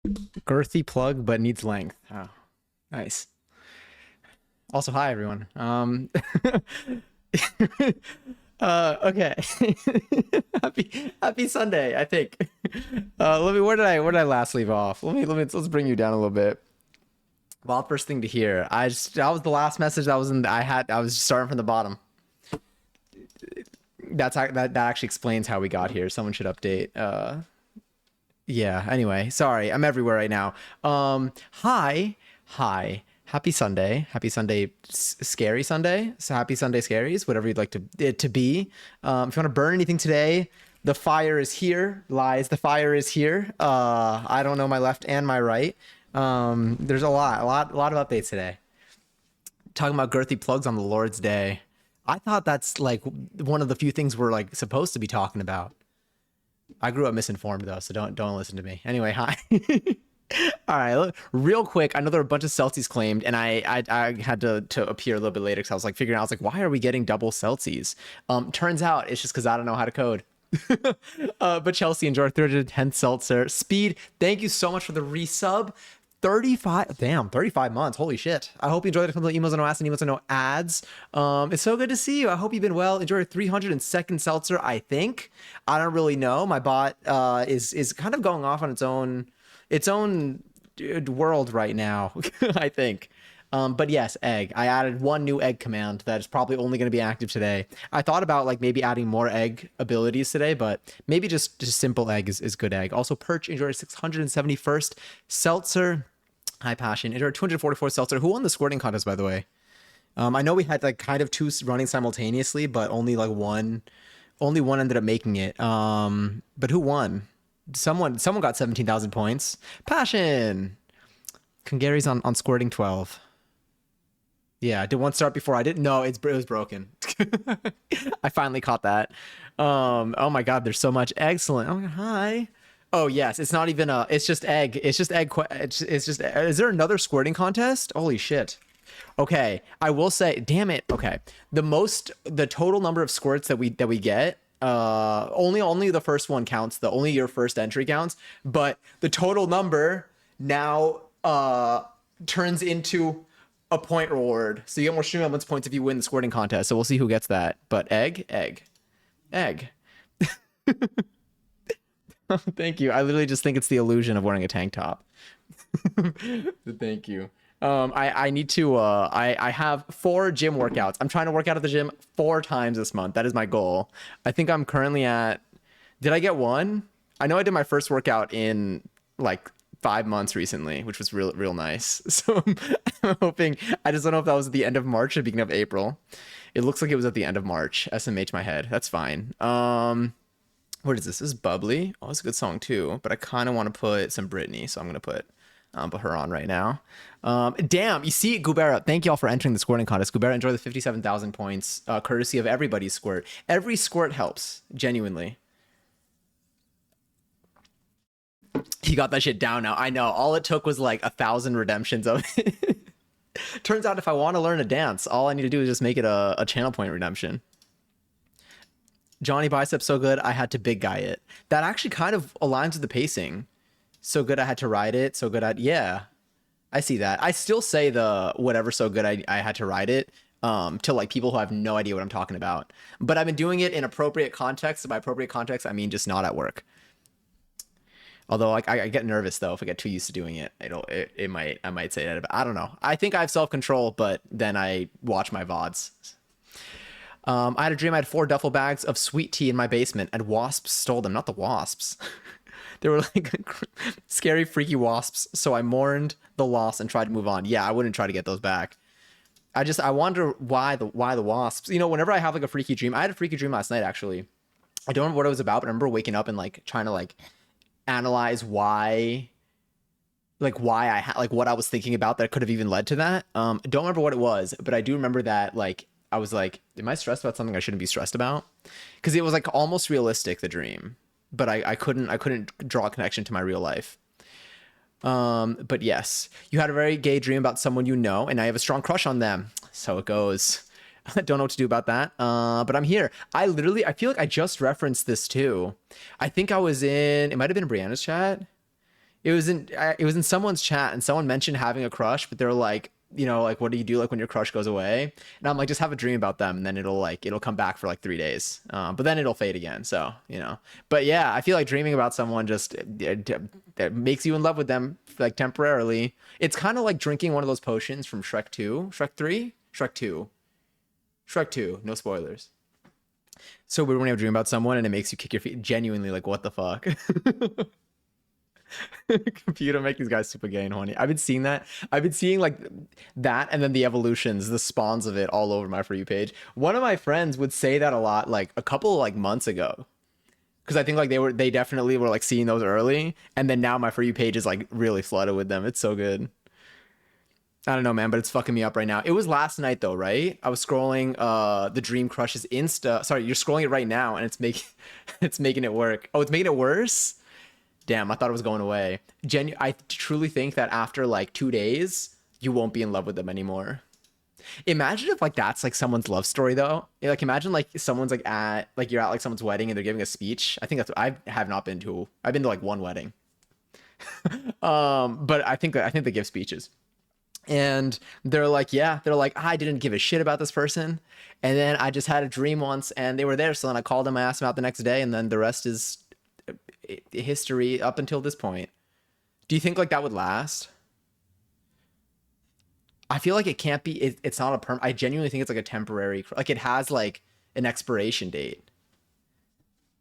Girthy plug, but needs length. Oh, nice. Also, hi everyone. Okay. Happy Sunday, I think. Where did I last leave off? Let's bring you down a little bit. Well, first thing to hear. That was the last message that was in I was starting from the bottom. That actually explains how we got here. Someone should update. Yeah, anyway, sorry. I'm everywhere right now. Hi. Happy Sunday. Happy Sunday, scary Sunday. So happy Sunday scaries, whatever you'd like it to be. If you want to burn anything today, the fire is here. Lies, the fire is here. I don't know my left and my right. There's a lot of updates today. Talking about girthy plugs on the Lord's Day. I thought that's like one of the few things we're like supposed to be talking about. I grew up misinformed though, so don't listen to me. Anyway, hi. All right, real quick. I know there were a bunch of Celsius claimed, and I had to appear a little bit later because I was like figuring out. I was like, why are we getting double Celsius? Turns out it's just because I don't know how to code. But Chelsea enjoy 310th seltzer speed. Thank you so much for the resub. 35 months, holy shit. I hope you enjoyed the emails and no ads and emails and no ads. It's so good to see you. I hope you've been well. Enjoy your 302nd seltzer. I don't really know. My bot is kind of going off on its own world right now. I think. But yes, egg. I added one new egg command that is probably only going to be active today. I thought about like maybe adding more egg abilities today, but maybe just simple egg is good egg. Also, Perch enjoyed 671st seltzer. High Passion enjoyed 244 seltzer. Who won the squirting contest, by the way? I know we had like kind of two running simultaneously, but only one ended up making it. But who won? Someone got 17,000 points. Passion. Congary's on squirting 12. Yeah, did one start before I did? No, it was broken. I finally caught that. Oh my God, there's so much. Excellent. Oh, hi. Oh yes, it's not even it's just egg. It's just egg. It's just. Is there another squirting contest? Holy shit. Okay, I will say, damn it. Okay, the total number of squirts that we get. Only the first one counts. Only your first entry counts. But the total number now turns into a point reward. So you get more stream elements points if you win the squirting contest. So we'll see who gets that. But egg. Thank you. I literally just think it's the illusion of wearing a tank top. Thank you. I need to I have 4 gym workouts. I'm trying to work out at the gym 4 times this month. That is my goal. I think I'm currently at, did I get one? I know I did my first workout in like 5 months recently, which was real nice. So I'm hoping, I just don't know if that was at the end of March or beginning of April. It looks like it was at the end of March. SMH my head. That's fine. What is this? This is Bubbly. Oh, it's a good song too, but I kind of want to put some Britney, so I'm gonna put her on right now. Damn, you see, Gubera, thank y'all for entering the squirting contest. Gubera, enjoy the 57,000 points, courtesy of everybody's squirt. Every squirt helps, genuinely. He got that shit down now. I know. All it took was like 1,000 redemptions of it. Turns out if I want to learn a dance, all I need to do is just make it a channel point redemption. Johnny Bicep so good, I had to big guy it. That actually kind of aligns with the pacing. So good I had to ride it. So good yeah. I see that. I still say the whatever so good I had to ride it to like people who have no idea what I'm talking about. But I've been doing it in appropriate context. By appropriate context, I mean just not at work. Although like I get nervous though if I get too used to doing it. I might say that, but I don't know. I think I have self-control, but then I watch my VODs. I had a dream I had 4 duffel bags of sweet tea in my basement and wasps stole them. Not the wasps. They were like scary, freaky wasps. So I mourned the loss and tried to move on. Yeah, I wouldn't try to get those back. I wonder why the wasps. You know, whenever I have like a freaky dream, I had a freaky dream last night actually. I don't remember what it was about, but I remember waking up and like trying to like analyze why I had like what I was thinking about that could have even led to that. Don't remember what it was, but I do remember that like I was like, am I stressed about something I shouldn't be stressed about? Because it was like almost realistic, the dream, but I couldn't draw a connection to my real life. But yes, you had a very gay dream about someone you know, and I have a strong crush on them. So it goes. I don't know what to do about that. But I'm here. I feel like I just referenced this too. I think I was in, it might have been Brianna's chat. it was in someone's chat, and someone mentioned having a crush, but they're like, you know, like, what do you do like when your crush goes away? And I'm like, just have a dream about them, and then it'll come back for like 3 days, but then it'll fade again. So you know, but yeah, I feel like dreaming about someone just it makes you in love with them like temporarily. It's kind of like drinking one of those potions from Shrek 2, Shrek 3, Shrek 2, Shrek 2. No spoilers. So weird when you have a dream about someone and it makes you kick your feet. Genuinely, like, what the fuck? Computer make these guys super gay and horny. I've been seeing that. I've been seeing like that, and then the evolutions, the spawns of it all over my For You page. One of my friends would say that a lot, like a couple like months ago, because I think like they definitely were like seeing those early, and then now my For You page is like really flooded with them. It's so good. I don't know, man, but it's fucking me up right now. It was last night though, right? I was scrolling the Dream Crushes Insta. Sorry, you're scrolling it right now, and it's making it's making it work. Oh, it's making it worse. Damn, I thought it was going away. I truly think that after like 2 days, you won't be in love with them anymore. Imagine if like that's like someone's love story though. Like imagine like someone's like you're at like someone's wedding and they're giving a speech. I think that's I have not been to. I've been to like one wedding. But I think they give speeches. And they're like, yeah, they're like, I didn't give a shit about this person. And then I just had a dream once and they were there. So then I called them, I asked them out the next day, and then the rest is history up until this point. Do you think like that would last? I feel like it can't be. It's not a perm. I genuinely think it's like a temporary. Like it has like an expiration date.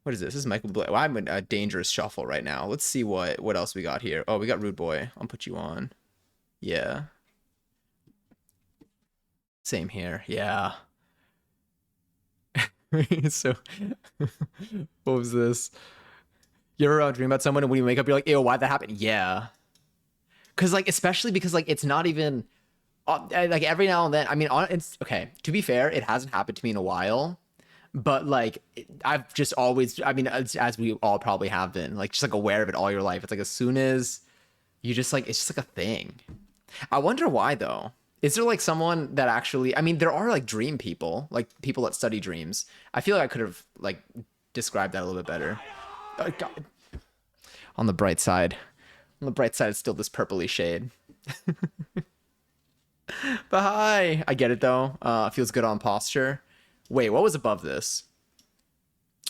What is this? This is Michael Bublé. Well, I'm in a dangerous shuffle right now. Let's see what else we got here. Oh, we got Rude Boy. I'll put you on. Yeah. Same here. Yeah. So, what was this? You ever dream about someone and when you wake up, you're like, ew, why'd that happen? Yeah. Cause like, especially because like, it's not even like every now and then, I mean, it's okay. To be fair, it hasn't happened to me in a while, but like, I've just always, I mean, as we all probably have been, like, just like aware of it all your life. It's like, as soon as you just like, it's just like a thing. I wonder why though. Is there like someone that actually, I mean, there are like dream people, like people that study dreams. I feel like I could have like described that a little bit better. God. On the bright side. On the bright side, it's still this purpley shade. But hi. I get it though. Feels good on posture. Wait, what was above this?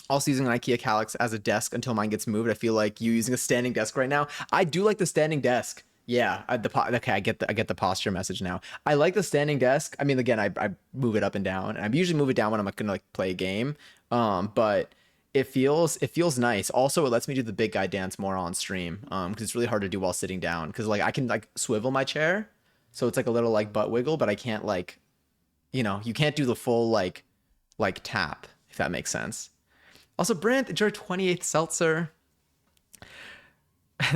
Also using an IKEA Kallax as a desk until mine gets moved. I feel like you using a standing desk right now. I do like the standing desk. Yeah, okay, I get the posture message now. I like the standing desk. I mean, again, I move it up and down, and I usually move it down when I'm gonna like play a game. But it feels nice. Also, it lets me do the big guy dance more on stream. Because it's really hard to do while sitting down. Because like I can like swivel my chair, so it's like a little like butt wiggle, but I can't like, you can't do the full like tap, if that makes sense. Also, Brent, enjoy 28th seltzer.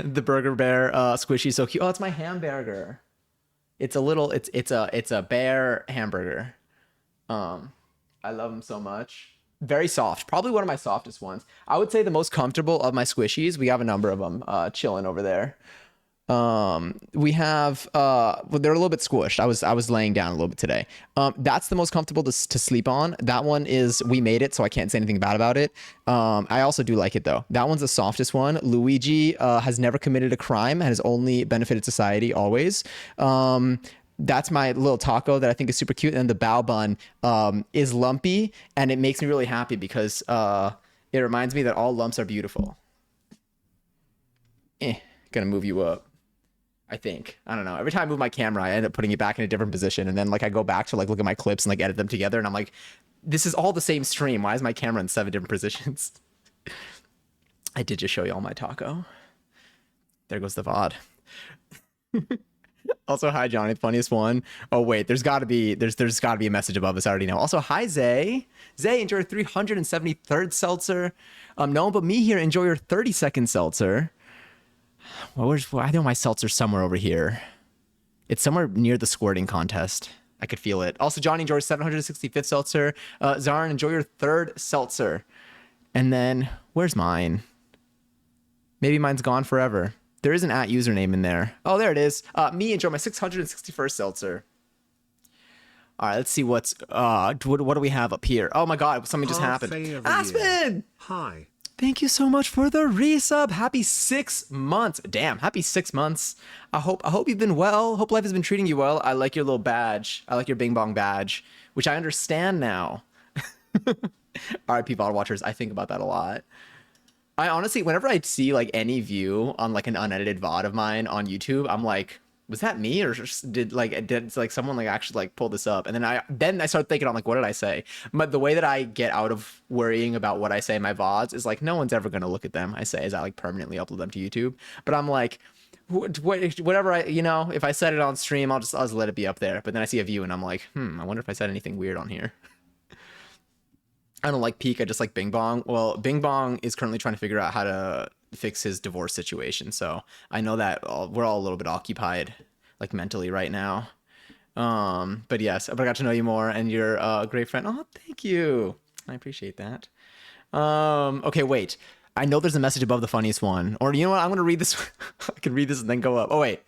The Burger Bear squishy, so cute. Oh, it's my hamburger. It's a bear hamburger. I love them so much. Very soft, probably one of my softest ones. I would say the most comfortable of my squishies. We have a number of them chilling over there. We have well, they're a little bit squished. I was laying down a little bit today. That's the most comfortable to sleep on. That one is, we made it, so I can't say anything bad about it. I also do like it though. That one's the softest one. Luigi has never committed a crime and has only benefited society always. That's my little taco that I think is super cute. And the bao bun is lumpy, and it makes me really happy because it reminds me that all lumps are beautiful. Gonna move you up. I think. I don't know. Every time I move my camera, I end up putting it back in a different position. And then like I go back to like look at my clips and like edit them together. And I'm like, this is all the same stream. Why is my camera in 7 different positions? I did just show you all my taco. There goes the VOD. Also, hi Johnny, the funniest one. Oh wait, there's gotta be a message above us. I already know. Also, hi Zay. Zay, enjoy your 373rd seltzer. No one but me here, enjoy your 32nd seltzer. Well, I know my seltzer's somewhere over here. It's somewhere near the squirting contest. I could feel it. Also, Johnny enjoys 765th seltzer. Zarin, enjoy your 3rd seltzer. And then, where's mine? Maybe mine's gone forever. There is an @ username in there. Oh, there it is. Me, enjoy my 661st seltzer. All right, let's see what do we have up here. Oh my God, something just happened. Aspen! Hi. Thank you so much for the resub. Happy 6 months. Damn, happy 6 months. I hope you've been well. Hope life has been treating you well. I like your little badge. I like your Bing Bong badge, which I understand now. RIP VOD watchers, I think about that a lot. I honestly, whenever I see like any view on like an unedited VOD of mine on YouTube, I'm like, was that me or did like someone like actually like pull this up? And then I start thinking, I'm like, what did I say? But the way that I get out of worrying about what I say in my VODs is like, no one's ever gonna look at them. I say as I like permanently upload them to YouTube. But I'm like, whatever if I said it on stream, I'll just let it be up there. But then I see a view and I'm like, I wonder if I said anything weird on here. I don't like Peak. I just like Bing Bong. Well, Bing Bong is currently trying to figure out how to fix his divorce situation. So I know that we're all a little bit occupied, like mentally right now. But yes, but I got to know you more, and you're a great friend. Oh, thank you. I appreciate that. Okay, wait. I know there's a message above the funniest one, or you know what? I'm gonna read this. I can read this and then go up. Oh wait,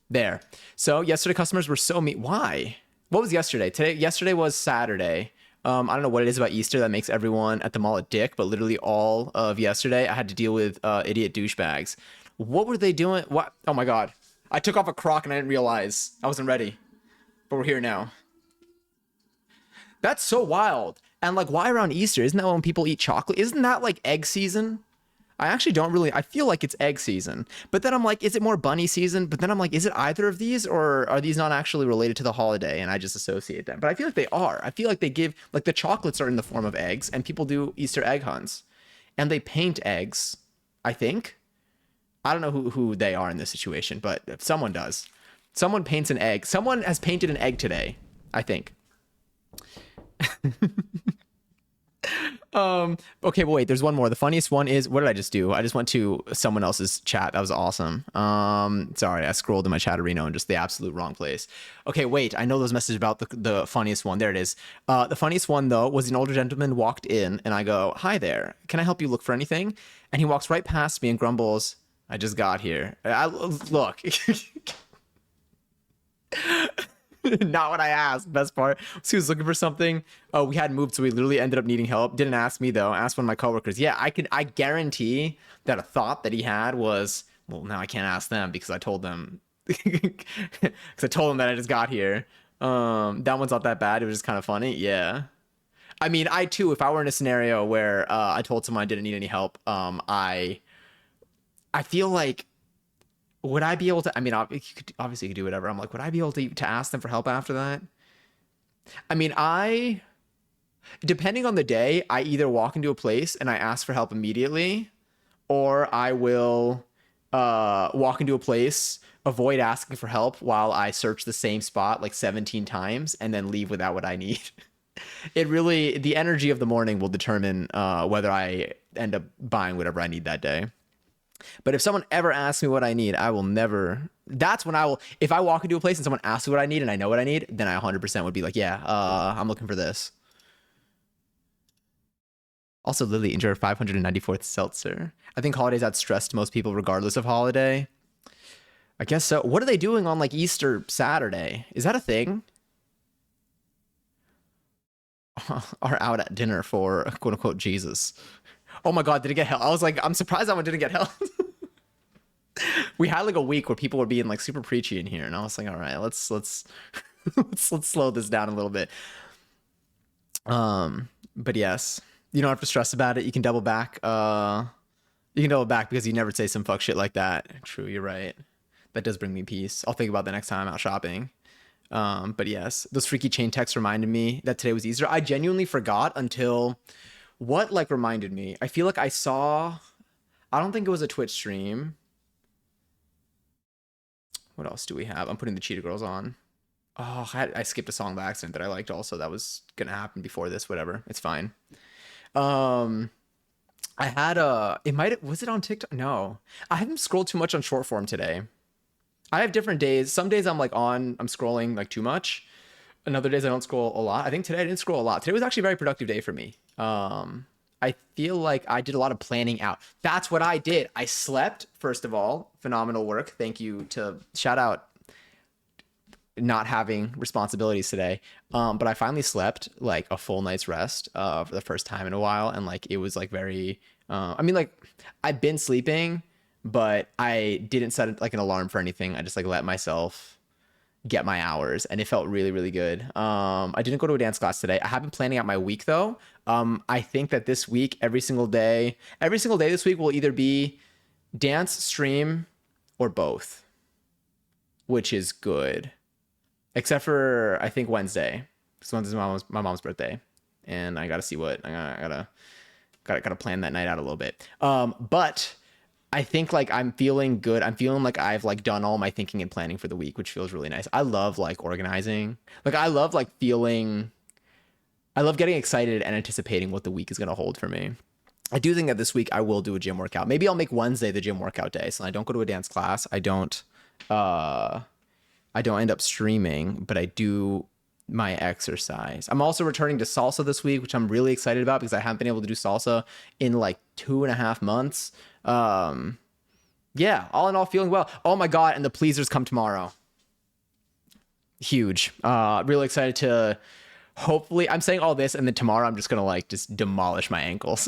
there. So yesterday, customers were so mean. Why? What was yesterday? Yesterday was Saturday. I don't know what it is about Easter that makes everyone at the mall a dick, but literally all of yesterday I had to deal with idiot douchebags. What were they doing? What? Oh my God. I took off a Croc and I didn't realize. I wasn't ready. But we're here now. That's so wild. And like, why around Easter? Isn't that when people eat chocolate? Isn't that like egg season? I actually don't really, I feel like it's egg season, but then I'm like, is it more bunny season? But then I'm like, is it either of these, or are these not actually related to the holiday and I just associate them? But I feel like they are. I feel like they give, like the chocolates are in the form of eggs and people do Easter egg hunts and they paint eggs, I think. I don't know who they are in this situation, but if someone does. Someone paints an egg. Someone has painted an egg today, I think. Okay, but wait, there's one more. The funniest one is, what did I just do? I just went to someone else's chat. That was awesome. Sorry, I scrolled in my chatterino in just the absolute wrong place. Okay, wait, I know those messages about the funniest one. There it is. The funniest one though was an older gentleman walked in and I go, "Hi there, can I help you look for anything?" And he walks right past me and grumbles, "I just got here." Look. Not what I asked. Best part was he was looking for something. Oh, we hadn't moved, so we literally ended up needing help. Didn't ask me though. Asked one of my coworkers. Yeah, I guarantee that a thought that he had was, well, now I can't ask them because I told them because I told them that I just got here. That one's not that bad. It was just kind of funny. Yeah. I mean, I too, if I were in a scenario where I told someone I didn't need any help, I feel like, would I be able to, I mean, obviously you could do whatever. I'm like, would I be able to ask them for help after that? I mean, depending on the day, I either walk into a place and I ask for help immediately, or I will walk into a place, avoid asking for help while I search the same spot like 17 times and then leave without what I need. It really, the energy of the morning will determine whether I end up buying whatever I need that day. But if someone ever asks me what I need, I will never. That's when I will. If I walk into a place and someone asks me what I need and I know what I need, then I 100% would be like, yeah, I'm looking for this. Also, Lily, enjoy your 594th seltzer. I think holidays add stress to most people, regardless of holiday. I guess so. What are they doing on like Easter Saturday? Is that a thing? Are out at dinner for quote unquote Jesus. Oh my God, did it get held? I was like, I'm surprised that one didn't get held. We had like a week where people were being like super preachy in here, and I was like, all right, let's let's slow this down a little bit. But yes, you don't have to stress about it. You can double back. You can double back because you never say some fuck shit like that. True, you're right. That does bring me peace. I'll think about the next time I'm out shopping. But yes, those freaky chain texts reminded me that today was Easter. I genuinely forgot until what like reminded me. I feel like I saw, I don't think it was a Twitch stream. What else do we have? I'm putting the Cheetah Girls on. Oh, I skipped a song by accident that I liked also. That was gonna happen before this, whatever. It's fine. I had was it on TikTok? No. I haven't scrolled too much on short form today. I have different days. Some days I'm scrolling like too much. And other days I don't scroll a lot. I think today I didn't scroll a lot. Today was actually a very productive day for me. I feel like I did a lot of planning out. That's what I did. I slept, first of all. Phenomenal work. Thank you to shout out not having responsibilities today. But I finally slept like a full night's rest for the first time in a while, and like it was like very. I mean, like I've been sleeping, but I didn't set like an alarm for anything. I just like let myself get my hours, and it felt really really good. I didn't go to a dance class today. I have been planning out my week though. I think that this week every single day this week will either be dance, stream, or both, which is good, except for I think Wednesday, because Wednesday's my mom's birthday, and I gotta see what I gotta plan that night out a little bit. But I think like I'm feeling good. I'm feeling like I've like done all my thinking and planning for the week, which feels really nice. I love like organizing. Like I love like feeling. I love getting excited and anticipating what the week is gonna hold for me. I do think that this week I will do a gym workout. Maybe I'll make Wednesday the gym workout day, so I don't go to a dance class. Uh I don't end up streaming, but I do my exercise. I'm also returning to salsa this week, which I'm really excited about because I haven't been able to do salsa in like 2.5 months. Um, yeah, all in all, feeling well. Oh my God, and the pleasers come tomorrow. Huge. Really excited to hopefully, I'm saying all this, and then tomorrow I'm just gonna like just demolish my ankles.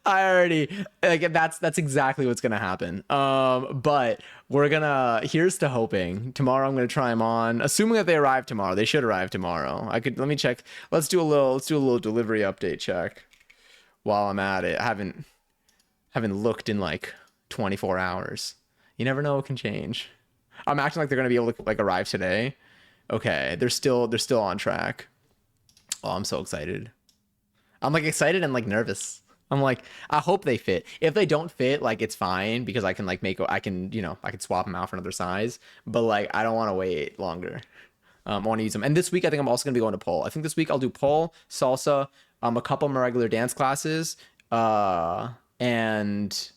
I already like that's exactly what's gonna happen. But we're gonna here's to hoping. Tomorrow I'm gonna try them on, assuming that they arrive tomorrow. They should arrive tomorrow. Let me check. Let's do a little delivery update check while I'm at it. I haven't looked in like 24 hours. You never know what can change. I'm acting like they're gonna be able to like arrive today. Okay, they're still on track. Oh, I'm so excited. I'm like excited and like nervous. I'm like, I hope they fit. If they don't fit, like it's fine because I can like I can, I can swap them out for another size. But like, I don't want to wait longer. I want to use them. And this week, I think I'm also gonna be going to pole. I think this week I'll do pole, salsa, a couple of my regular dance classes, and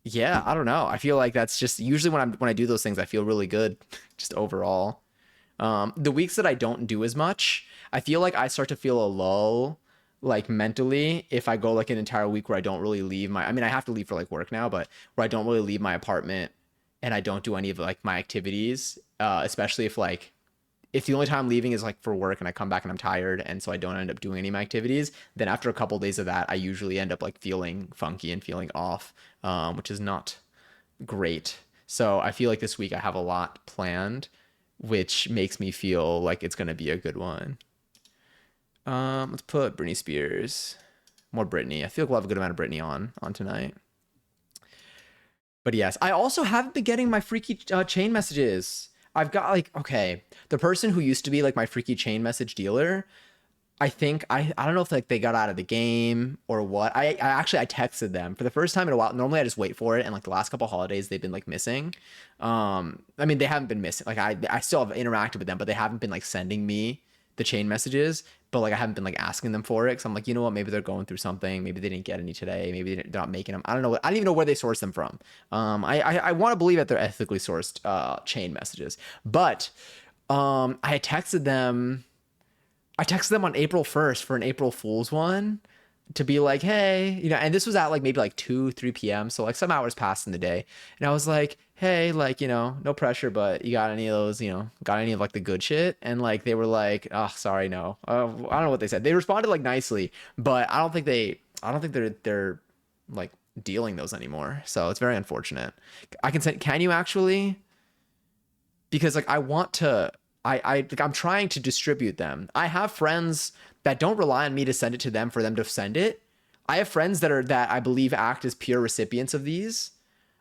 yeah, I don't know. I feel like that's just usually when I do those things, I feel really good, just overall. The weeks that I don't do as much, I feel like I start to feel a lull, like mentally, if I go like an entire week where I don't really leave I mean, I have to leave for like work now, but where I don't really leave my apartment and I don't do any of like my activities, especially if the only time I'm leaving is like for work and I come back and I'm tired and so I don't end up doing any of my activities, then after a couple of days of that, I usually end up like feeling funky and feeling off, which is not great. So I feel like this week I have a lot planned, which makes me feel like it's going to be a good one. Let's put Britney Spears. More Britney. I feel like we'll have a good amount of Britney on tonight. But yes, I also haven't been getting my freaky chain messages. I've got like, okay, the person who used to be like my freaky chain message dealer, I think I don't know if like they got out of the game or what. I actually I texted them for the first time in a while. Normally I just wait for it, and like the last couple of holidays they've been like missing. I mean they haven't been missing. Like I still have interacted with them, but they haven't been like sending me the chain messages. But like I haven't been like asking them for it because I'm like, you know what? Maybe they're going through something. Maybe they didn't get any today. Maybe they're not making them. I don't know. I don't even know where they source them from. I want to believe that they're ethically sourced chain messages, but I texted them. I texted them on April 1st for an April Fool's one to be like, hey, and this was at like maybe like 2, 3 p.m. So like some hours passed in the day. And I was like, hey, like, no pressure, but you got any of those, got any of like the good shit? And like they were like, oh, sorry, no. I don't know what they said. They responded like nicely, but I don't think they're like dealing those anymore. So it's very unfortunate. I can send, can you actually? Because like I want to like I'm trying to distribute them. I have friends that don't rely on me to send it to them for them to send it. I have friends that I believe act as pure recipients of these,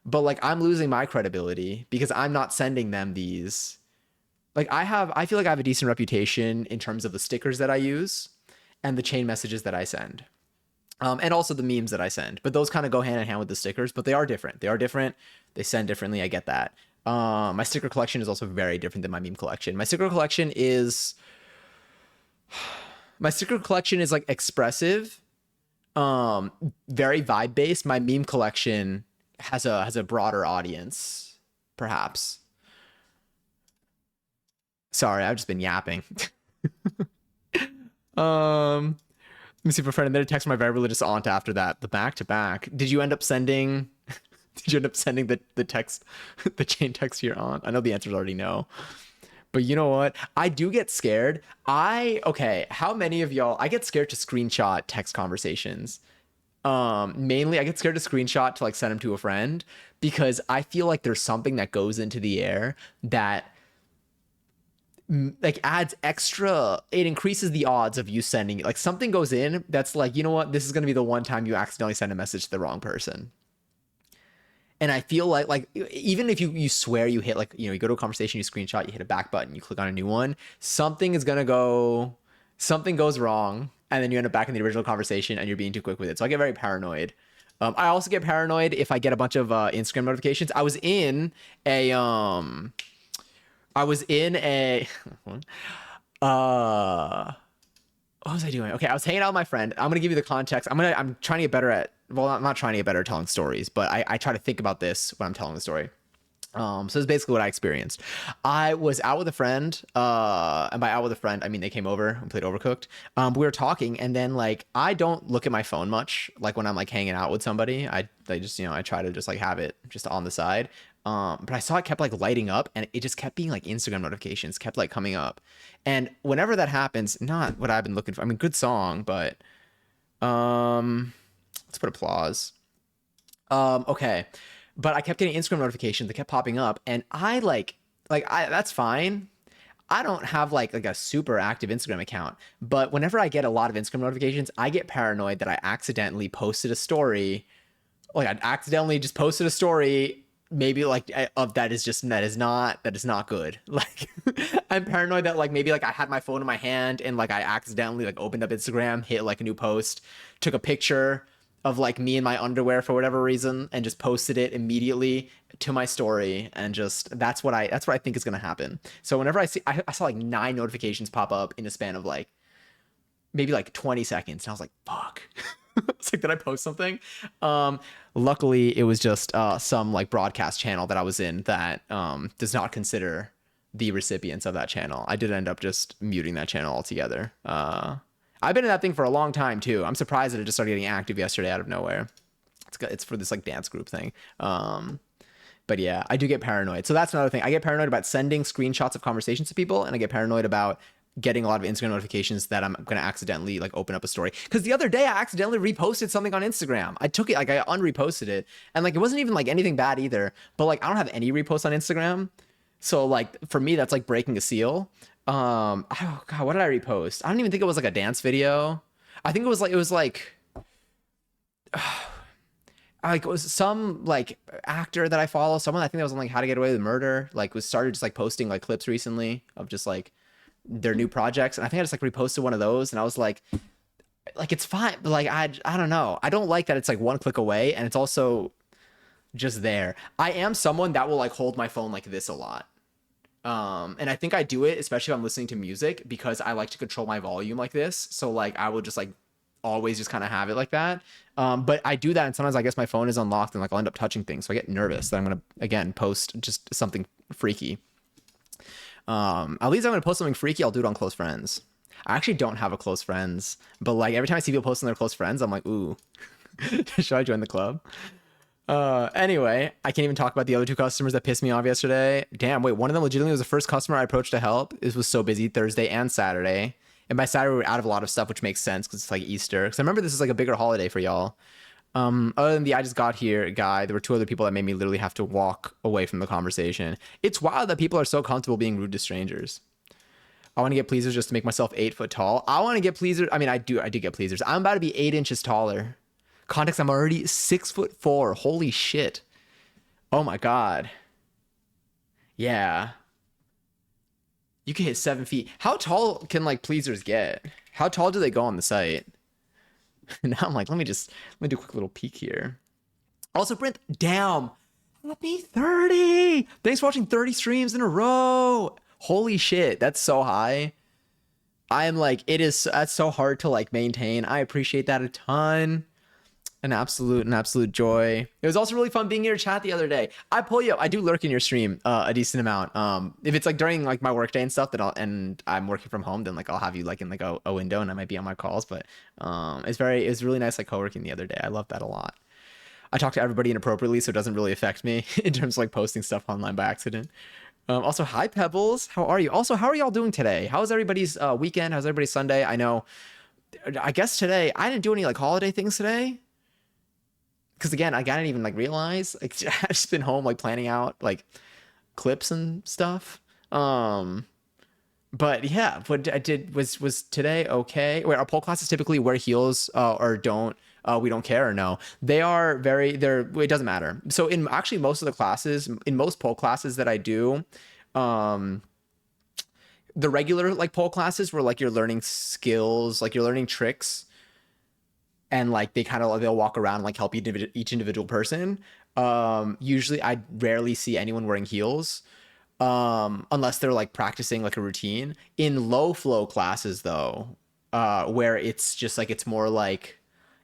but like I'm losing my credibility because I'm not sending them these. Like I feel like I have a decent reputation in terms of the stickers that I use and the chain messages that I send. And also the memes that I send, but those kind of go hand in hand with the stickers, but they are different. They send differently. I get that. My sticker collection is also very different than my meme collection. My sticker collection is like expressive, very vibe based. My meme collection has a broader audience, perhaps. Sorry, I've just been yapping. Let me see if a friend and then text my very religious aunt after that. The back to back. Did you end up sending? Did you end up sending the text, the chain text to your aunt? I know the answer is already no. But you know what? I do get scared. Okay, how many of y'all, I get scared to screenshot text conversations. Mainly I get scared to screenshot to like send them to a friend because I feel like there's something that goes into the air that like adds extra, it increases the odds of you sending, like something goes in that's like, you know what, this is going to be the one time you accidentally send a message to the wrong person. And I feel like even if you swear you hit, like, you know, you go to a conversation, you screenshot, you hit a back button, you click on a new one, something is gonna go, something goes wrong, and then you end up back in the original conversation and you're being too quick with it. So I get very paranoid. I also get paranoid if I get a bunch of Instagram notifications. I was in a what was I doing? Okay, I was hanging out with my friend. I'm gonna give you the context. I'm trying to get better at, well, I'm not trying to get better at telling stories, but I try to think about this when I'm telling the story. So it's basically what I experienced. I was out with a friend, and by out with a friend, I mean they came over and played Overcooked. We were talking, and then like I don't look at my phone much. Like when I'm like hanging out with somebody, I just, you know, I try to just like have it just on the side. But I saw it kept like lighting up, and it just kept being like Instagram notifications kept like coming up, and whenever that happens, not what I've been looking for. I mean, good song, but let's put applause. Okay. But I kept getting Instagram notifications that kept popping up, and I that's fine. I don't have like a super active Instagram account, but whenever I get a lot of Instagram notifications, I get paranoid that I accidentally posted a story. Like I accidentally just posted a story, maybe like of that is not good. Like I'm paranoid that like maybe like I had my phone in my hand and like I accidentally like opened up Instagram, hit like a new post, took a picture of like me in my underwear for whatever reason and just posted it immediately to my story, and just that's what I think is going to happen. So whenever I saw like 9 notifications pop up in a span of like maybe like 20 seconds, and I was like, fuck. It's like, did I post something? Luckily it was just some like broadcast channel that I was in that does not consider the recipients of that channel. I did end up just muting that channel altogether. I've been in that thing for a long time too. I'm surprised that it just started getting active yesterday out of nowhere. It's for this like dance group thing. But yeah, I do get paranoid. So that's another thing. I get paranoid about sending screenshots of conversations to people, and I get paranoid about getting a lot of Instagram notifications that I'm going to accidentally like open up a story. Because the other day I accidentally reposted something on Instagram. I took it, like I unreposted it, and like it wasn't even like anything bad either. But like I don't have any reposts on Instagram, so like for me that's like breaking a seal. Oh god, what did I repost? I don't even think it was like a dance video. I think it was like it was some like actor that I follow, someone I think that was on like How to Get Away with Murder, like was started just like posting like clips recently of just like their new projects, and I think I just like reposted one of those, and I was like it's fine, but like I don't know, I don't like that it's like one click away and it's also just there. I am someone that will like hold my phone like this a lot. And I think I do it, especially if I'm listening to music, because I like to control my volume like this. So like I will just like always just kind of have it like that. But I do that, and sometimes I guess my phone is unlocked and like I'll end up touching things. So I get nervous that I'm gonna again post just something freaky. At least I'm gonna post something freaky, I'll do it on close friends. I actually don't have a close friends, but like every time I see people posting their close friends, I'm like, ooh, should I join the club? Anyway, I can't even talk about the other 2 customers that pissed me off yesterday. Damn, wait, one of them legitimately was the first customer I approached to help. It was so busy Thursday and Saturday. And by Saturday, we were out of a lot of stuff, which makes sense because it's like Easter. Because I remember this is like a bigger holiday for y'all. Other than the I just got here guy, there were 2 other people that made me literally have to walk away from the conversation. It's wild that people are so comfortable being rude to strangers. I want to get pleasers just to make myself 8 foot tall. I want to get pleasers. I mean, I do get pleasers. I'm about to be 8 inches taller. Context, I'm already 6'4". Holy shit. Oh my god. Yeah. You can hit 7 feet. How tall can like pleasers get? How tall do they go on the site? Now I'm like, let me do a quick little peek here. Also, Brent, damn. Happy 30. Thanks for watching 30 streams in a row. Holy shit. That's so high. I am like, that's so hard to like maintain. I appreciate that a ton. An absolute joy. It was also really fun being in your chat the other day. I pull you up. I do lurk in your stream a decent amount. If it's like during like my work day and stuff, and I'm working from home, then like I'll have you like in like a window, and I might be on my calls. But it's really nice like co-working the other day. I love that a lot. I talk to everybody inappropriately, so it doesn't really affect me in terms of like posting stuff online by accident. Also, hi Pebbles, how are you? Also, how are y'all doing today? How's everybody's weekend? How's everybody's Sunday? I know, I guess today I didn't do any like holiday things today because again, I didn't even like realize like I've just been home like planning out like clips and stuff. But yeah, what I did was today okay. Wait, our pole classes typically wear heels or don't. We don't care or no. They are very. They're. It doesn't matter. So in actually most of the classes, in most pole classes that I do, um, the regular like pole classes where like you're learning skills, like you're learning tricks, and like they kind of they'll walk around and like help each individual person. Usually I rarely see anyone wearing heels unless they're like practicing like a routine. In low flow classes though, where it's just like it's more like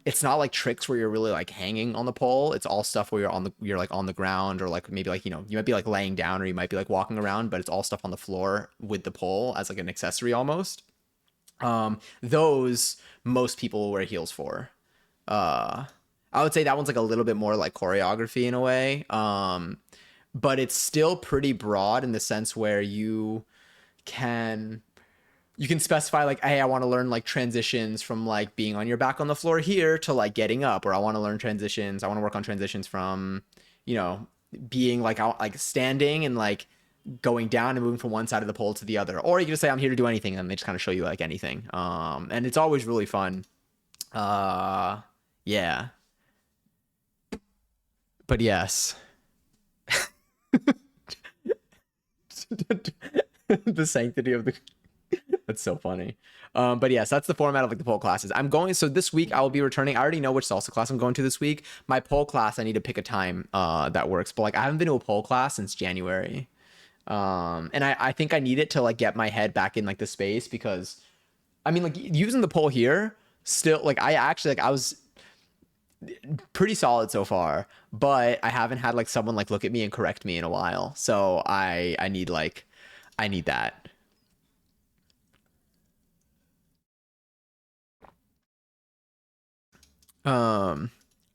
it's not like tricks where you're really like hanging on the pole. It's all stuff where you're like on the ground or like maybe like you might be like laying down or you might be like walking around, but it's all stuff on the floor with the pole as like an accessory almost. Those most people will wear heels for. Uh I would say that one's like a little bit more like choreography in a way. But it's still pretty broad in the sense where can you can specify like, hey, I want to learn like transitions from like being on your back on the floor here to like getting up, or I want to learn transitions. I want to work on transitions from, you know, being like out like standing and like going down and moving from one side of the pole to the other. Or you can just say I'm here to do anything and they just kind of show you like anything. And it's always really fun. Yeah. But yes. The sanctity of the that's so funny. But yes, that's the format of like the pole classes. So this week I will be returning. I already know which salsa class I'm going to this week. My pole class, I need to pick a time that works. But like I haven't been to a pole class since January. And I think I need it to like get my head back in like the space because I mean like using the pole here still like I actually like I was pretty solid so far, but I haven't had like someone like look at me and correct me in a while. So I need that. Um,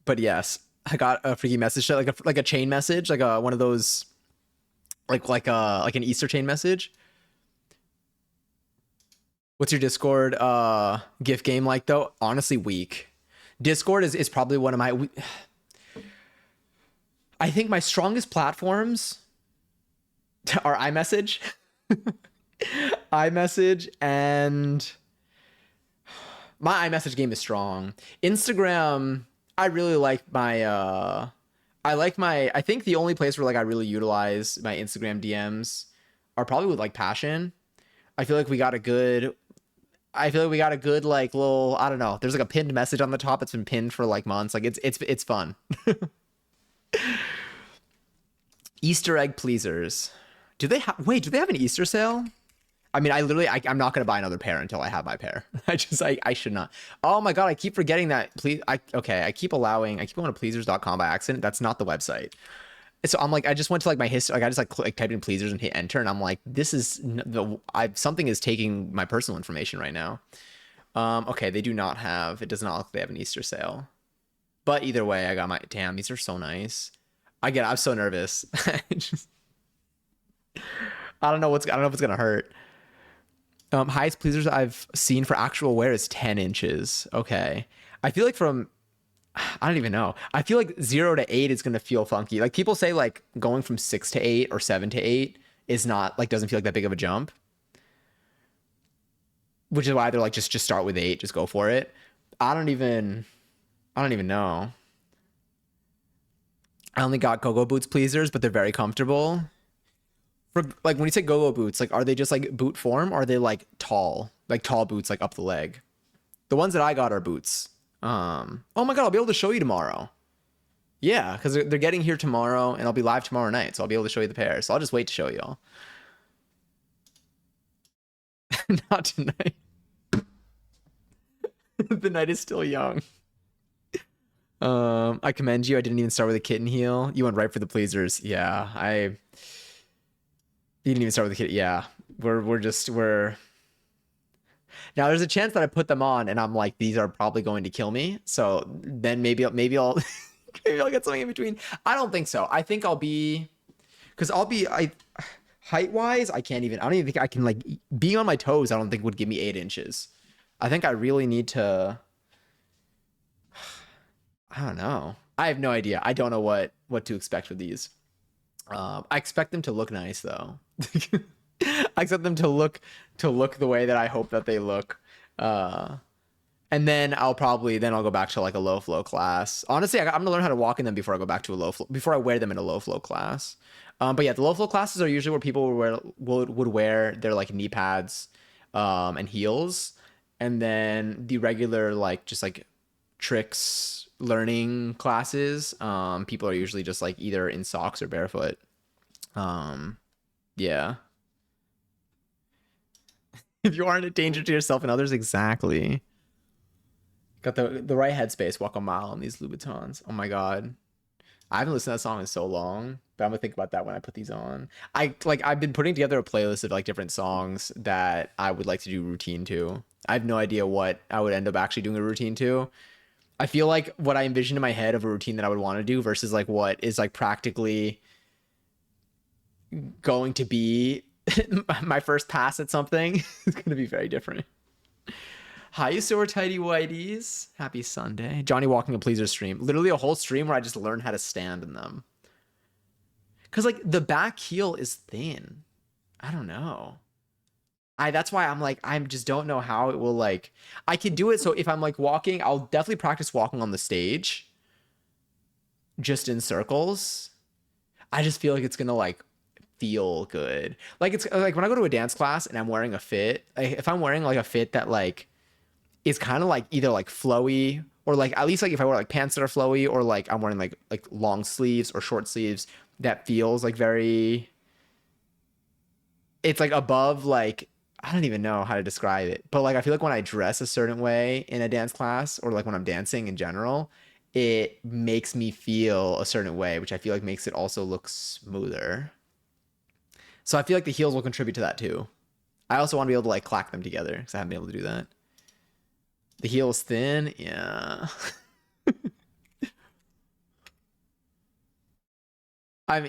but yes, I got a freaky message, like a chain message, like a one of those, like an Easter chain message. What's your Discord gift game like though? Honestly, weak. Discord is probably one of my. I think my strongest platforms are iMessage, iMessage, and my iMessage game is strong. Instagram, I really like my I think the only place where like I really utilize my Instagram DMs are probably with like passion. I feel like we got a good I feel like we got a good like little I don't know. There's like a pinned message on the top. It's been pinned for like months. Like it's fun. Easter egg pleasers. Do they have an Easter sale? I mean, I'm not gonna buy another pair until I have my pair. I should not. Oh my god, I keep forgetting that. Please, I keep going to pleasers.com by accident. That's not the website. So I'm like, I just went to like my history. Like I just like typed in pleasers and hit enter, and I'm like, this is something is taking my personal information right now. Okay, they do not have. It does not look like they have an Easter sale. But either way, I got my damn. These are so nice. I'm so nervous. I don't know if it's gonna hurt. Highest pleasers I've seen for actual wear is 10 inches. Okay. I feel like I don't even know. I feel like 0 to 8 is going to feel funky. Like people say like going from 6 to 8 or 7 to 8 is not like, doesn't feel like that big of a jump, which is why they're like, just start with 8, just go for it. I don't even know. I only got go-go boots pleasers, but they're very comfortable. For like when you say go-go boots, like are they just like boot form or are they like tall boots like up the leg? The ones that I got are boots. Oh my god, I'll be able to show you tomorrow. Yeah, because they're getting here tomorrow and I'll be live tomorrow night, so I'll be able to show you the pair. So I'll just wait to show y'all. Not tonight. The night is still young. I commend you. I didn't even start with a kitten heel. You went right for the pleasers. Yeah, you didn't even start with the kitten. Yeah, we're now there's a chance that I put them on and I'm like, these are probably going to kill me. So then maybe I'll Maybe I'll get something in between. I don't think so. I think I'll be, because I height wise, I don't even think I can like being on my toes. I don't think would give me 8 inches. I think I really need to. I don't know. I have no idea. I don't know what to expect with these. I expect them to look nice though. I expect them to look the way that I hope that they look. Uh, and then I'll go back to like a low flow class. Honestly, I'm gonna learn how to walk in them before I go back to a low flow before I wear them in a low flow class. But yeah, the low flow classes are usually where people would wear their like knee pads, and heels, and then the regular like just like tricks learning classes. People are usually just like either in socks or barefoot. Um, yeah. If you aren't a danger to yourself and others, exactly. Got the right headspace. Walk a mile on these Louboutins. Oh my god, I haven't listened to that song in so long, but I'm gonna think about that when I put these on. I've been putting together a playlist of like different songs that I would like to do routine to. I have no idea what I would end up actually doing a routine to. I feel like what I envisioned in my head of a routine that I would want to do versus like what is like practically going to be my first pass at something is going to be very different. Hi, you sore tidy whiteys. Happy Sunday. Johnny walking a pleaser stream. Literally a whole stream where I just learned how to stand in them. Cause like the back heel is thin. I don't know. That's why I'm like, I just don't know how it will like, I can do it. So if I'm like walking, I'll definitely practice walking on the stage just in circles. I just feel like it's gonna like feel good. Like it's like when I go to a dance class and I'm wearing a fit, like, if I'm wearing like a fit that like is kind of like either like flowy or like at least like if I wear like pants that are flowy or like I'm wearing like long sleeves or short sleeves that feels like very, it's like above like, I don't even know how to describe it, but like I feel like when I dress a certain way in a dance class or like when I'm dancing in general, it makes me feel a certain way, which I feel like makes it also look smoother. So I feel like the heels will contribute to that too. I also want to be able to like clack them together because I haven't been able to do that. The heel is thin, yeah.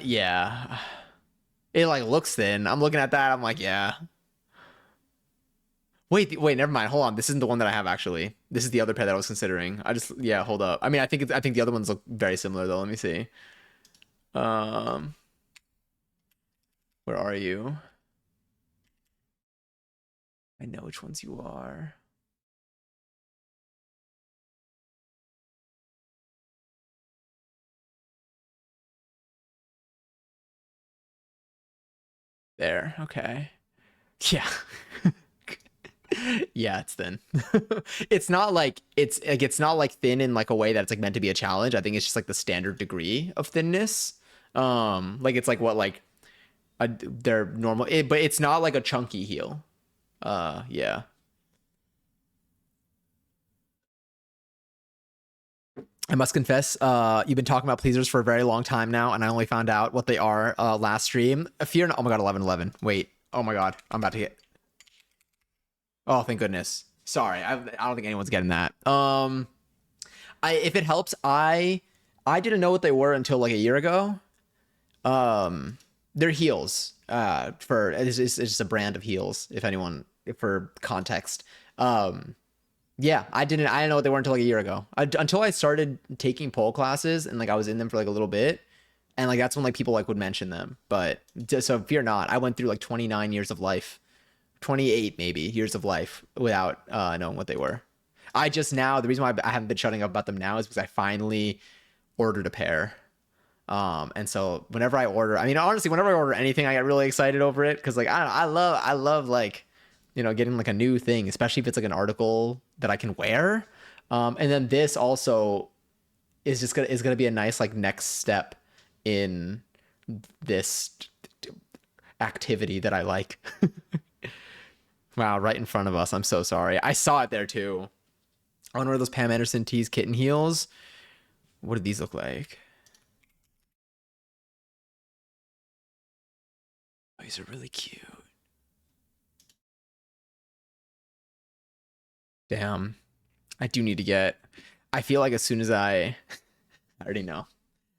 Yeah. It like looks thin. I'm looking at that. I'm like, yeah. Wait, never mind. Hold on. This isn't the one that I have actually. This is the other pair that I was considering. Yeah, hold up. I mean, I think the other ones look very similar though. Let me see. Um, where are you? I know which ones you are. There. Okay. Yeah. Yeah, it's thin. It's not like thin in like a way that it's like meant to be a challenge. I think it's just like the standard degree of thinness. Like it's like what like they're normal, but it's not like a chunky heel. Yeah. I must confess, you've been talking about pleasers for a very long time now, and I only found out what they are last stream. Fear, oh my god, 11:11. Wait, oh my god, I'm about to get. Oh, thank goodness. Sorry, I don't think anyone's getting that. If it helps, I didn't know what they were until like a year ago. They're heels. For it's just a brand of heels. If anyone, if for context. Yeah, I didn't know what they were until like a year ago. Until I started taking pole classes and like I was in them for like a little bit, and like that's when like people like would mention them. But so fear not, I went through like 29 years of life, 28 maybe years of life without knowing what they were. I just now the reason why I haven't been shutting up about them now is because I finally ordered a pair. And so whenever I order, I mean honestly, whenever I order anything, I get really excited over it because like I love like getting like a new thing, especially if it's like an article that I can wear. And then this also is gonna be a nice like next step in this activity that I like. Wow, right in front of us. I'm so sorry. I saw it there too. I want to wear those Pam Anderson tees kitten heels. What do these look like? Oh, these are really cute. Damn. I do need to get. I feel like as soon as I I already know.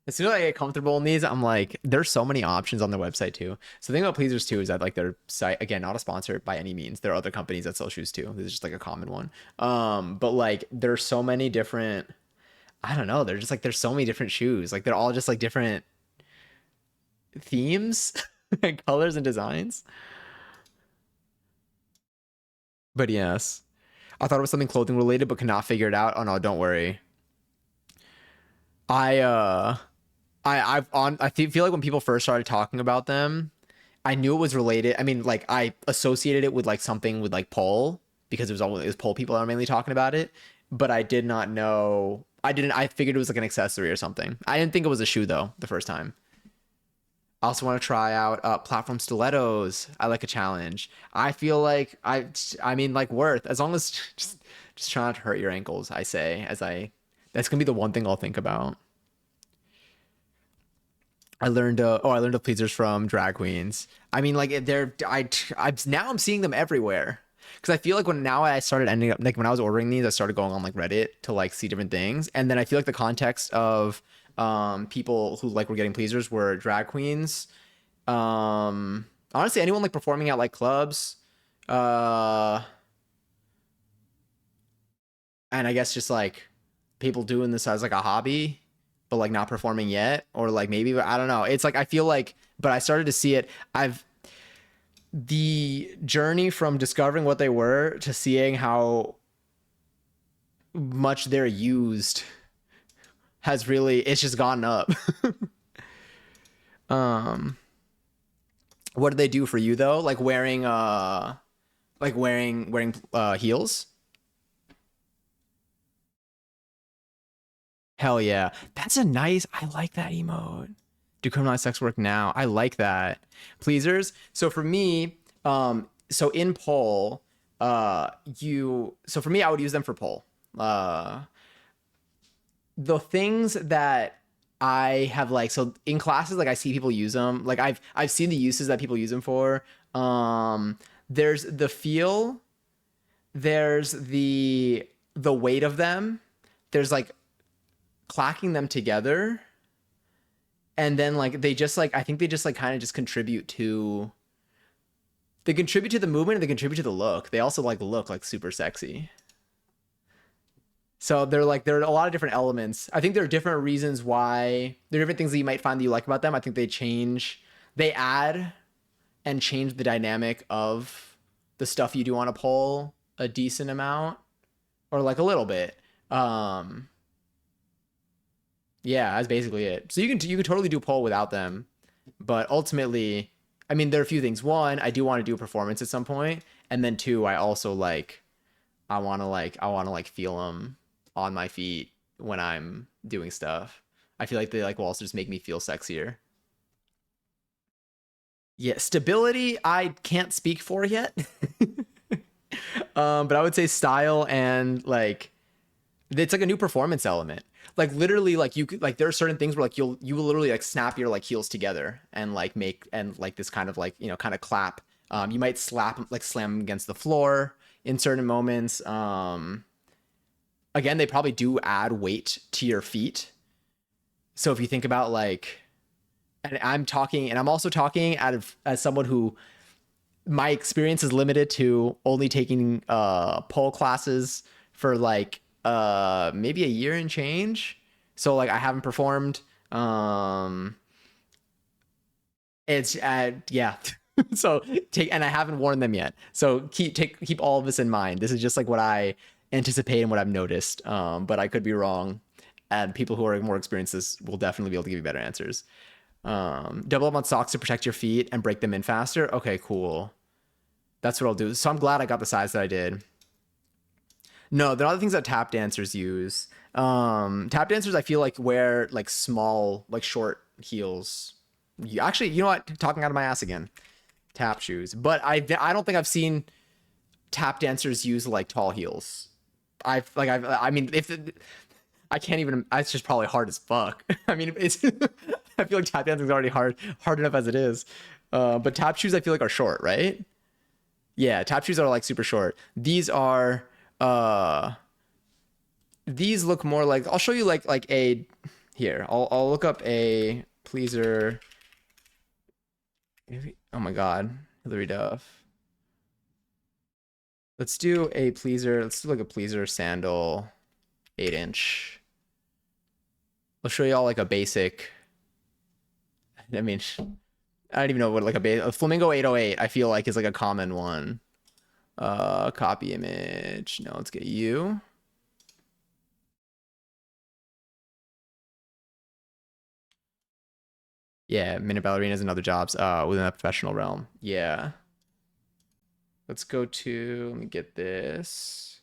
As soon as I get comfortable in these, I'm like, there's so many options on their website too. So the thing about Pleasers too is that like their site, again, not a sponsor by any means. There are other companies that sell shoes too. This is just like a common one. But like there's so many different, I don't know, they're just like there's so many different shoes. Like they're all just like different themes and colors and designs. But yes. I thought it was something clothing related, but could not figure it out. Oh no, don't worry. I feel like when people first started talking about them, I knew it was related. I mean, like I associated it with like something with like pole because it was pole people that were mainly talking about it, but I did not know. I figured it was like an accessory or something. I didn't think it was a shoe though the first time. I also want to try out platform stilettos. I like a challenge. I feel like I mean like worth as long as just try not to hurt your ankles. I say as I that's gonna be the one thing I'll think about. I learned of pleasers from drag queens. I mean, like now I'm seeing them everywhere. Because I feel like when now I started ending up like when I was ordering these, I started going on like Reddit to like see different things, and then I feel like the context of people who like were getting pleasers were drag queens. Honestly, anyone like performing at like clubs, uh, and I guess just like people doing this as like a hobby, but like not performing yet, or like maybe I don't know. It's like I feel like, but I started to see it. I've the journey from discovering what they were to seeing how much they're used has really it's just gone up. um, what do they do for you though? Like wearing heels? Hell yeah. That's a nice I like that emote. Do criminalized sex work now. I like that. Pleasers. So for me, so in poll, for me, I would use them for poll. The things that I have like so in classes, like I see people use them. Like I've seen the uses that people use them for. There's the feel, there's the weight of them, there's like clacking them together, and then like they just like I think they just like kind of just contribute to the movement and they contribute to the look. They also like look like super sexy. So there are a lot of different elements. I think there are different reasons why there are different things that you might find that you like about them. I think they add and change the dynamic of the stuff you do on a poll a decent amount or like a little bit. Um, yeah, that's basically it. So you can totally do poll without them, but ultimately, I mean, there are a few things. One, I do want to do a performance at some point, and then two, I also like I want to like feel them on my feet when I'm doing stuff. I feel like they like will also just make me feel sexier. Yeah, stability I can't speak for yet. But I would say style and like it's like a new performance element. Like literally like you could like there are certain things where like you will literally like snap your like heels together and like make and like this kind of like kind of clap. You might slam 'em against the floor in certain moments. Again, they probably do add weight to your feet. So if you think about like and I'm also talking out of as someone who my experience is limited to only taking pole classes for like maybe a year and change. So like I haven't performed. It's yeah. So take and I haven't worn them yet. So keep all of this in mind. This is just like what I anticipate and what I've noticed. But I could be wrong. And people who are more experienced this will definitely be able to give you better answers. Double up on socks to protect your feet and break them in faster. Okay, cool. That's what I'll do. So I'm glad I got the size that I did. No, there are other things that tap dancers use. Tap dancers, I feel like wear like small, like short heels. Actually, you know what? Talking out of my ass again. Tap shoes, but I don't think I've seen tap dancers use like tall heels. I mean if I can't even. It's just probably hard as fuck. I mean, it's. I feel like tap dancing is already hard enough as it is. But tap shoes, I feel like are short, right? Yeah, tap shoes are like super short. Uh, these look more like. I'll show you like a. Here, I'll look up a pleaser. Maybe, oh my God, Hilary Duff. Let's do a pleaser. Let's do like a pleaser sandal 8-inch. I'll show you all like a basic. I mean, I don't even know what like a Flamingo 808 I feel like is like a common one. Copy image. No, let's get you. Yeah, minute ballerinas and other jobs within the professional realm. Yeah. Let's go to, let me get this.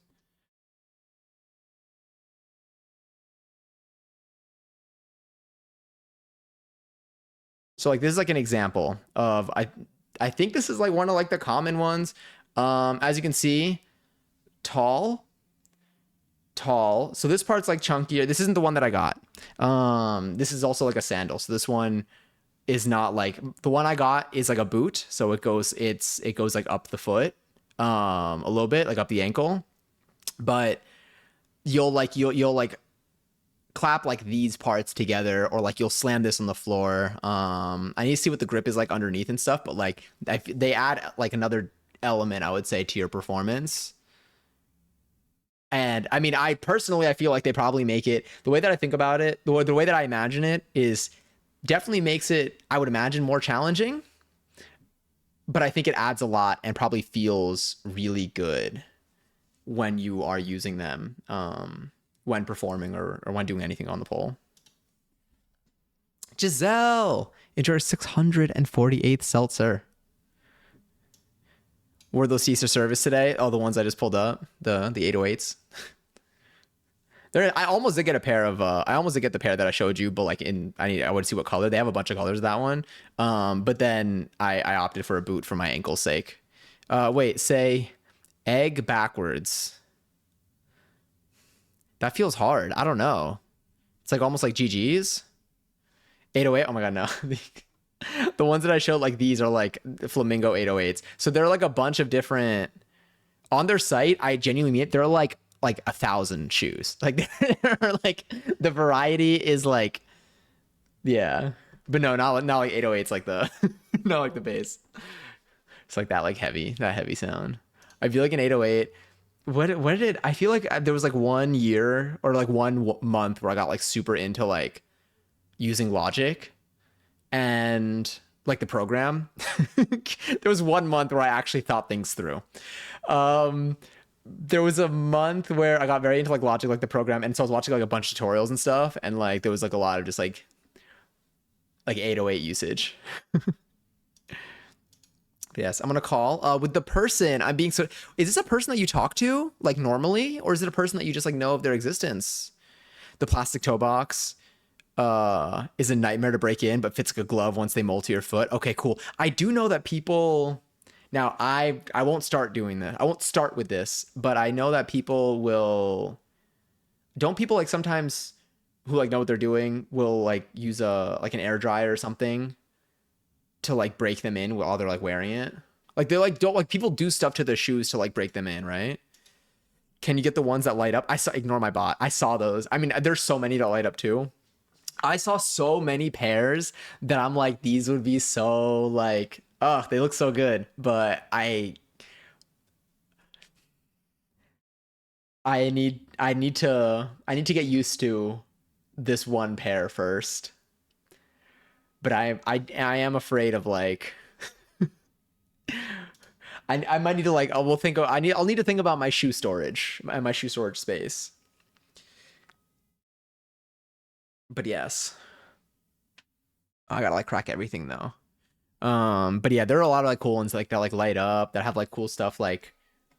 So like this is like an example of I think this is like one of like the common ones. As you can see, tall, tall. So this part's like chunkier. This isn't the one that I got. This is also like a sandal. So this one is not like the one I got is like a boot. So it goes like up the foot a little bit, like up the ankle. But you'll like clap like these parts together, or like you'll slam this on the floor. I need to see what the grip is like underneath and stuff, but like they add like another element, I would say, to your performance. And I mean, I personally, I feel like they probably make it, the way that I think about it, the way that I imagine it is definitely makes it, I would imagine, more challenging, but I think it adds a lot and probably feels really good when you are using them, when performing or when doing anything on the pole. Giselle, enjoy your 648th seltzer. Were those Caesar service today? Oh, the ones I just pulled up, the 808s. I almost did get a pair of I almost did get the pair that I showed you, but like I would see what color. They have a bunch of colors, that one. But then I opted for a boot for my ankle's sake. Wait, say egg backwards. That feels hard. I don't know. It's like almost like GG's. 808. Oh my god, no. The ones that I showed, like these are like Flamingo 808s. So they're like a bunch of different on their site. I genuinely mean it. They're like 1,000 shoes. Like they're like the variety is like, yeah. But no, not like 808s like the not like the bass. It's like that heavy sound. I feel like an 808. What did it? I feel like there was like 1 year or like one month where I got like super into like using Logic and like the program. There was 1 month where I actually thought things through. There was a month where I got very into like Logic, like the program, and so I was watching like a bunch of tutorials and stuff, and like there was like a lot of just like 808 usage. Yes, I'm gonna call with the person. I'm being so. Is this a person that you talk to like normally, or is it a person that you just like know of their existence? The plastic toe box is a nightmare to break in, but fits like a glove once they mold to your foot. Okay, cool. I do know that people. Now I won't start doing this. I won't start with this, but I know that people will. Don't people like sometimes who like know what they're doing will like use a like an air dryer or something to like break them in while they're like wearing it. Like they like don't like people do stuff to their shoes to like break them in, right? Can you get the ones that light up? I saw ignore my bot. I saw those. I mean, there's so many that light up too. I saw so many pairs that I'm like, these would be so like, oh, they look so good. But I need to get used to this one pair first. But I am afraid of like I might need to like I'll need to think about my shoe storage and my shoe storage space. But yes, I gotta like crack everything though. But yeah, there are a lot of like cool ones like that like light up that have like cool stuff like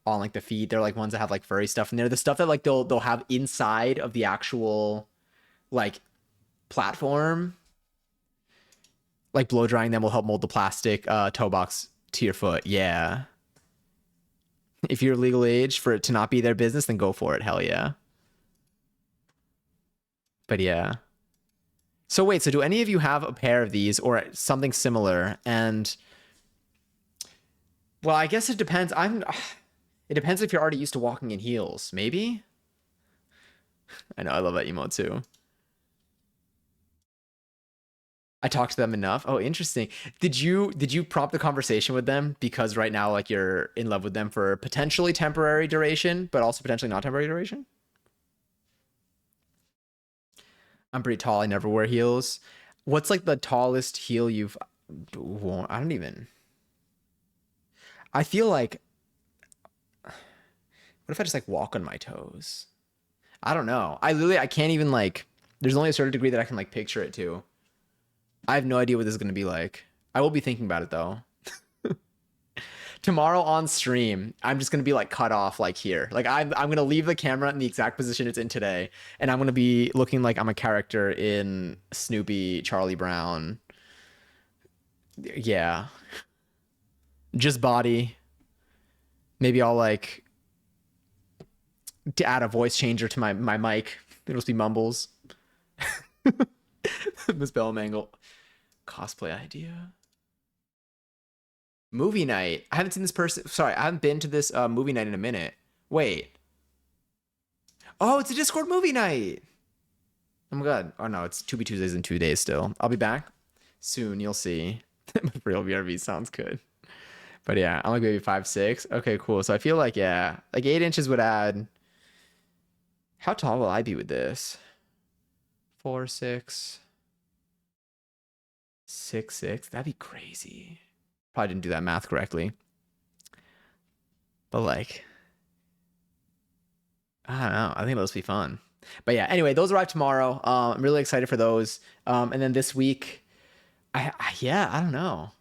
on like the feet. They're like ones that have like furry stuff in there. The stuff that like they'll have inside of the actual like platform. Like blow drying them will help mold the plastic toe box to your foot. Yeah. If you're legal age for it to not be their business, then go for it. Hell yeah. But yeah. So wait, so do any of you have a pair of these or something similar? And well, I guess it depends. It depends if you're already used to walking in heels. Maybe. I know I love that emote too. I talked to them enough. Oh, interesting. Did you prompt the conversation with them because right now like you're in love with them for potentially temporary duration, but also potentially not temporary duration? I'm pretty tall. I never wear heels. What's like the tallest heel you've worn? I don't even. I feel like what if I just like walk on my toes? I don't know. I can't even like there's only a certain degree that I can like picture it to. I have no idea what this is going to be like. I will be thinking about it though. Tomorrow on stream, I'm just gonna be like cut off like here. Like I'm gonna leave the camera in the exact position it's in today, and I'm gonna be looking like I'm a character in Snoopy, Charlie Brown. Yeah, just body. Maybe I'll like to add a voice changer to my mic. It'll just be mumbles. Miss Bellmangle cosplay idea. Movie night. I haven't seen this person. Sorry, I haven't been to this movie night in a minute. Wait. Oh, it's a Discord movie night. Oh my god. Oh no, it's 2B Tuesdays in 2 days still. I'll be back soon. You'll see. Real BRB sounds good. But yeah, I'm like maybe 5'6". Okay, cool. So I feel like yeah, like 8 inches would add. How tall will I be with this? 4'6", 6'6". That'd be crazy. Probably didn't do that math correctly. But like, I don't know. I think those will be fun. But yeah, anyway, those arrive tomorrow. I'm really excited for those. And then this week, yeah, I don't know.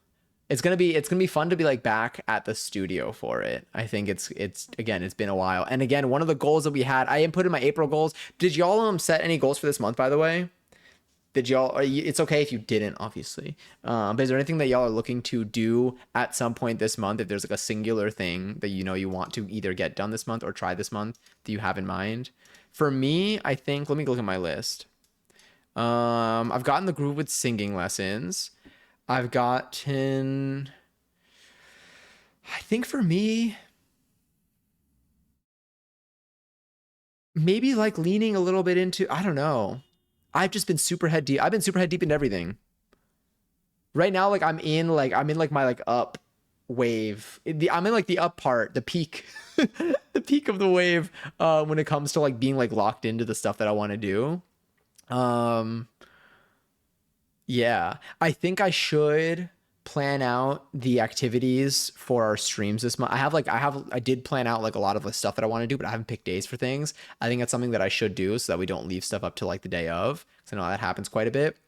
It's gonna be fun to be like back at the studio for it. I think it's again, it's been a while. And again, one of the goals that we had, I inputted my April goals. Did y'all set any goals for this month, by the way? Did y'all? It's okay if you didn't, obviously. But is there anything that y'all are looking to do at some point this month? If there's like a singular thing that you know you want to either get done this month or try this month that you have in mind? For me, I think let me look at my list. I've gotten the groove with singing lessons. I've gotten. I think for me, maybe like leaning a little bit into. I don't know. I've just been super head deep. I've been super head deep into everything. Right now like I'm in like my like up wave. I'm in like the up part, the peak, the peak of the wave when it comes to like being like locked into the stuff that I want to do. um yeah, I think I should plan out the activities for our streams this month. I did plan out like a lot of the stuff that I want to do, but I haven't picked days for things. I think that's something that I should do so that we don't leave stuff up to like the day of, because I know that happens quite a bit.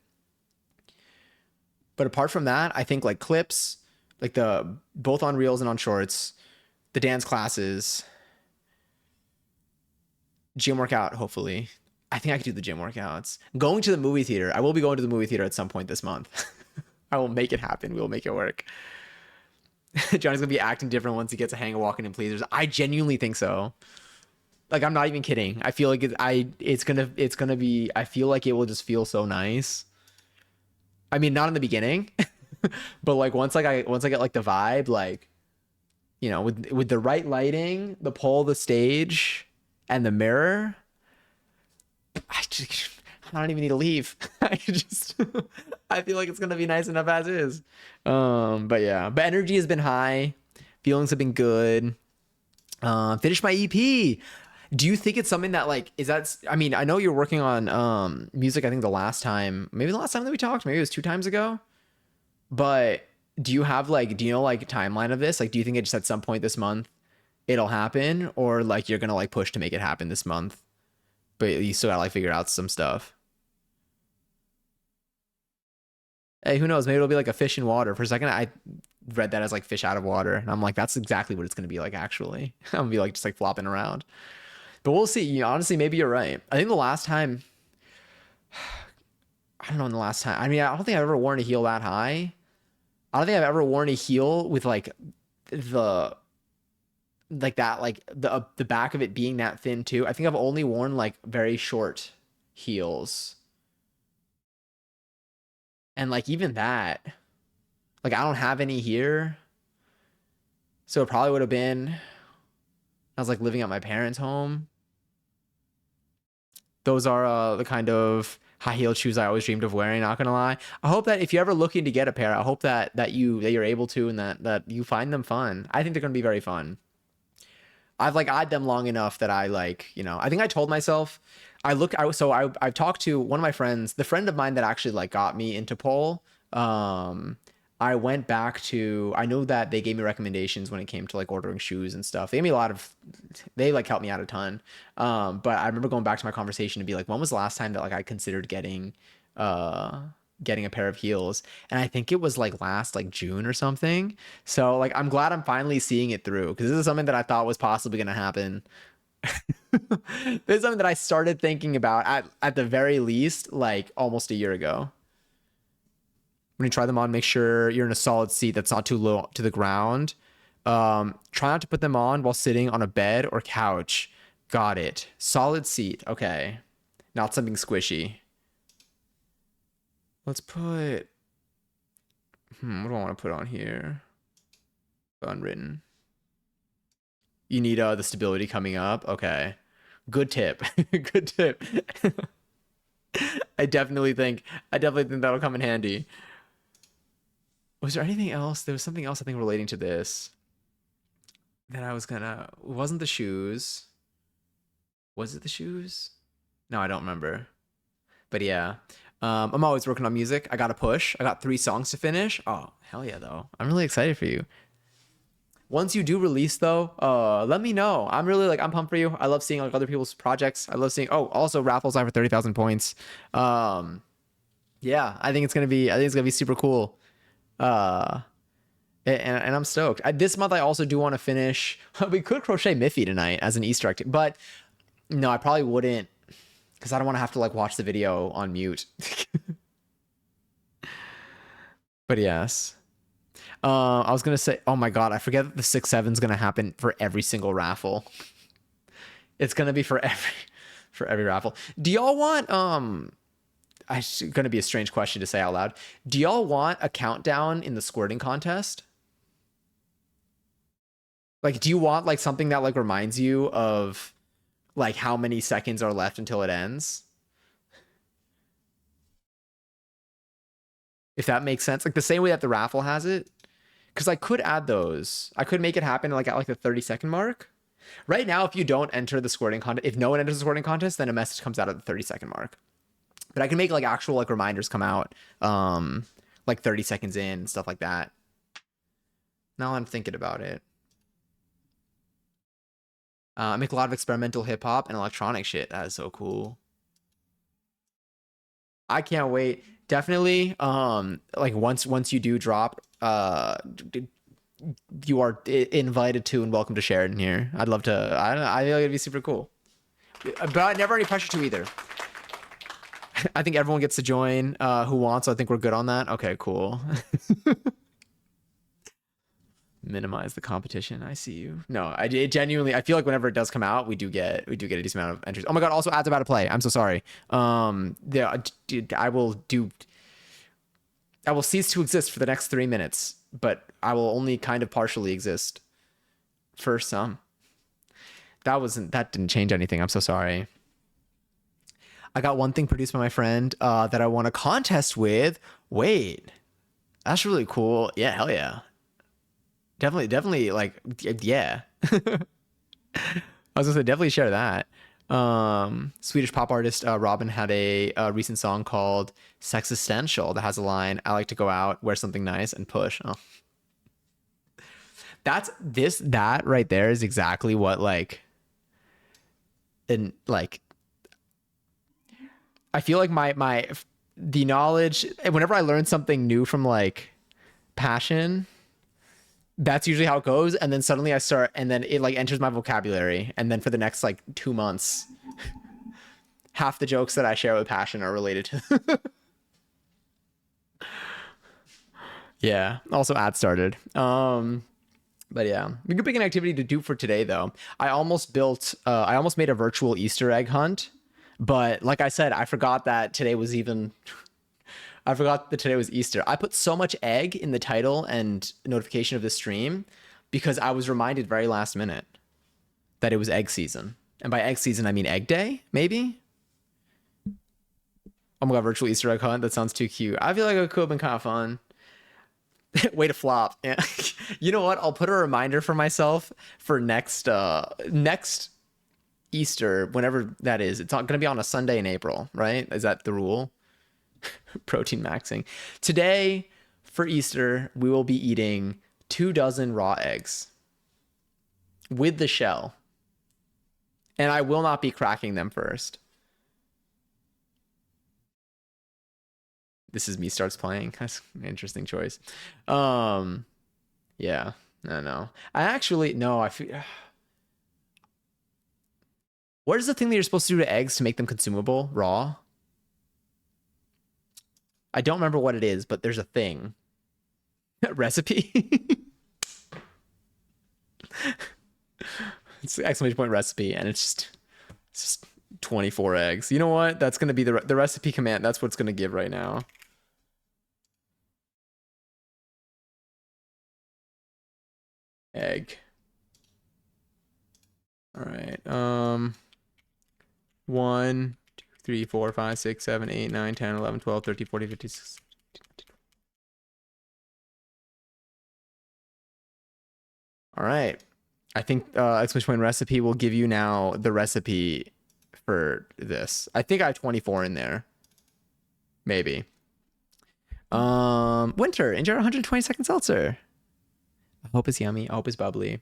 But apart from that, I think like clips, like the both on reels and on shorts, the dance classes, gym workout, hopefully. I think I could do the gym workouts. Going to the movie theater. I will be going to the movie theater at some point this month. I will make it happen. We'll make it work. Johnny's gonna be acting different once he gets a hang of walking in pleasers. I genuinely think so. Like I'm not even kidding. I feel like it's gonna be. I feel like it will just feel so nice. I mean, not in the beginning, but like once I get like the vibe, like with the right lighting, the pole, the stage, and the mirror, I don't even need to leave. I just I feel like it's gonna be nice enough as is. But yeah, but energy has been high, feelings have been good. Finished my EP. Do you think it's something that like is that? I mean, I know you're working on music. I think maybe the last time that we talked, maybe it was 2 times ago. But do you know like timeline of this? Like, do you think it just at some point this month it'll happen, or like you're gonna like push to make it happen this month, but you still gotta like figure out some stuff? Hey, who knows? Maybe it'll be like a fish in water. For a second, I read that as like fish out of water, and I'm like, that's exactly what it's gonna be like. Actually, I'm gonna be like just like flopping around. But we'll see. Honestly, maybe you're right. I think the last time, I don't know, in the last time. I mean, I don't think I've ever worn a heel that high. I don't think I've ever worn a heel with like the like that like the back of it being that thin too. I think I've only worn like very short heels, and like even that, like I don't have any here, so it probably would have been I was like living at my parents' home. Those are the kind of high heeled shoes I always dreamed of wearing. Not gonna lie. I hope that if you're ever looking to get a pair, I hope that you're able to, and that you find them fun. I think they're gonna be very fun. I've like eyed them long enough that I like, I think I told myself I've talked to one of my friends, the friend of mine that actually like got me into pole. Um, I went back to, I know that they gave me recommendations when it came to like ordering shoes and stuff. They gave me they like helped me out a ton. But I remember going back to my conversation to be like, when was the last time that like I considered uh, getting a pair of heels? And I think it was like last like June or something. So like, I'm glad I'm finally seeing it through because this is something that I thought was possibly going to happen. This is something that I started thinking about at the very least, like almost a year ago. When you try them on, make sure you're in a solid seat that's not too low to the ground. Try not to put them on while sitting on a bed or couch. Got it. Solid seat. Okay. Not something squishy. Let's put, what do I want to put on here? Unwritten. You need the stability coming up. Okay. Good tip. Good tip. I definitely think that'll come in handy. Was there anything else? There was something else I think relating to this that I was gonna. It wasn't the shoes. Was it the shoes? No, I don't remember. But yeah, I'm always working on music. I got to push. I got 3 songs to finish. Oh hell yeah, though. I'm really excited for you. Once you do release though, let me know. I'm pumped for you. I love seeing like other people's projects. I love seeing. Oh, also raffles live for 30,000 points. Um, yeah, I think it's gonna be super cool. Uh, and I'm stoked. This month I also do want to finish. We could crochet Miffy tonight as an Easter egg, but no, I probably wouldn't because I don't want to have to like watch the video on mute. But yes. I was gonna say, oh my god, I forget that the 6-7 is gonna happen for every single raffle. It's gonna be for every raffle. Do y'all want it's gonna be a strange question to say out loud. Do y'all want a countdown in the squirting contest? Like, do you want like something that like reminds you of like how many seconds are left until it ends? If that makes sense. Like the same way that the raffle has it. Because I could add those. I could make it happen like at like the 30-second mark. Right now, if you don't enter the squirting contest, if no one enters the squirting contest, then a message comes out at the 30-second mark. But I can make like actual like reminders come out like 30 seconds in and stuff like that. Now I'm thinking about it. I make a lot of experimental hip hop and electronic shit. That is so cool. I can't wait. Definitely. Like once you do drop, you are invited to and welcome to share it in here. I'd love to. I feel like it'd be super cool. But never any pressure to either. I think everyone gets to join who wants. So I think we're good on that. Okay, cool. Minimize the competition. I see you. No, genuinely I feel like whenever it does come out, we do get a decent amount of entries. Oh my god! Also, ads about to play. I'm so sorry. Dude, I will cease to exist for the next 3 minutes, but I will only kind of partially exist for some. That didn't change anything. I'm so sorry. I got one thing produced by my friend that I won a contest with. Wait, that's really cool. Yeah, hell yeah. Definitely like yeah. I was gonna say definitely share that. Swedish pop artist Robin had a recent song called Sexistential that has a line, I like to go out, wear something nice, and push. Oh. That right there is exactly what like and like I feel like my the knowledge whenever I learn something new from like passion, that's usually how it goes, and then suddenly I start and then it like enters my vocabulary, and then for the next like 2 months half the jokes that I share with passion are related to yeah, also ad started. But yeah, we could pick an activity to do for today though. I almost made a virtual Easter egg hunt, but like I said, I forgot that today was Easter. I put so much egg in the title and notification of the stream because I was reminded very last minute that it was egg season. And by egg season, I mean egg day, maybe? Oh my god, virtual Easter egg hunt. That sounds too cute. I feel like it could have been kind of fun. Way to flop. Yeah. You know what? I'll put a reminder for myself for next Easter, whenever that is. It's not going to be on a Sunday in April, right? Is that the rule? Protein maxing. Today for Easter, we will be eating 24 raw eggs with the shell. And I will not be cracking them first. This is me starts playing. That's an interesting choice. Yeah, I know. I actually no. I feel. What is the thing that you're supposed to do to eggs to make them consumable raw? I don't remember what it is, but there's a thing. Recipe. It's exclamation point recipe, and it's just 24 eggs. You know what? That's gonna be the recipe command. That's what it's gonna give right now. Egg. All right. 1, 2, 3, 4, 5, 6, 7, 8, 9, 10, 11, 12, 13, 14, 15, 16. All right. I think exclamation point recipe will give you now the recipe for this. I think I have 24 in there. Maybe. Winter, enjoy 120-second seltzer. I hope it's yummy. I hope it's bubbly.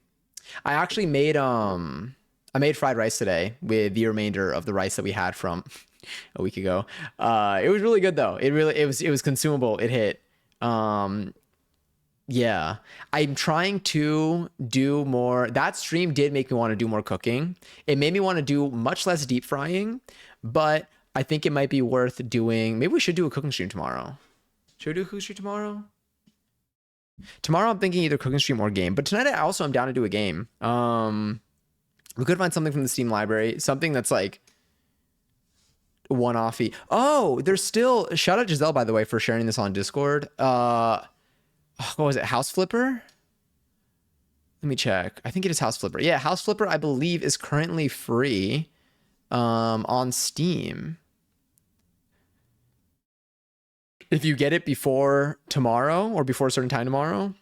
I actually made I made fried rice today with the remainder of the rice that we had from a week ago. It was really good though. It was consumable. It hit. Yeah. I'm trying to do more. That stream did make me want to do more cooking. It made me want to do much less deep frying, but I think it might be worth doing. Maybe we should do a cooking stream tomorrow. Should we do a cooking stream tomorrow? Tomorrow I'm thinking either cooking stream or game, but tonight I also am down to do a game. We could find something from the Steam library, something that's like one-offy. Oh, there's still shout out Giselle, by the way, for sharing this on Discord. What was it? House Flipper? Let me check. I think it is House Flipper. Yeah, House Flipper, I believe, is currently free on Steam. If you get it before tomorrow or before a certain time tomorrow.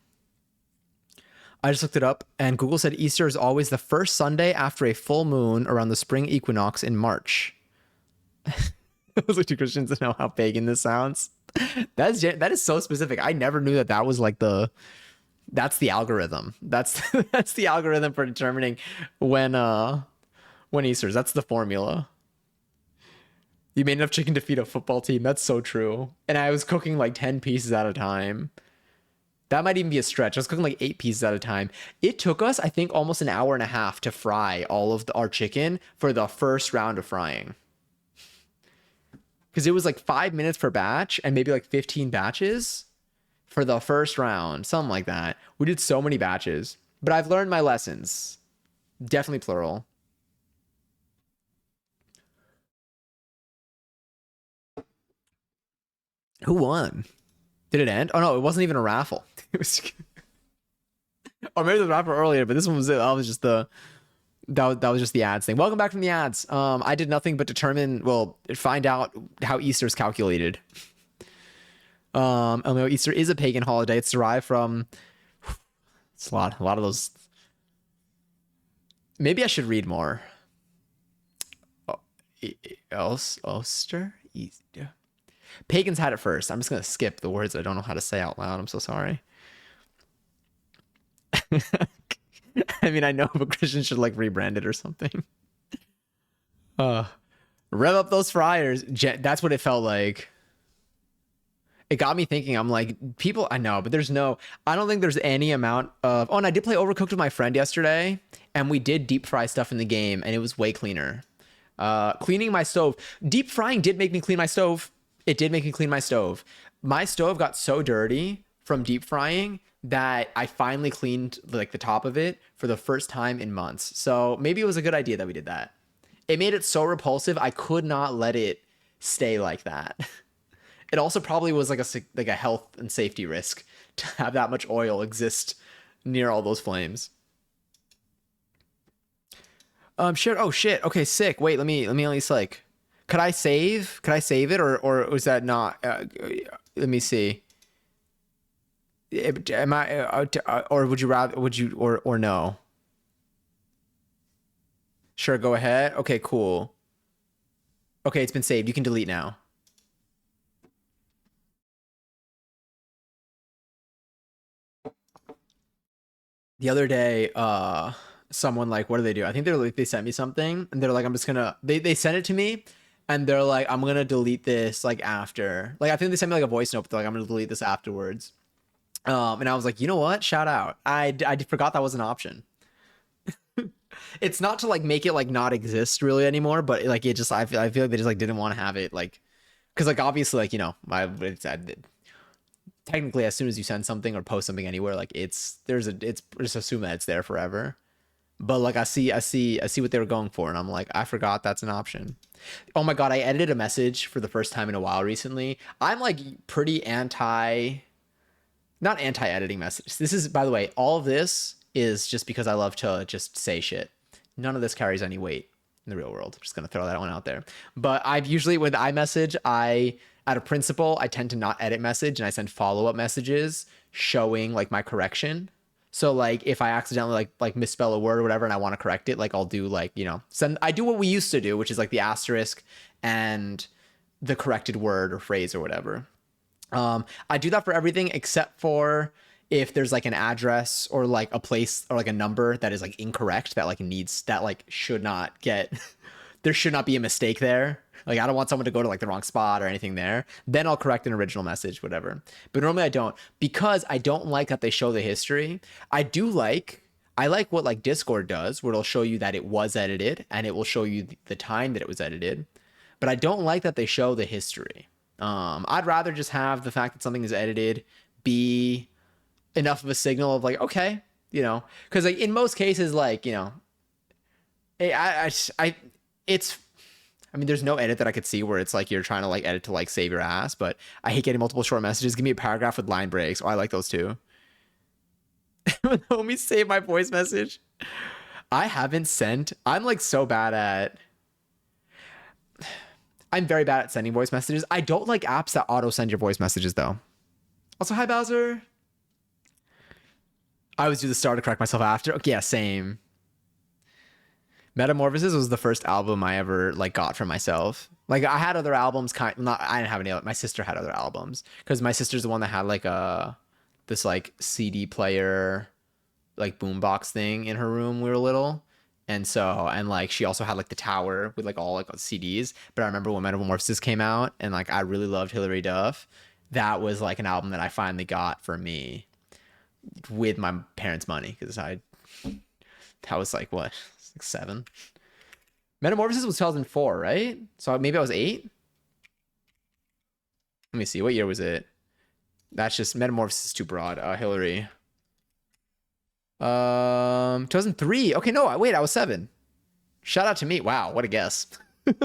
I just looked it up, and Google said Easter is always the first Sunday after a full moon around the spring equinox in March. I was like, two Christians to know how pagan this sounds. That is so specific. I never knew that was like that's the algorithm. That's that's the algorithm for determining when Easter is. That's the formula. You made enough chicken to feed a football team. That's so true. And I was cooking like 10 pieces at a time. That might even be a stretch. I was cooking like 8 pieces at a time. It took us, I think, almost an hour and a half to fry all of our chicken for the first round of frying. Because it was like 5 minutes per batch and maybe like 15 batches for the first round. Something like that. We did so many batches. But I've learned my lessons. Definitely plural. Who won? Did it end? Oh no, it wasn't even a raffle. It was, or maybe it was a raffle earlier, but this one was it. That was just the ads thing. Welcome back from the ads. I did nothing but find out how Easter is calculated. Easter is a pagan holiday. It's derived from. It's a lot of those. Maybe I should read more. Oster. Pagans had it first. I'm just going to skip the words I don't know how to say out loud. I'm so sorry. I mean, I know, but Christians should like rebrand it or something. Rev up those fryers. That's what it felt like. It got me thinking. I'm like, people, I know, but I don't think there's any amount of, and I did play Overcooked with my friend yesterday, and we did deep fry stuff in the game, and it was way cleaner. Cleaning my stove. Deep frying did make me clean my stove. It did make me clean my stove. My stove got so dirty from deep frying that I finally cleaned like the top of it for the first time in months. So maybe it was a good idea that we did that. It made it so repulsive. I could not let it stay like that. It also probably was like a health and safety risk to have that much oil exist near all those flames. Sure. Oh shit. Okay, sick. Wait, let me at least like Could I save? Could I save it, or was that not? Let me see. Am I? Or would you rather? Would you or no? Sure, go ahead. Okay, cool. Okay, it's been saved. You can delete now. The other day, someone like, what do they do? I think they're like, they sent me something and they're like, I'm just gonna, they sent it to me and they're like, I'm gonna delete this like after. Like, I think they sent me like a voice note, but they're like, I'm gonna delete this afterwards. And I was like, you know what? Shout out. I forgot that was an option. It's not to like make it like not exist really anymore, but like it just, I feel like they just like didn't want to have it like, because like obviously like, you know, technically as soon as you send something or post something anywhere, like it's just assume that it's there forever. But like I see what they were going for, and I'm like, I forgot that's an option. Oh my god, I edited a message for the first time in a while recently. I'm like pretty anti, not anti-editing messages. This is, by the way, all of this is just because I love to just say shit. None of this carries any weight in the real world. I'm just gonna throw that one out there. But I've usually with iMessage, out of principle, I tend to not edit message and I send follow-up messages showing like my correction. So like if I accidentally like misspell a word or whatever and I want to correct it, like I'll do like, you know, send, I do what we used to do, which is like the asterisk and the corrected word or phrase or whatever. I do that for everything except for if there's like an address or like a place or like a number that is like incorrect, that like needs, that like should not get there should not be a mistake there. Like I don't want someone to go to like the wrong spot or anything there. Then I'll correct an original message, whatever. But normally I don't, because I don't like that they show the history. I like what like Discord does, where it'll show you that it was edited and it will show you the time that it was edited. But I don't like that they show the history. I'd rather just have the fact that something is edited be enough of a signal of like, okay, you know, because like in most cases, like, you know, I it's, I mean, there's no edit that I could see where it's like you're trying to like edit to like save your ass, but I hate getting multiple short messages. Give me a paragraph with line breaks. Oh, I like those too. When the homies save my voice message. I haven't sent, I'm like so bad at, I'm very bad at sending voice messages. I don't like apps that auto send your voice messages though. Also, hi Bowser. I always do the star to correct myself after. Okay, yeah, same. Metamorphosis was the first album I ever like got for myself. Like I had other albums, kind not, I didn't have any other, my sister had other albums because my sister's the one that had like a this like CD player like boombox thing in her room when we were little. And so, and like she also had like the tower with like all like CDs. But I remember when Metamorphosis came out and like I really loved Hilary Duff. That was like an album that I finally got for me with my parents' money because that was like what, like 7. Metamorphosis was 2004, right? So maybe I was 8. Let me see, what year was it? That's just, Metamorphosis is too broad. Hillary. 2003. Okay, no, wait, I was 7. Shout out to me. Wow, what a guess. It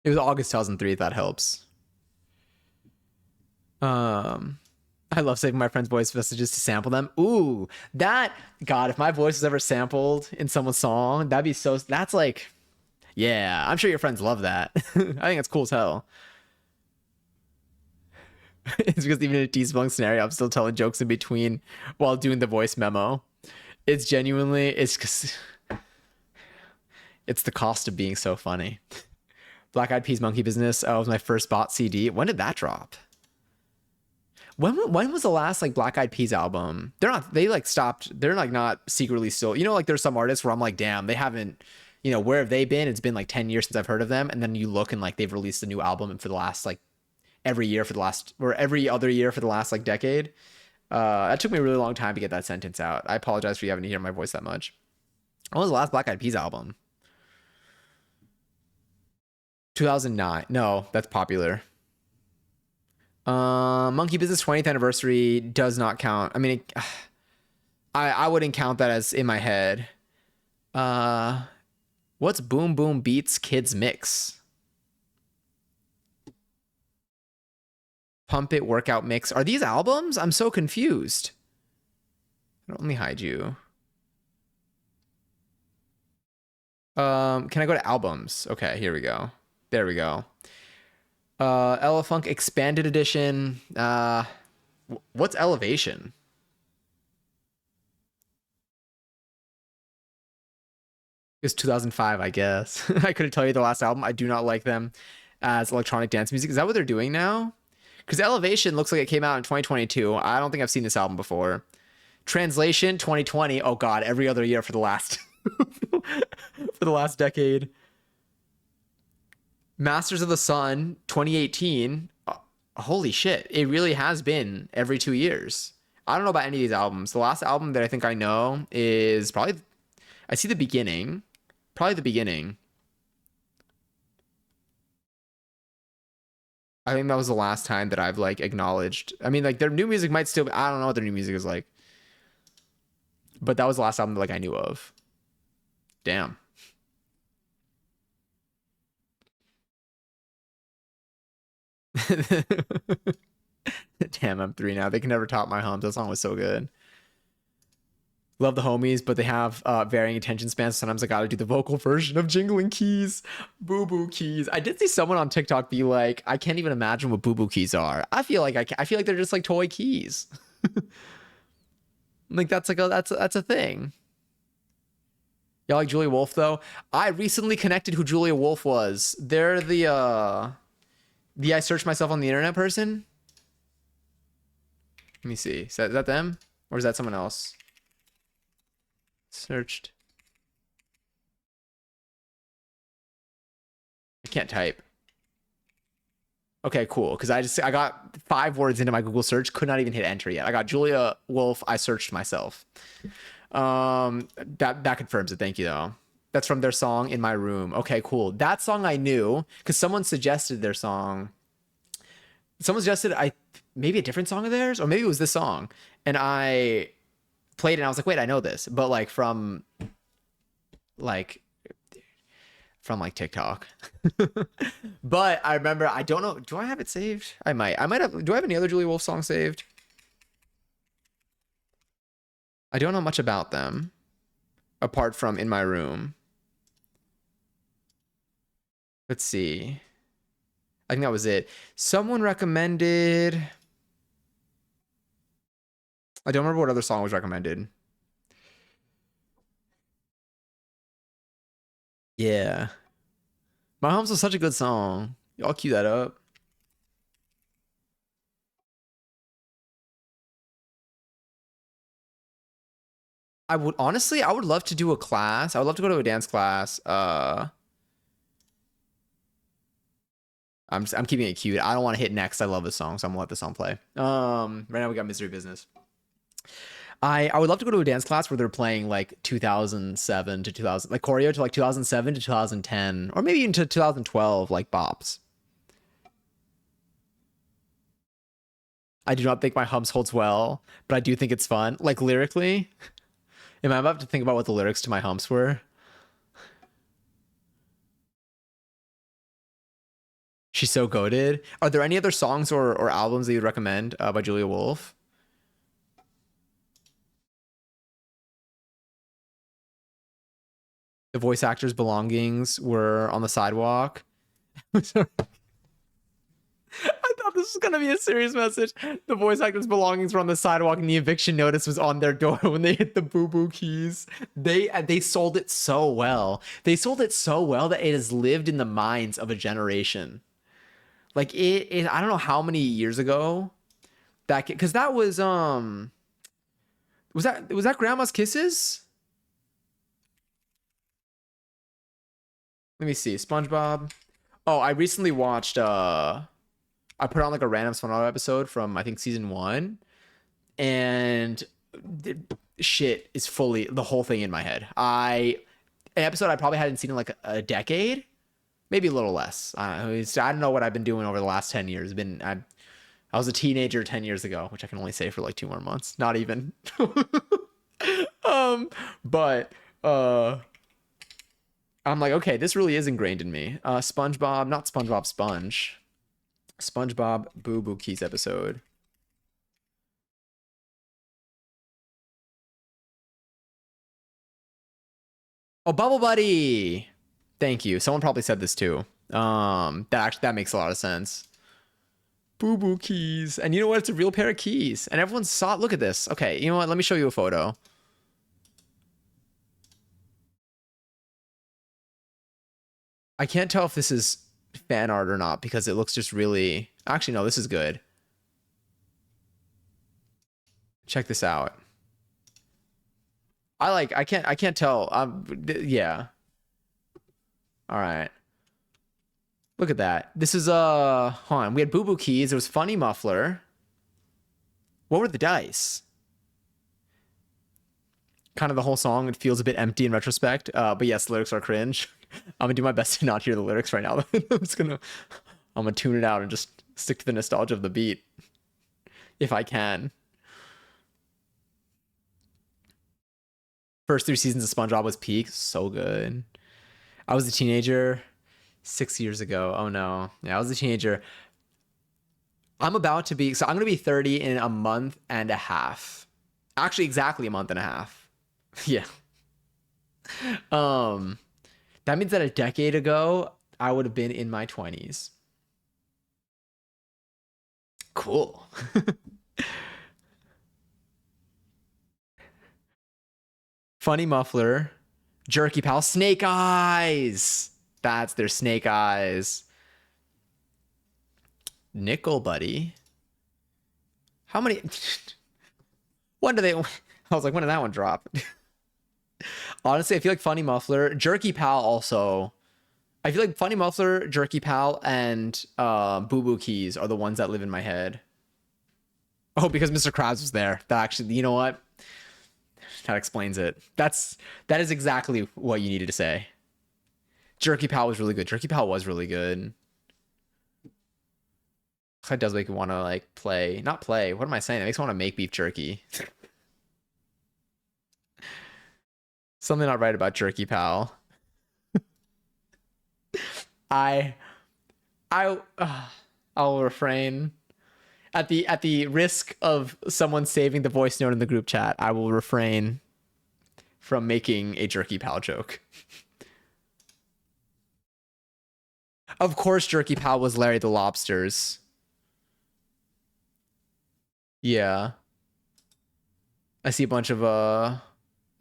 was August 2003, if that helps. I love saving my friends' voice messages to sample them. Ooh, that, God, if my voice was ever sampled in someone's song, that'd be so, that's like, yeah, I'm sure your friends love that. I think it's cool as hell. It's because even in a T-Spunk scenario, I'm still telling jokes in between while doing the voice memo. It's genuinely, it's the cost of being so funny. Black Eyed Peas Monkey Business was my first bought CD. When did that drop? When was the last like Black Eyed Peas album? They like stopped. They're like not secretly still. You know, like there's some artists where I'm like, damn, they haven't, you know, where have they been? It's been like 10 years since I've heard of them. And then you look and like they've released a new album for the last like every year for the last, or every other year for the last like decade. That took me a really long time to get that sentence out. I apologize for you having to hear my voice that much. When was the last Black Eyed Peas album? 2009. No, that's Popular. Monkey Business 20th anniversary does not count. I mean, I wouldn't count that as in my head. What's Boom Boom Beats Kids Mix? Pump It Workout Mix. Are these albums? I'm so confused. Let me hide you. Can I go to albums? Okay, here we go. There we go. Ella Funk Expanded Edition. What's Elevation? It's 2005, I guess. I couldn't tell you the last album. I do not like them as electronic dance music. Is that what they're doing now? Because Elevation looks like it came out in 2022. I don't think I've seen this album before. Translation 2020. Oh God, every other year for the last for the last decade. Masters of the Sun 2018. Holy shit, it really has been every 2 years. I don't know about any of these albums. The last album that I think I know is probably I see the beginning. Probably the beginning. I think that was the last time that I've like acknowledged. I mean, like their new music might still be, I don't know what their new music is like. But that was the last album that, like I knew of. Damn. Damn, I'm three now. They can never top my hums. That song was so good. Love the homies, but they have varying attention spans. Sometimes I gotta do the vocal version of Jingling Keys. Boo Boo Keys. I did see someone on TikTok be like, I can't even imagine what Boo Boo Keys are. I feel like I feel like they're just like toy keys. Like that's like that's a thing. Y'all like Julia Wolf though? I recently connected who Julia Wolf was. They're the I searched myself on the internet person. Let me see. Is that them? Or is that someone else? Searched. I can't type. Okay, cool. Because I got 5 words into my Google search, could not even hit enter yet. I got Julia Wolf. I searched myself. That confirms it. Thank you though. That's from their song In My Room. Okay, cool. That song I knew because someone suggested their song. Someone suggested maybe a different song of theirs, or maybe it was this song, and I played it and I was like, wait, I know this, but like from like TikTok. But I remember, I don't know, do I have it saved? I might have. Do I have any other Julia Wolf song saved? I don't know much about them apart from In My Room. Let's see. I think that was it. Someone recommended. I don't remember what other song was recommended. Yeah. My Homes was such a good song. Y'all cue that up. I would love to do a class. I would love to go to a dance class. I'm keeping it cute. I don't want to hit next. I love this song, so I'm gonna let the song play. Right now we got Misery Business. I would love to go to a dance class where they're playing like 2007 to 2000, like choreo to like 2007 to 2010, or maybe even to 2012, like bops. I do not think my hums holds well, but I do think it's fun. Like lyrically, am I about to think about what the lyrics to my humps were? She's so goaded. Are there any other songs or albums that you'd recommend by Julia Wolf? The voice actor's belongings were on the sidewalk. I thought this was gonna be a serious message. The voice actor's belongings were on the sidewalk, and the eviction notice was on their door when they hit the Boo Boo Keys. They sold it so well. They sold it so well that it has lived in the minds of a generation. Like I don't know how many years ago that because that was that Grandma's Kisses? Let me see. SpongeBob. Oh, I recently watched I put on like a random SpongeBob episode from I think season 1, and shit is fully the whole thing in my head. An episode I probably hadn't seen in like a decade, maybe a little less. I don't know what I've been doing over the last 10 years. I was a teenager 10 years ago, which I can only say for like 2 more months. Not even. But I'm like, okay, this really is ingrained in me. SpongeBob, not SpongeBob Sponge. SpongeBob Boo Boo Keys episode. Oh, Bubble Buddy. Thank you. Someone probably said this too. That makes a lot of sense. Boo boo keys. And you know what? It's a real pair of keys. And everyone saw it. Look at this. Okay, you know what? Let me show you a photo. I can't tell if this is fan art or not because it looks just really. Actually, no, this is good. Check this out. I can't tell. Yeah. All right. Look at that. This is hold on. We had Boo Boo Keys. There was Funny Muffler. What were the dice? Kind of the whole song. It feels a bit empty in retrospect. But yes, the lyrics are cringe. I'm gonna do my best to not hear the lyrics right now. I'm gonna tune it out and just stick to the nostalgia of the beat if I can. First 3 seasons of SpongeBob was peak. So good. I was a teenager 6 years ago. Oh no. Yeah, I was a teenager. I'm going to be 30 in a month and a half. Actually, exactly a month and a half. Yeah. Um, that means that a decade ago, I would have been in my 20s. Cool. Funny Muffler, Jerky Pal, Snake Eyes. That's their Snake Eyes. Nickel Buddy. How many? When do they? I was like, when did that one drop? Honestly, I feel like Funny Muffler, Jerky Pal also. I feel like Funny Muffler, Jerky Pal, and Boo Boo Keys are the ones that live in my head. Oh, because Mr. Krabs was there. That actually, you know what? That explains it. That is exactly what you needed to say. Jerky Pal was really good. Jerky Pal was really good. That does make me want to like play. Not play. What am I saying? It makes me want to make beef jerky. Something not right about Jerky Pal. I I'll refrain. At the risk of someone saving the voice note in the group chat, I will refrain from making a Jerky Pal joke. Of course, Jerky Pal was Larry the Lobster's. Yeah. I see a bunch of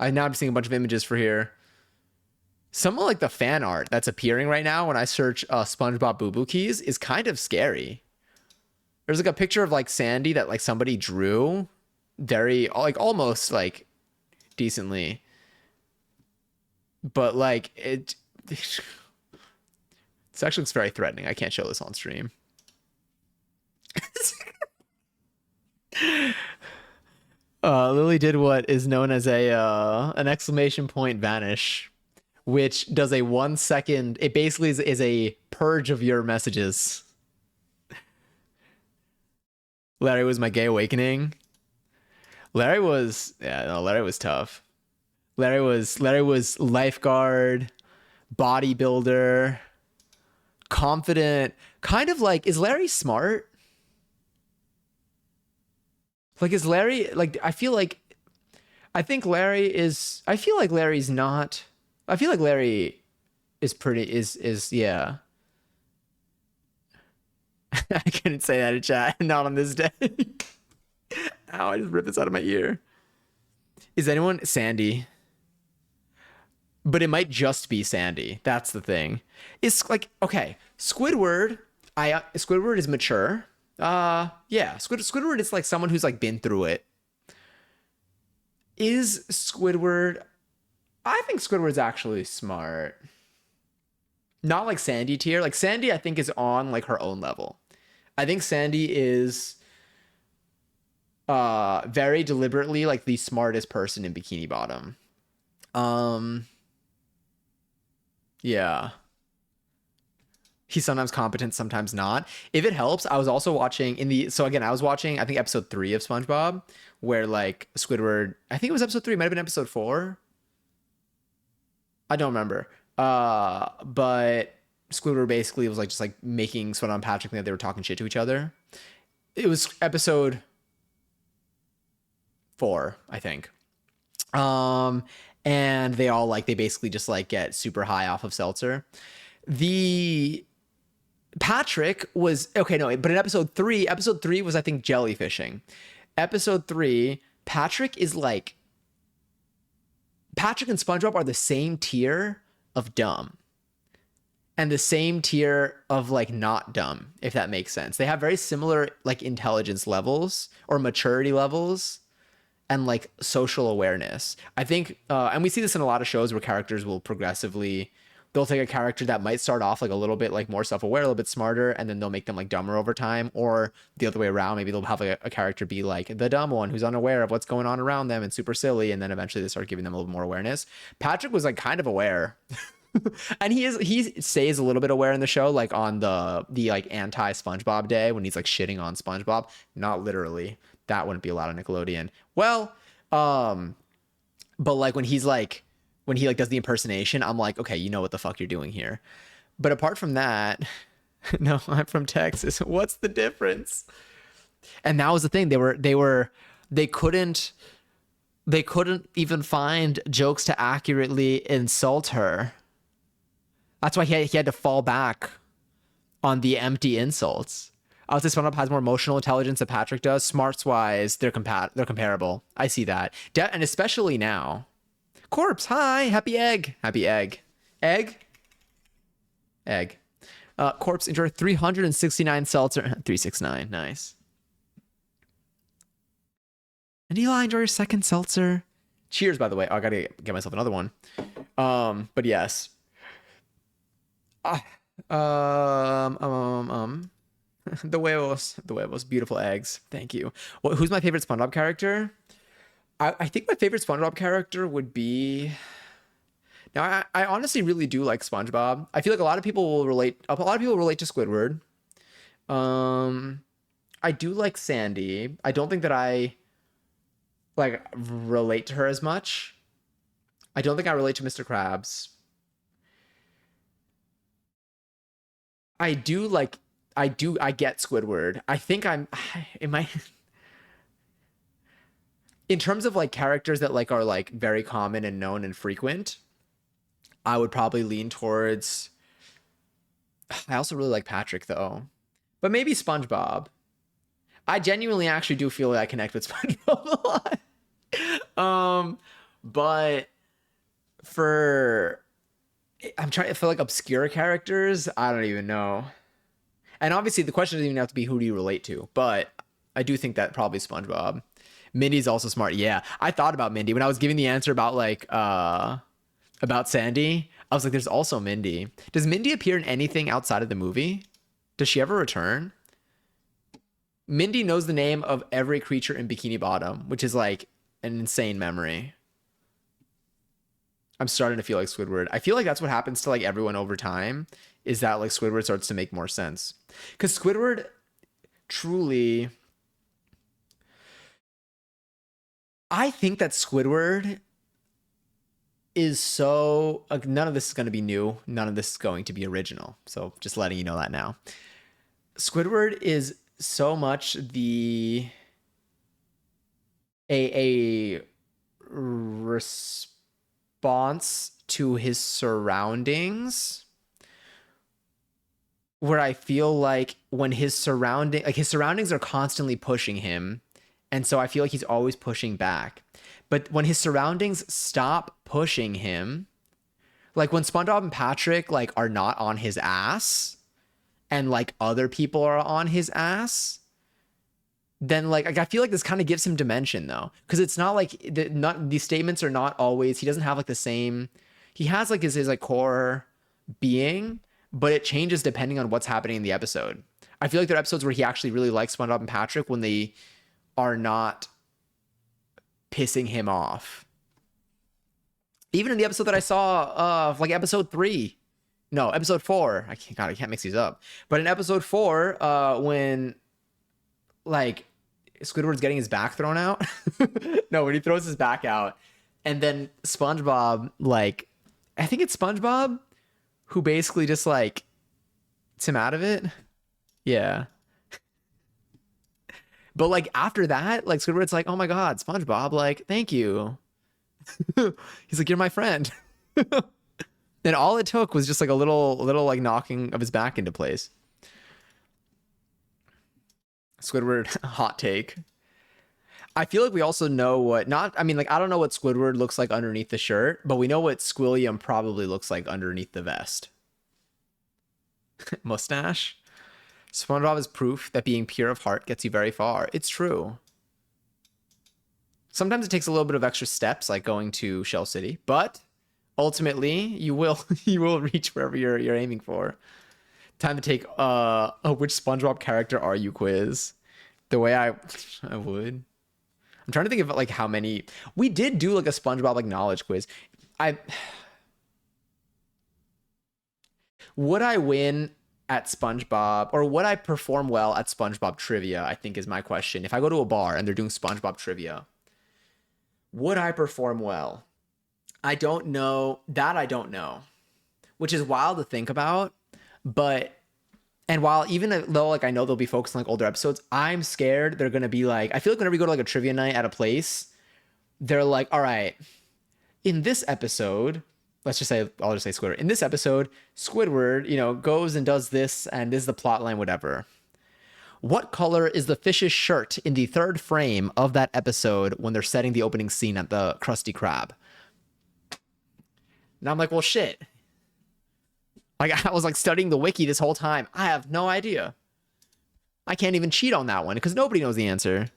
I'm seeing a bunch of images for here. Some of like the fan art that's appearing right now when I search SpongeBob Boo Boo Keys is kind of scary. There's like a picture of like Sandy that like somebody drew very like almost like decently. But like it this actually looks very threatening. I can't show this on stream. Lily did what is known as a an exclamation point vanish, which does a 1 second. It basically is a purge of your messages. Larry was my gay awakening. Larry was Larry was tough. Larry was lifeguard, bodybuilder, confident, kind of like is Larry smart? Like is Larry like I feel like Larry's not I feel like Larry is pretty is yeah. I couldn't say that in chat, not on this day. Ow, I just ripped this out of my ear. Is anyone Sandy? But it might just be Sandy. That's the thing. It's like okay, Squidward. Squidward is mature. Yeah, Squidward is like someone who's like been through it. Is Squidward? I think Squidward's actually smart. Not like Sandy tier. Like Sandy, I think is on like her own level. I think Sandy is very deliberately like the smartest person in Bikini Bottom. Um yeah. He's sometimes competent, sometimes not. If it helps, I was also watching I was watching I think episode 3 of SpongeBob where like Squidward, I think it was episode 3, it might have been episode 4. I don't remember. But Squidward basically was like just like making SpongeBob and Patrick think that they were talking shit to each other. It was episode 4, I think. and they all like they basically just like get super high off of seltzer. The Patrick was okay, no, but in episode three was I think jellyfishing. Episode three, Patrick and SpongeBob are the same tier of dumb and the same tier of like not dumb, if that makes sense. They have very similar like intelligence levels or maturity levels and like social awareness. I think, and we see this in a lot of shows where characters will progressively, they'll take a character that might start off like a little bit like more self-aware, a little bit smarter, and then they'll make them like dumber over time, or the other way around. Maybe they'll have a character be like the dumb one who's unaware of what's going on around them and super silly, and then eventually they start giving them a little more awareness. Patrick was like kind of aware. And he stays a little bit aware in the show, like on the like anti SpongeBob day when he's like shitting on SpongeBob. Not literally. That wouldn't be allowed on Nickelodeon. Well, but like when he like does the impersonation, I'm like, okay, you know what the fuck you're doing here. But apart from that, no, I'm from Texas. What's the difference? And that was the thing. They couldn't even find jokes to accurately insult her. That's why he had to fall back on the empty insults. I would say SpongeBob has more emotional intelligence than Patrick does. Smarts wise, they're comparable. I see that. And especially now. Corpse, hi, happy egg. Happy egg. Egg? Egg. Corpse, enjoy 369 seltzer. 369, nice. And Eli, enjoy your second seltzer. Cheers, by the way. Oh, I gotta get myself another one. But yes. The huevos, beautiful eggs. Thank you. Well, who's my favorite SpongeBob character? I think my favorite SpongeBob character would be. Now, I honestly really do like SpongeBob. I feel like a lot of people will relate. A lot of people relate to Squidward. I do like Sandy. I don't think that I like relate to her as much. I don't think I relate to Mr. Krabs. I get Squidward. I think it might in terms of like characters that like are like very common and known and frequent, I would probably lean towards I also really like Patrick though. But maybe SpongeBob. I genuinely actually do feel like I connect with SpongeBob a lot. But for I'm trying to feel like obscure characters. I don't even know. And obviously, the question doesn't even have to be who do you relate to, but I do think that probably SpongeBob. Mindy's also smart. Yeah, I thought about Mindy when I was giving the answer about like about Sandy. I was like, there's also Mindy. Does Mindy appear in anything outside of the movie? Does she ever return? Mindy knows the name of every creature in Bikini Bottom, which is like an insane memory. I'm starting to feel like Squidward. I feel like that's what happens to like everyone over time is that like Squidward starts to make more sense. Because Squidward truly, I think that Squidward is so, none of this is going to be new. None of this is going to be original. So just letting you know that now. Squidward is so much a response to his surroundings, where I feel like when his surroundings are constantly pushing him, and so I feel like he's always pushing back. But when his surroundings stop pushing him, like when SpongeBob and Patrick like are not on his ass and like other people are on his ass, then like I feel like this kind of gives him dimension though, because it's not like these statements are not always, he doesn't have like the same, he has like his like core being, but it changes depending on what's happening in the episode. I feel like there are episodes where he actually really likes SpongeBob and Patrick when they are not pissing him off. Even in the episode that I saw of like episode 4, I can't mix these up. But in episode 4, when like Squidward's getting his back thrown out. No, when he throws his back out, and then SpongeBob, like, I think it's SpongeBob who basically just like gets him out of it. Yeah. But like after that, like Squidward's like, oh my God, SpongeBob, like, thank you. He's like, you're my friend. And all it took was just like a little like knocking of his back into place. Squidward hot take. I feel like we also know what not I mean like I don't know what Squidward looks like underneath the shirt, but we know what Squilliam probably looks like underneath the vest. Mustache. SpongeBob is proof that being pure of heart gets you very far. It's true. Sometimes it takes a little bit of extra steps, like going to Shell City, but ultimately you will you will reach wherever you're aiming for. Time to take a which SpongeBob character are you quiz. The way I would. I'm trying to think of like how many we did do like a SpongeBob like knowledge quiz. Would I win at SpongeBob or would I perform well at SpongeBob trivia? I think is my question. If I go to a bar and they're doing SpongeBob trivia, would I perform well? I don't know. That I don't know, which is wild to think about. But and while even though like I know they'll be focused on like older episodes, I'm scared they're gonna be like I feel like whenever you go to like a trivia night at a place, they're like, all right, in this episode, let's just say I'll just say Squidward. In this episode, Squidward, goes and does this, and this is the plot line, whatever. What color is the fish's shirt in the third frame of that episode when they're setting the opening scene at the Krusty Krab? And I'm like, well, shit. Like, I was like studying the wiki this whole time. I have no idea. I can't even cheat on that one because nobody knows the answer.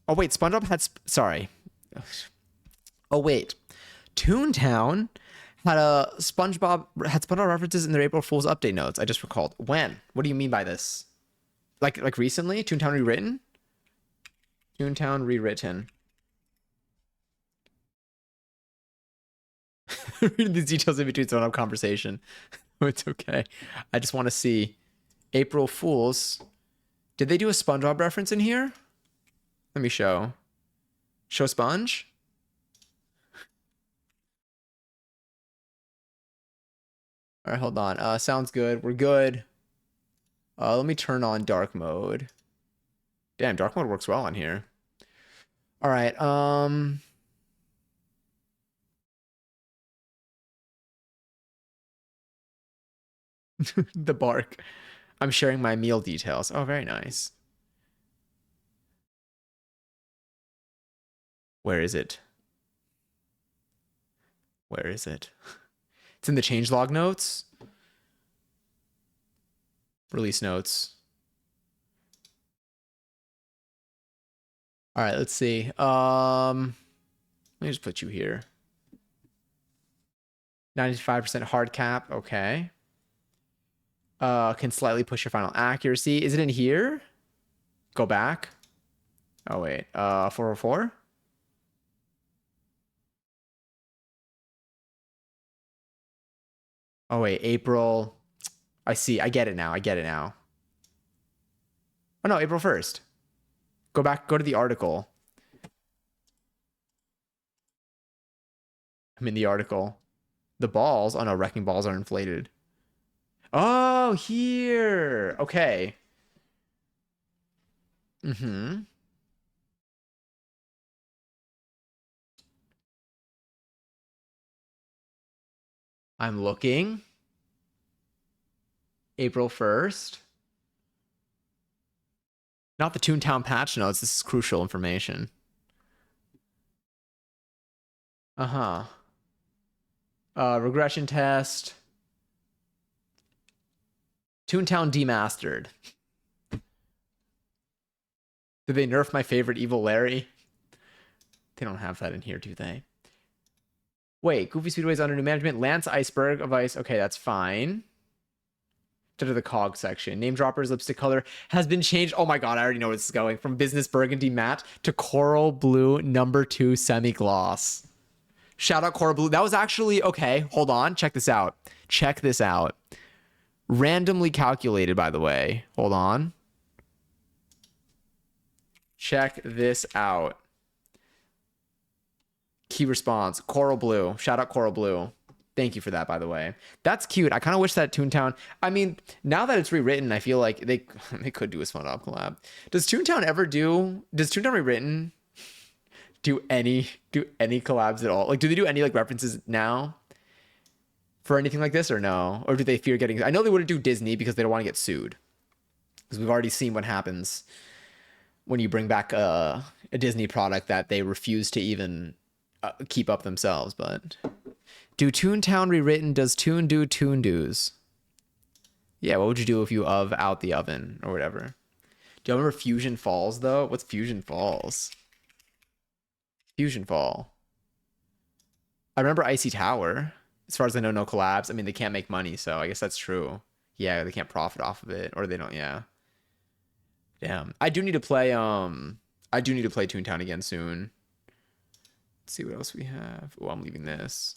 Oh, wait, SpongeBob had... Sorry. Oh, wait. Toontown had SpongeBob references in their April Fool's update notes. I just recalled. When? What do you mean by this? Like recently? Toontown rewritten? Toontown rewritten. Reading these details in between SpongeBob conversation. It's okay. I just want to see. April Fools. Did they do a SpongeBob reference in here? Let me show. Show Sponge? All right, hold on. Sounds good. We're good. Let me turn on dark mode. Damn, dark mode works well on here. All right. The bark. I'm sharing my meal details. Oh, very nice. Where is it? Where is it? It's in the changelog notes. Release notes. All right, let's see. Let me just put you here. 95% hard cap. Okay. Can slightly push your final accuracy. Is it in here? Go back. Oh, wait. 404? Oh, wait. April. I see. I get it now. I get it now. Oh, no. April 1st. Go back. Go to the article. I'm in the article. The balls. Oh, no. Wrecking balls are inflated. Oh, here. Okay. Mm-hmm. I'm looking. April 1st. Not the Toontown patch notes. This is crucial information. Uh-huh. Regression test. Toontown demastered. Did they nerf my favorite Evil Larry? They don't have that in here, do they? Wait, Goofy Speedway's under new management. Lance Iceberg of Ice. Okay, that's fine. To the cog section. Name Dropper's lipstick color has been changed. Oh my god, I already know where this is going. From Business Burgundy Matte to Coral Blue number 2 Semi-Gloss. Shout out Coral Blue. That was actually... Okay, hold on. Check this out. Check this out. Randomly calculated, by the way. Hold on. Check this out. Key response. Coral Blue. Shout out Coral Blue. Thank you for that, by the way. That's cute. I kind of wish that Toontown... I mean, now that it's rewritten, I feel like they could do a SpongeBob collab. Does Toontown ever do... Does Toontown rewritten do any collabs at all? Like, do they do any like references now for anything like this or no? Or do they fear getting? I know they wouldn't do Disney because they don't want to get sued. Because we've already seen what happens when you bring back a Disney product that they refuse to even keep up themselves. But do Toontown rewritten? Does Toon do Toon do's? Yeah, what would you do if you out the oven or whatever? Do you remember Fusion Falls though? What's Fusion Falls? Fusion Fall. I remember Icy Tower. As far as I know, no collabs. I mean, they can't make money, so I guess that's true. Yeah, they can't profit off of it, or they don't. Yeah. Damn. I do need to play. I do need to play Toontown again soon. Let's see what else we have. Oh, I'm leaving this.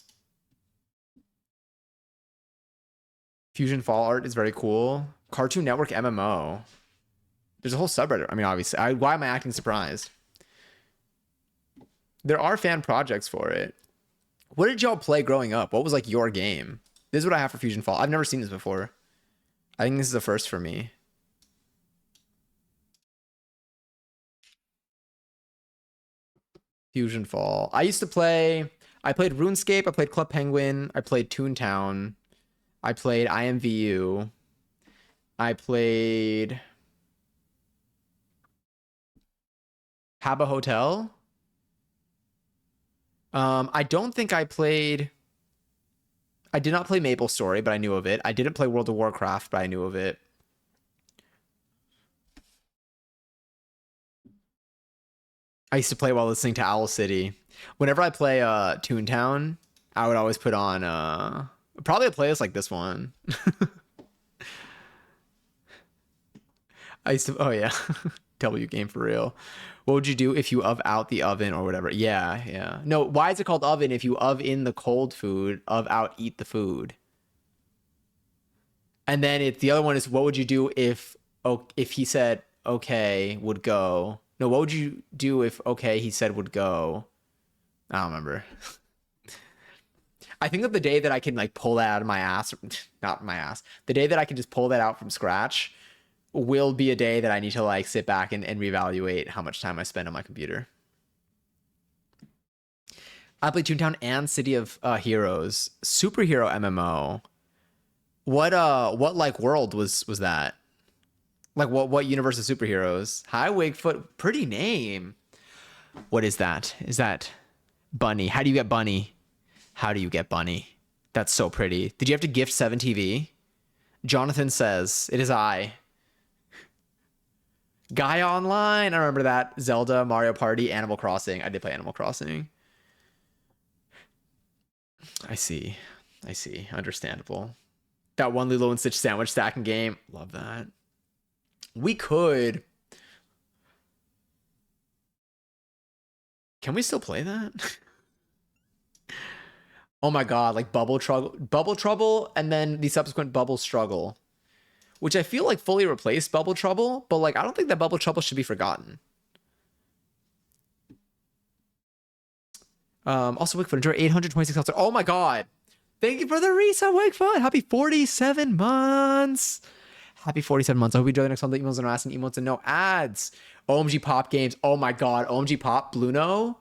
Fusion Fall art is very cool. Cartoon Network MMO. There's a whole subreddit. I mean, obviously, why am I acting surprised? There are fan projects for it. What did y'all play growing up? What was like your game? This is what I have for Fusion Fall. I've never seen this before. I think this is the first for me. Fusion Fall. I played RuneScape, I played Club Penguin, I played Toontown, I played IMVU, I played Habba Hotel. I don't think I did not play Maple Story, but I knew of it. I didn't play World of Warcraft, but I knew of it. I used to play while listening to Owl City. Whenever I play Toontown, I would always put on probably a playlist like this one. I used to, oh yeah, W game for real. What would you do if you out the oven or whatever? Yeah, yeah. No, why is it called oven if you in the cold food, out eat the food? And then the other one is what would you do if he said okay would go? No, what would you do if okay he said would go? I don't remember. I think that the day that I can like pull that out of my ass, not my ass, the day that I can just pull that out from scratch will be a day that I need to like sit back and reevaluate how much time I spend on my computer. I played Toontown and City of Heroes, superhero MMO. What like world was that? Like what universe of superheroes? Hi Wigfoot, pretty name. What is that? Is that Bunny? How do you get Bunny? How do you get Bunny? That's so pretty. Did you have to gift 7TV? Jonathan says, it is I. Gaia Online. I remember that. Zelda, Mario Party, Animal Crossing. I did play Animal Crossing. I see. Understandable. That one Lilo and Stitch sandwich stacking game. Love that. We could. Can we still play that? Oh my god, like Bubble Trouble, and then the subsequent Bubble Struggle, which I feel like fully replaced Bubble Trouble, but like I don't think that Bubble Trouble should be forgotten. Also, Wigfoot, enjoy 826. Oh my god. Thank you for the reset, Wigfoot. Happy 47 months. Happy 47 months. I hope you enjoy the next one. The emails and asking emotes and no ads. OMG Pop games. Oh my god. OMG Pop, Bluno.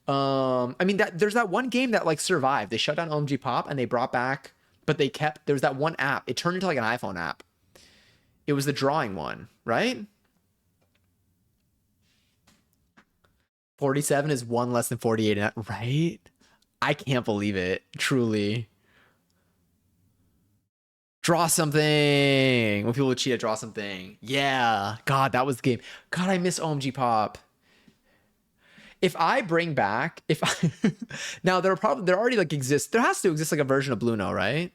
I mean there's that one game that like survived. They shut down OMG Pop and they brought back, but they kept, there was that one app. It turned into like an iPhone app. It was the drawing one, right? 47 is one less than 48, right? I can't believe it. Truly. Draw something. When people would cheat at draw something. Yeah. God, that was the game. God, I miss OMG Pop. If I bring back, now there already like exists. There has to exist like a version of Bluno, right?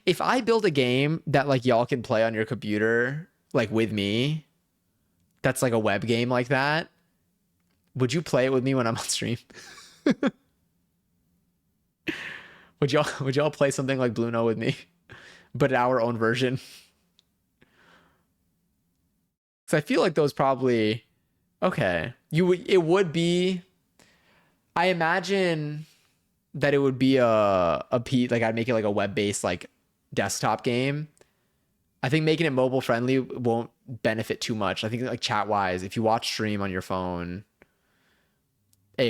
If I build a game that like y'all can play on your computer, like with me, that's like a web game like that, would you play it with me when I'm on stream? Would y'all play something like Bluno with me, but our own version? Because I feel like those probably, okay. It would be, I imagine that it would be like I'd make it like a web-based like desktop game. I think making it mobile friendly won't benefit too much. I think like chat wise, if you watch stream on your phone,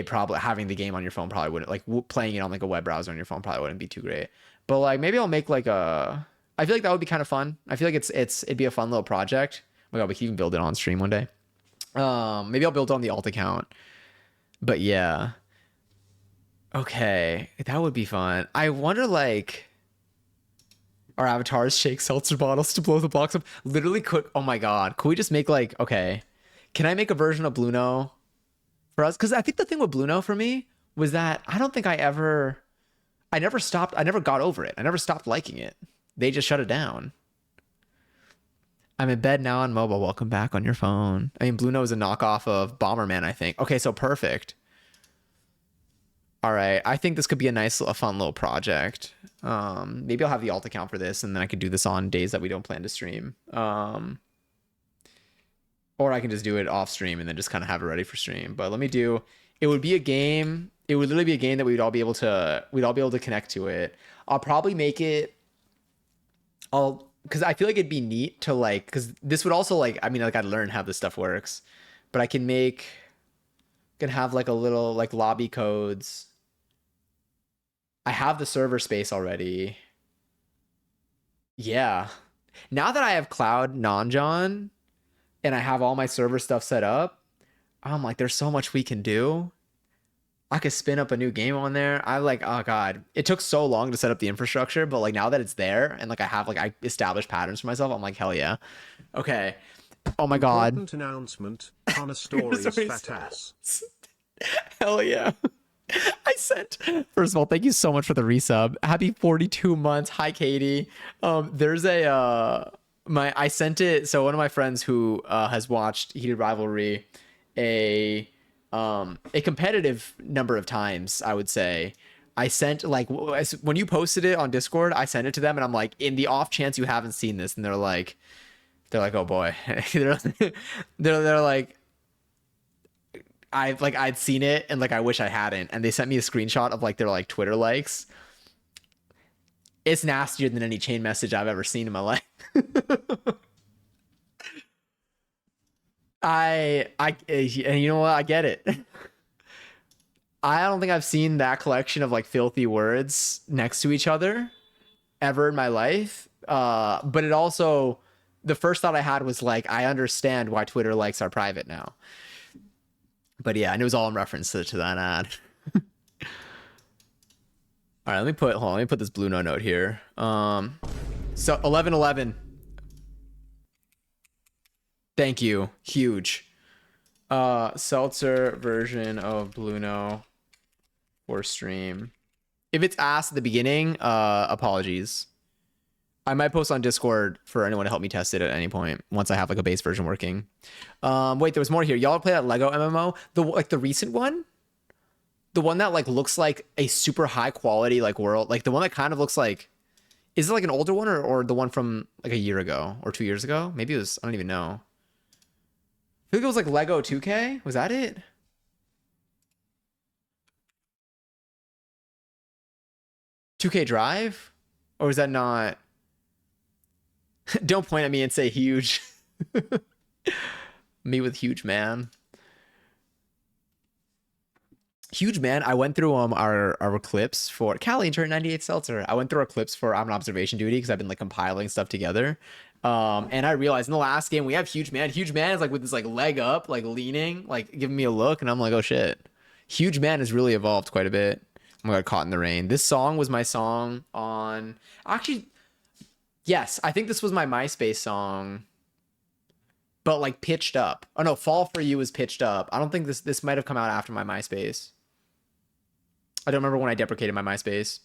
probably having the game on your phone probably wouldn't like playing it on like a web browser on your phone probably wouldn't be too great. But like maybe I'll make like a. I feel like that would be kind of fun. I feel like it'd be a fun little project. Oh my god, we can even build it on stream one day. Maybe I'll build it on the alt account. But yeah. Okay, that would be fun. I wonder like our avatars shake seltzer bottles to blow the blocks up. Literally could. Oh my god, could we just make like okay? Can I make a version of Blueno for us? Because I think the thing with Blueno for me was that I don't think I never stopped. I never got over it. I never stopped liking it. They just shut it down. I'm in bed now on mobile. Welcome back on your phone. I mean, Blueno is a knockoff of Bomberman, I think. Okay, so perfect. All right, I think this could be a fun little project. Maybe I'll have the alt account for this, and then I could do this on days that we don't plan to stream. Or I can just do it off stream and then just kind of have it ready for stream. But let me do. It would be a game. It would literally be a game that we'd all be able to connect to it. I'll probably make it. Because I feel like it'd be neat to like, because this would also like, I mean, like I'd learn how this stuff works, but I can have like a little like lobby codes. I have the server space already. Yeah. Now that I have Cloud Nanjon and I have all my server stuff set up, I'm like, there's so much we can do. I could spin up a new game on there. I like, oh god, it took so long to set up the infrastructure, but like now that it's there and like I established patterns for myself, I'm like, hell yeah. Okay. Oh my god. Important announcement. Hana Stories fat ass. Hell yeah. First of all, thank you so much for the resub. Happy 42 months. Hi, Katie. There's I sent it. So one of my friends who has watched Heated Rivalry a competitive number of times, I would say. I sent like when you posted it on Discord, I sent it to them and I'm like, in the off chance you haven't seen this, and they're like, oh boy. they're like, I'd seen it and like I wish I hadn't, and they sent me a screenshot of like their like Twitter likes. It's nastier than any chain message I've ever seen in my life. And you know what? I get it. I don't think I've seen that collection of like filthy words next to each other ever in my life. But it also, the first thought I had was like, I understand why Twitter likes are private now. But yeah, and it was all in reference to that ad. All right, let me put this Blueno note here. So 1111. Thank you. Huge. Seltzer version of Blueno for stream. If it's asked at the beginning, apologies. I might post on Discord for anyone to help me test it at any point once I have like a base version working. Wait, there was more here. Y'all play that Lego MMO? The recent one? The one that like looks like a super high quality like world, like the one that kind of looks like, is it like an older one or the one from like a year ago or 2 years ago? Maybe it was, I don't even know. I think it was like Lego 2K. Was that it? $2K Drive? Or is that not? Don't point at me and say huge. Me with huge man. Huge man. I went through our clips for Callie and turned 98 Seltzer. I went through our clips for I'm on observation duty because I've been like compiling stuff together. And I realized in the last game we have huge man. Huge man is like with this like leg up, like leaning, like giving me a look, and I'm like, oh shit. Huge man has really evolved quite a bit. Oh my god, Caught in the Rain. This song was my song on actually, yes, I think this was my MySpace song. But like pitched up. Oh no, Fall for You was pitched up. I don't think this might have come out after my MySpace. I don't remember when I deprecated my MySpace.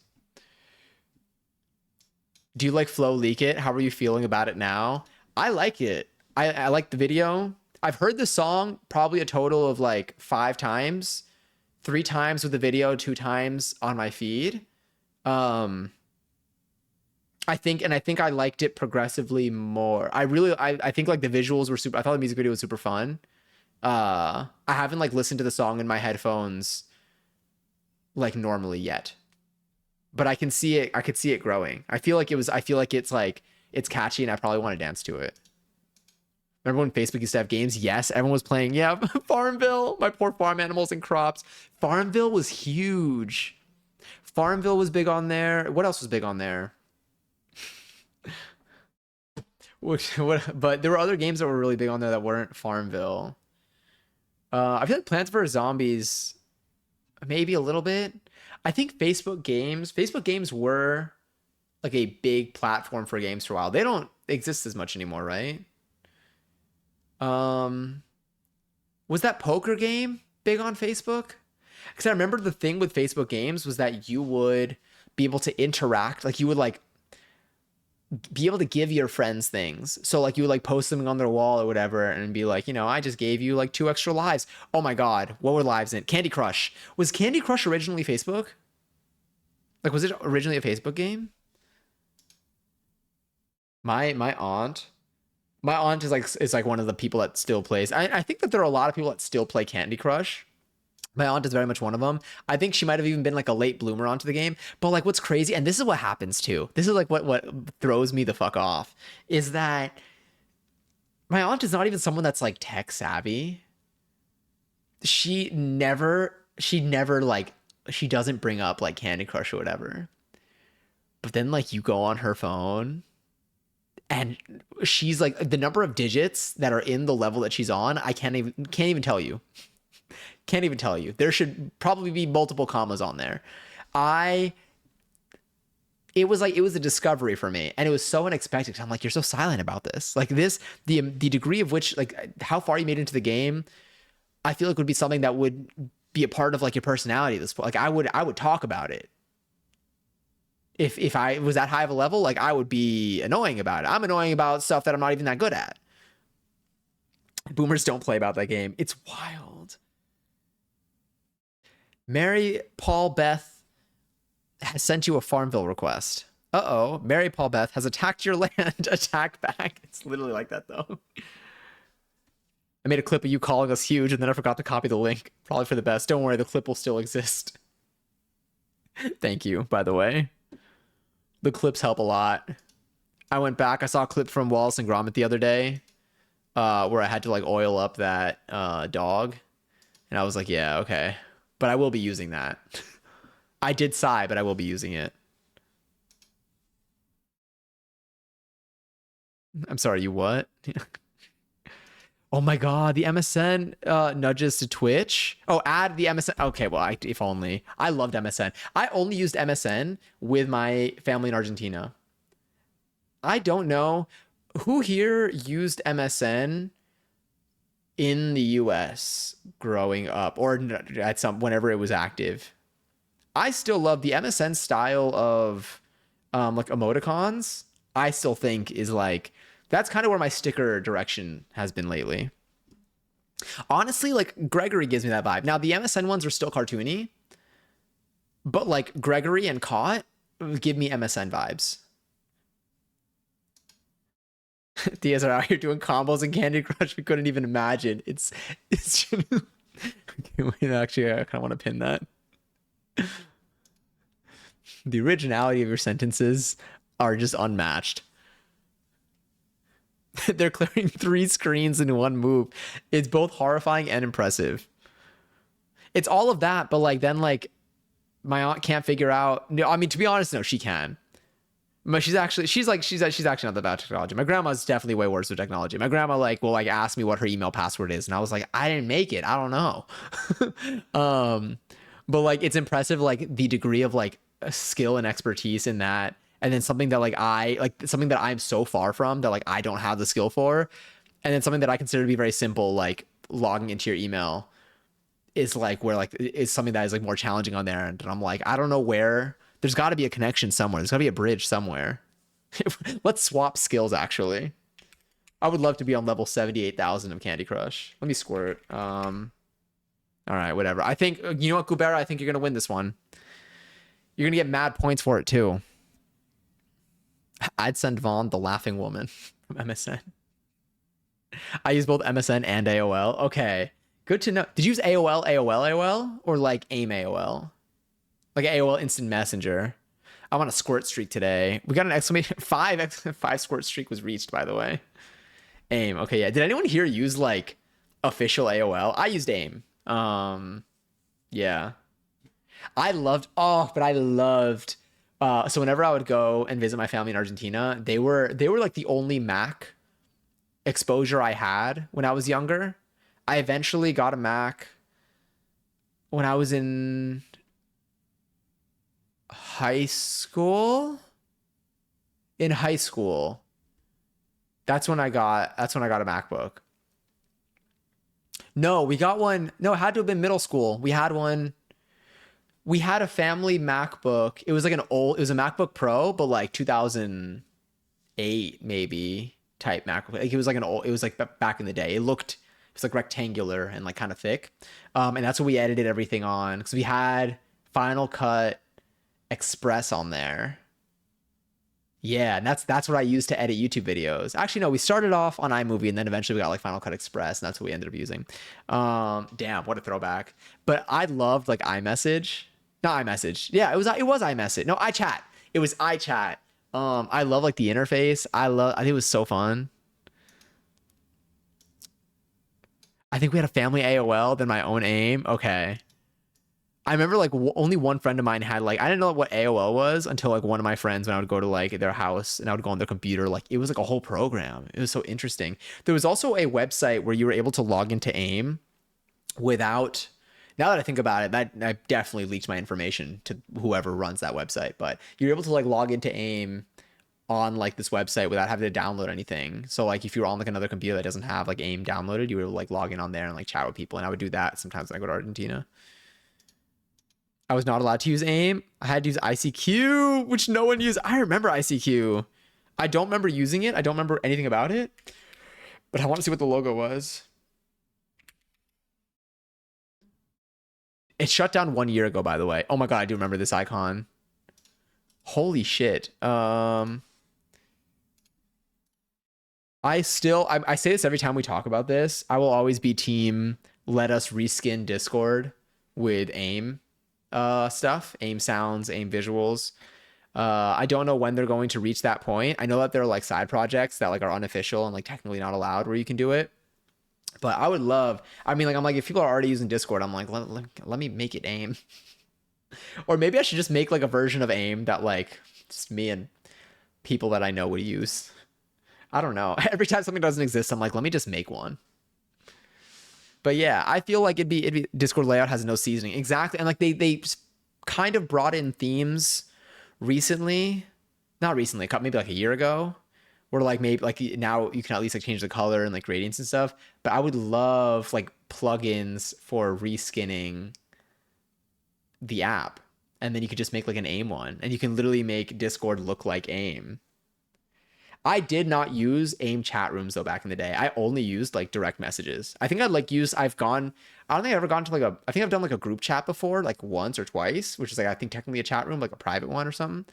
Do you like Flow Leak It? How are you feeling about it now? I like it. I like the video. I've heard the song probably a total of like 5 times. 3 times with the video, 2 times on my feed. I think I liked it progressively more. I think like the visuals were super. I thought the music video was super fun. I haven't like listened to the song in my headphones like normally yet, but I can see it. I could see it growing. I feel like it's like it's catchy, and I probably want to dance to it. Remember when Facebook used to have games? Yes, everyone was playing. Yeah, Farmville, my poor farm animals and crops. Farmville was huge. Farmville was big on there. What else was big on there? But there were other games that were really big on there that weren't Farmville. I feel like Plants vs Zombies, maybe a little bit. I think Facebook games were like a big platform for games for a while. They don't exist as much anymore, right? Was that poker game big on Facebook? Because I remember the thing with Facebook games was that you would be able to interact, like you would like be able to give your friends things. So like you would like post something on their wall or whatever and be like, I just gave you like 2 extra lives. Oh my God, what were lives in? Candy Crush. Was Candy Crush originally Facebook? Like, was it originally a Facebook game? My aunt is like one of the people that still plays. I think that there are a lot of people that still play Candy Crush. My aunt is very much one of them. I think she might have even been like a late bloomer onto the game. But like what's crazy, and this is what happens too. This is like what throws me the fuck off, is that my aunt is not even someone that's like tech savvy. She doesn't bring up like Candy Crush or whatever. But then like you go on her phone and she's like, the number of digits that are in the level that she's on, I can't even tell you. Can't even tell you. There should probably be multiple commas on there. It was a discovery for me, and it was so unexpected. I'm like, you're so silent about this. Like this, the degree of which, like how far you made into the game, I feel like would be something that would be a part of like your personality at this point. Like I would talk about it. If I was that high of a level, like I would be annoying about it. I'm annoying about stuff that I'm not even that good at. Boomers don't play about that game. It's wild. Mary Paul Beth has sent you a Farmville request. Uh-oh. Mary Paul Beth has attacked your land. Attack back. It's literally like that, though. I made a clip of you calling us huge, and then I forgot to copy the link. Probably for the best. Don't worry, the clip will still exist. Thank you, by the way. The clips help a lot. I went back. I saw a clip from Wallace and Gromit the other day where I had to like oil up that dog. And I was like, yeah, okay. But I will be using that. I did sigh, but I will be using it. I'm sorry, you what? Oh my God, the MSN nudges to Twitch. Oh, add the MSN. Okay, well, if only. I loved MSN. I only used MSN with my family in Argentina. I don't know who here used MSN in the US growing up or at whenever it was active. I still love the MSN style of like emoticons. I still think is like, that's kind of where my sticker direction has been lately. Honestly, like Gregory gives me that vibe. Now the MSN ones are still cartoony, but like Gregory and Caught give me MSN vibes. Diaz are out here doing combos in Candy Crush we couldn't even imagine. It's okay, wait, actually I kind of want to pin that. The originality of your sentences are just unmatched. They're clearing 3 screens in one move. It's both horrifying and impressive. It's all of that, but like then like my aunt can't figure out. No, I mean to be honest, no, she can. But she's actually not that bad at technology. My grandma's definitely way worse with technology. My grandma like will like ask me what her email password is, and I was like, I didn't make it. I don't know. But like it's impressive like the degree of like skill and expertise in that. And then something that something that I'm so far from that like I don't have the skill for, and then something that I consider to be very simple, like logging into your email, is like where like is something that is like more challenging on there. And I'm like, I don't know where. There's got to be a connection somewhere. There's got to be a bridge somewhere. Let's swap skills. Actually, I would love to be on level 78,000 of Candy Crush. Let me squirt. All right, whatever. I think you know what, Kubera. I think you're gonna win this one. You're gonna get mad points for it too. I'd send Vaughn the laughing woman from MSN. I use both MSN and AOL. Okay, good to know. Did you use AOL, or like AIM AOL? Like AOL Instant Messenger. I'm on a squirt streak today. We got an exclamation 5 squirt streak was reached, by the way. AIM. Okay, yeah. Did anyone here use like official AOL? I used AIM. Yeah. But I loved so whenever I would go and visit my family in Argentina, they were like the only Mac exposure I had when I was younger. I eventually got a Mac when I was in high school. In high school, that's when I got a MacBook. No, we got one. No, it had to have been middle school. We had one. We had a family MacBook. It was like it was a MacBook Pro, but like 2008 maybe type MacBook. Like it was like it was like back in the day. It was like rectangular and like kind of thick. And that's what we edited everything on because we had Final Cut Express on there. Yeah, and that's what I used to edit YouTube videos. Actually, no, we started off on iMovie and then eventually we got like Final Cut Express, and that's what we ended up using. Damn, what a throwback. But I loved like iMessage. Not iMessage. Yeah, it was iMessage. No, iChat. It was iChat. I love like the interface. I think it was so fun. I think we had a family AOL, then my own AIM. Okay. I remember like only one friend of mine had like I didn't know what AOL was until like one of my friends when I would go to like their house and I would go on their computer, like it was like a whole program. It was so interesting. There was also a website where you were able to log into AIM without, now that I think about it, that I definitely leaked my information to whoever runs that website, but you're able to like log into AIM on like this website without having to download anything. So like if you're on like another computer that doesn't have like AIM downloaded, you were like log in on there and like chat with people. And I would do that sometimes when I go to Argentina. I was not allowed to use AIM. I had to use ICQ, which no one used. I remember ICQ. I don't remember using it. I don't remember anything about it, but I want to see what the logo was. It shut down 1 year ago, by the way. Oh my God, I do remember this icon. Holy shit. I say this every time we talk about this. I will always be team let us reskin Discord with AIM stuff, AIM sounds, AIM visuals. I don't know when they're going to reach that point. I know that there are like side projects that like are unofficial and like technically not allowed where you can do it. But I would love, I mean, like, I'm like, if people are already using Discord, I'm like, let me make it AIM. Or maybe I should just make like a version of AIM that like just me and people that I know would use. I don't know. Every time something doesn't exist, I'm like, let me just make one. But yeah, I feel like it'd be Discord layout has no seasoning. Exactly. And like they kind of brought in themes recently, not recently, maybe like a year ago, where like maybe like now you can at least like change the color and like gradients and stuff. But I would love like plugins for reskinning the app. And then you could just make like an AIM one, and you can literally make Discord look like AIM. I did not use AIM chat rooms though back in the day. I only used like direct messages. I think I don't think I've ever gone to like I think I've done like a group chat before, like once or twice, which is like I think technically a chat room, like a private one or something.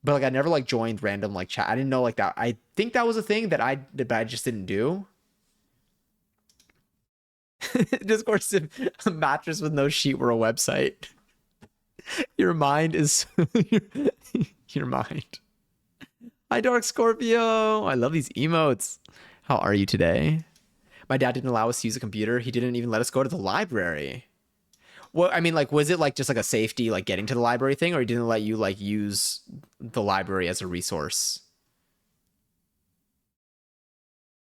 But like I never like joined random like chat. I didn't know like that. I think that was a thing that I just didn't do. Discord's a mattress with no sheet were a website. Your mind is your mind. Hi, Dark Scorpio. I love these emotes. How are you today? My dad didn't allow us to use a computer. He didn't even let us go to the library. Well, I mean, like, was it like just like a safety, like getting to the library thing, or he didn't let you like use the library as a resource?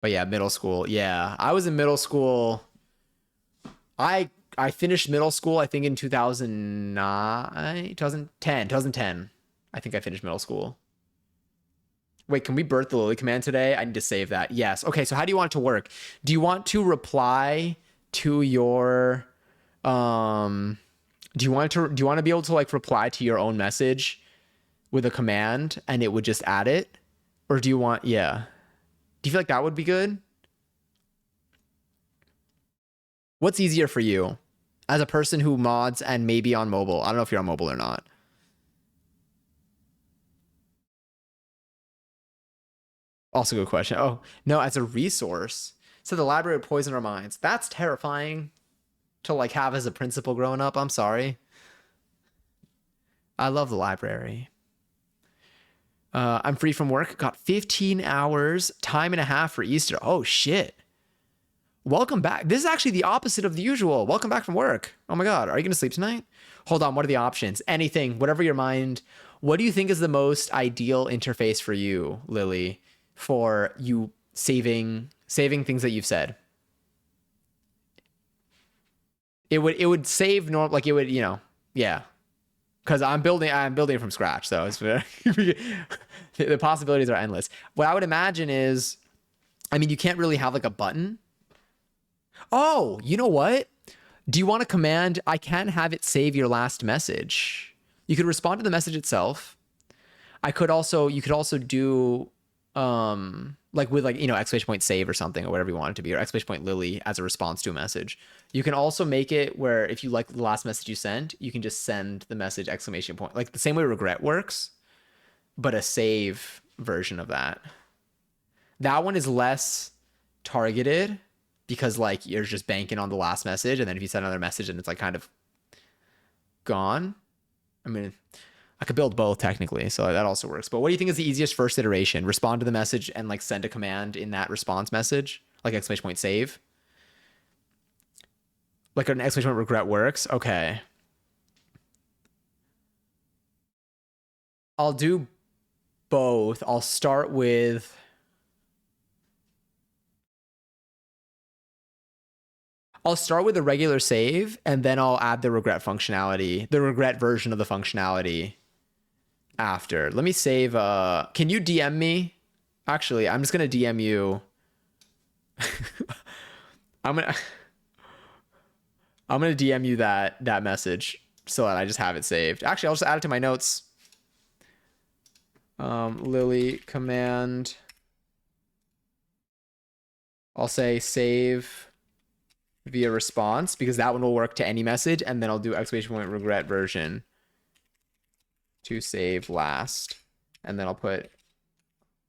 But yeah, middle school. Yeah, I was in middle school. I finished middle school, I think in 2009, 2010. I think I finished middle school. Wait, can we birth the Lily command today? I need to save that. Yes. Okay, so how do you want it to work? Do you want to reply to your do you want to be able to like reply to your own message with a command and it would just add it? Or do you want, yeah. Do you feel like that would be good? What's easier for you as a person who mods and maybe on mobile? I don't know if you're on mobile or not. Also, good question. Oh, no, as a resource. So the library would poison our minds. That's terrifying to like have as a principal growing up. I'm sorry. I love the library. I'm free from work. Got 15 hours, time and a half for Easter. Oh shit. Welcome back. This is actually the opposite of the usual. Welcome back from work. Oh my God. Are you going to sleep tonight? Hold on. What are the options? Anything, whatever your mind. What do you think is the most ideal interface for you, Lily, for you saving things that you've said? It would save normal, like it would, yeah. Because I'm building it from scratch. So it's the possibilities are endless. What I would imagine is, I mean, you can't really have like a button. Oh, you know what? Do you want a command? I can have it save your last message. You could respond to the message itself. You could also do like with like, exclamation point save or something or whatever you want it to be, or exclamation point Lily as a response to a message. You can also make it where if you like the last message you sent, you can just send the message exclamation point, like the same way regret works, but a save version of that. That one is less targeted because like you're just banking on the last message, and then if you send another message and it's like kind of gone. I mean, I could build both technically, so that also works. But what do you think is the easiest first iteration? Respond to the message and like send a command in that response message, like exclamation point save. Like an exclamation point regret works. Okay. I'll do both. I'll start with the regular save, and then I'll add the regret functionality, the regret version of the functionality after. Let me save. Can you DM me? Actually, I'm just gonna DM you. I'm gonna DM you that message so that I just have it saved. Actually, I'll just add it to my notes. Lily command. I'll say save via response because that one will work to any message, and then I'll do exclamation point regret version to save last, and then I'll put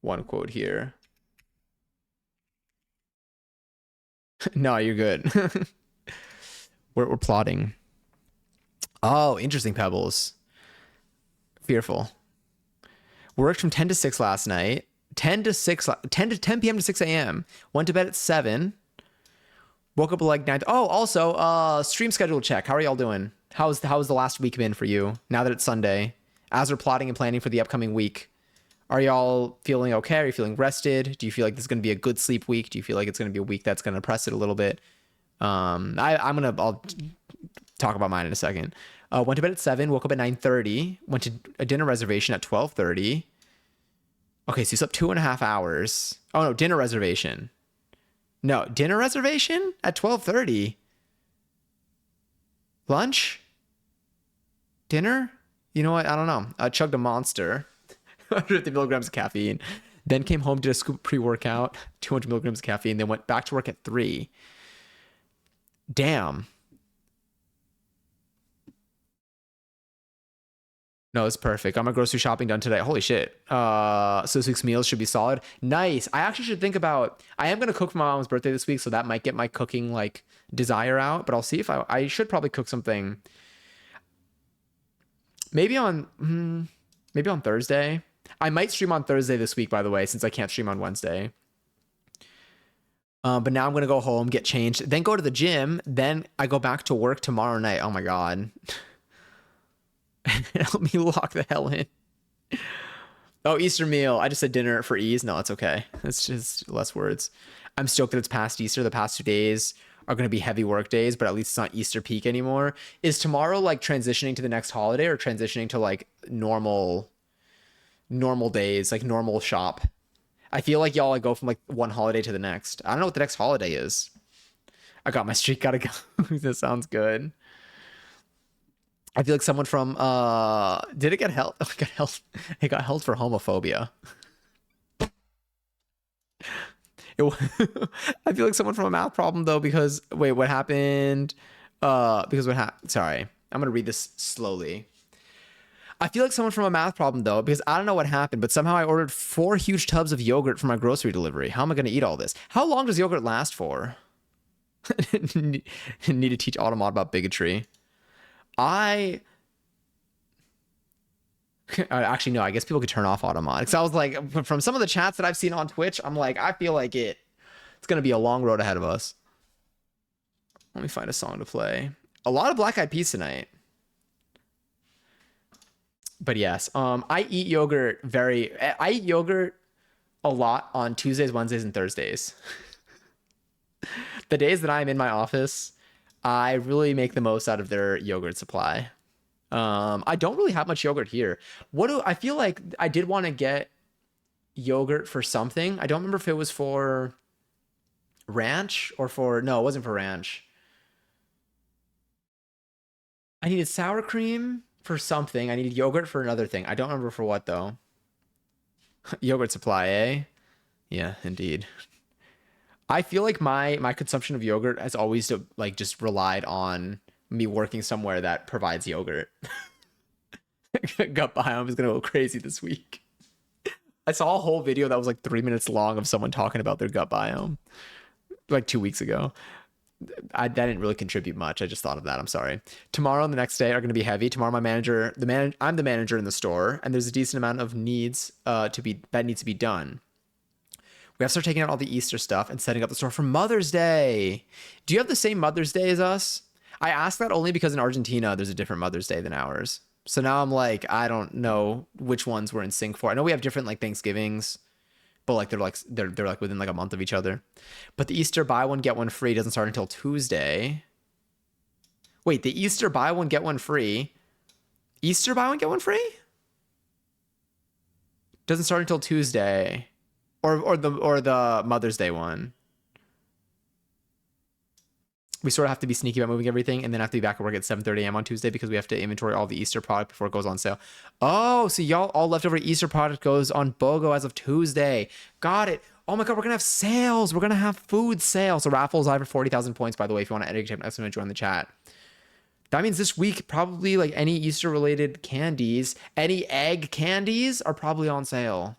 one quote here. No, you're good. We're plotting. Oh, interesting, Pebbles. Fearful. Worked from 10 to 6 last night. 10 p.m. to 6 a.m. Went to bed at 7. Woke up at like 9. Oh, also, stream schedule check. How are y'all doing? How's the last week been for you now that it's Sunday? As we're plotting and planning for the upcoming week, are y'all feeling okay? Are you feeling rested? Do you feel like this is going to be a good sleep week? Do you feel like it's going to be a week that's going to press it a little bit? I'll talk about mine in a second. Went to bed at 7, woke up at 9:30, went to a dinner reservation at 12:30. Okay, so you slept 2.5 hours. Oh no, dinner reservation. No, dinner reservation at 12:30. Lunch? Dinner? You know what? I don't know. I chugged a Monster, 150 milligrams of caffeine. Then came home, did a scoop pre-workout, 200 milligrams of caffeine. Then went back to work at 3. Damn. No, it's perfect. Got my grocery shopping done today. Holy shit. So this week's meals should be solid. Nice. I actually should think about, I am going to cook for my mom's birthday this week, so that might get my cooking like desire out, but I'll see if I should probably cook something maybe on Thursday. I might stream on Thursday this week, by the way, since I can't stream on Wednesday. But now I'm going to go home, get changed, then go to the gym. Then I go back to work tomorrow night. Oh my God. Help me lock the hell in. Oh, Easter meal. I just said dinner for ease. No, it's okay. It's just less words. I'm stoked that it's past Easter. The past 2 days are going to be heavy work days, but at least it's not Easter peak anymore. Is tomorrow like transitioning to the next holiday or transitioning to like normal days, like normal shop? I feel like y'all like go from like one holiday to the next. I don't know what the next holiday is. I got my streak, gotta go. That sounds good. I feel like someone from did it get held? Oh, it got held for homophobia. I feel like someone from a math problem though, because wait, what happened? Sorry, I'm gonna read this slowly. I feel like someone from a math problem though, because I don't know what happened, but somehow I ordered 4 huge tubs of yogurt for my grocery delivery. How am I gonna eat all this? How long does yogurt last for? Need to teach Automod about bigotry. Actually, no, I guess people could turn off auto mod. Because I was like, from some of the chats that I've seen on Twitch, I'm like, I feel like it's going to be a long road ahead of us. Let me find a song to play. A lot of Black Eyed Peas tonight. But yes, I eat yogurt a lot on Tuesdays, Wednesdays, and Thursdays. The days that I'm in my office, I really make the most out of their yogurt supply. I don't really have much yogurt here. I feel like I did want to get yogurt for something. I don't remember if it was for ranch or no, it wasn't for ranch. I needed sour cream for something. I needed yogurt for another thing. I don't remember for what though. Yogurt supply, eh? Yeah, indeed. I feel like my consumption of yogurt has always like just relied on me working somewhere that provides yogurt. Gut biome is gonna go crazy this week. I saw a whole video that was like 3 minutes long of someone talking about their gut biome like 2 weeks ago. That didn't really contribute much. I just thought of that. I'm sorry. Tomorrow and the next day are going to be heavy. Tomorrow, I'm the manager in the store, and there's a decent amount of needs that needs to be done. We have to start taking out all the Easter stuff and setting up the store for Mother's Day. Do you have the same Mother's Day as us? I asked that only because in Argentina, there's a different Mother's Day than ours. So now I'm like, I don't know which ones we're in sync for. I know we have different like Thanksgivings, but like they're like within like a month of each other. But the Easter buy one get one free doesn't start until Tuesday. Wait, the Easter buy one get one free. Easter buy one get one free? Doesn't start until Tuesday. Or the Mother's Day one. We sort of have to be sneaky about moving everything and then have to be back at work at 7:30 a.m. on Tuesday because we have to inventory all the Easter product before it goes on sale. Oh, so y'all all leftover Easter product goes on BOGO as of Tuesday. Got it. Oh my God, we're going to have sales. We're going to have food sales. So raffles live for 40,000 points, by the way, if you want to enter an estimate, join the chat. That means this week, probably like any Easter related candies, any egg candies are probably on sale.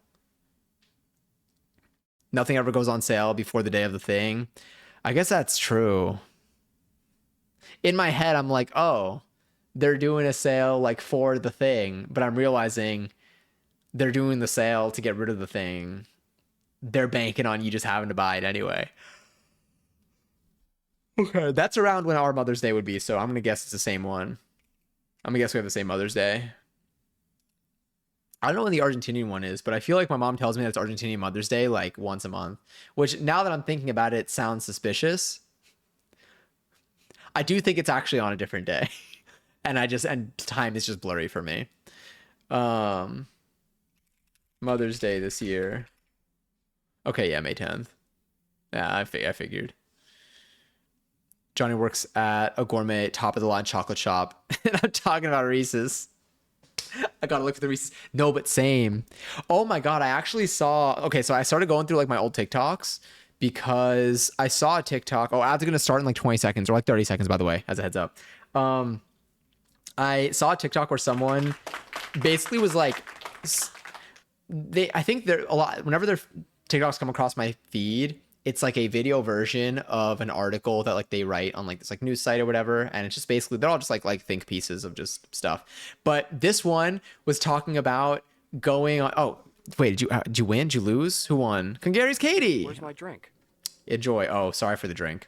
Nothing ever goes on sale before the day of the thing. I guess that's true. In my head, I'm like, oh, they're doing a sale like for the thing, but I'm realizing they're doing the sale to get rid of the thing. They're banking on you just having to buy it anyway. Okay, that's around when our Mother's Day would be, so I'm gonna guess it's the same one. I'm gonna guess we have the same Mother's Day. I don't know when the Argentinian one is, but I feel like my mom tells me that's Argentinian Mother's Day like once a month, which now that I'm thinking about it sounds suspicious. I do think it's actually on a different day. And time is just blurry for me. Mother's Day this year. Okay, yeah, May 10th. Yeah, I figured. Johnny works at a gourmet top of the line chocolate shop. And I'm talking about Reese's. I gotta look for the Reese's. No, but same. Oh my God, I actually saw. Okay, so I started going through like my old TikToks because I saw a TikTok. Oh, ads are gonna start in like 20 seconds or like 30 seconds, by the way, as a heads up. I saw a TikTok where someone basically was like, I think they're a lot. Whenever their TikToks come across my feed, it's like a video version of an article that like they write on like this like news site or whatever, and it's just basically they're all just like think pieces of just stuff. But this one was talking about going on. Oh wait, did you win? Did you lose? Who won? Congary's Katie. Where's my drink? Enjoy. Oh, sorry for the drink.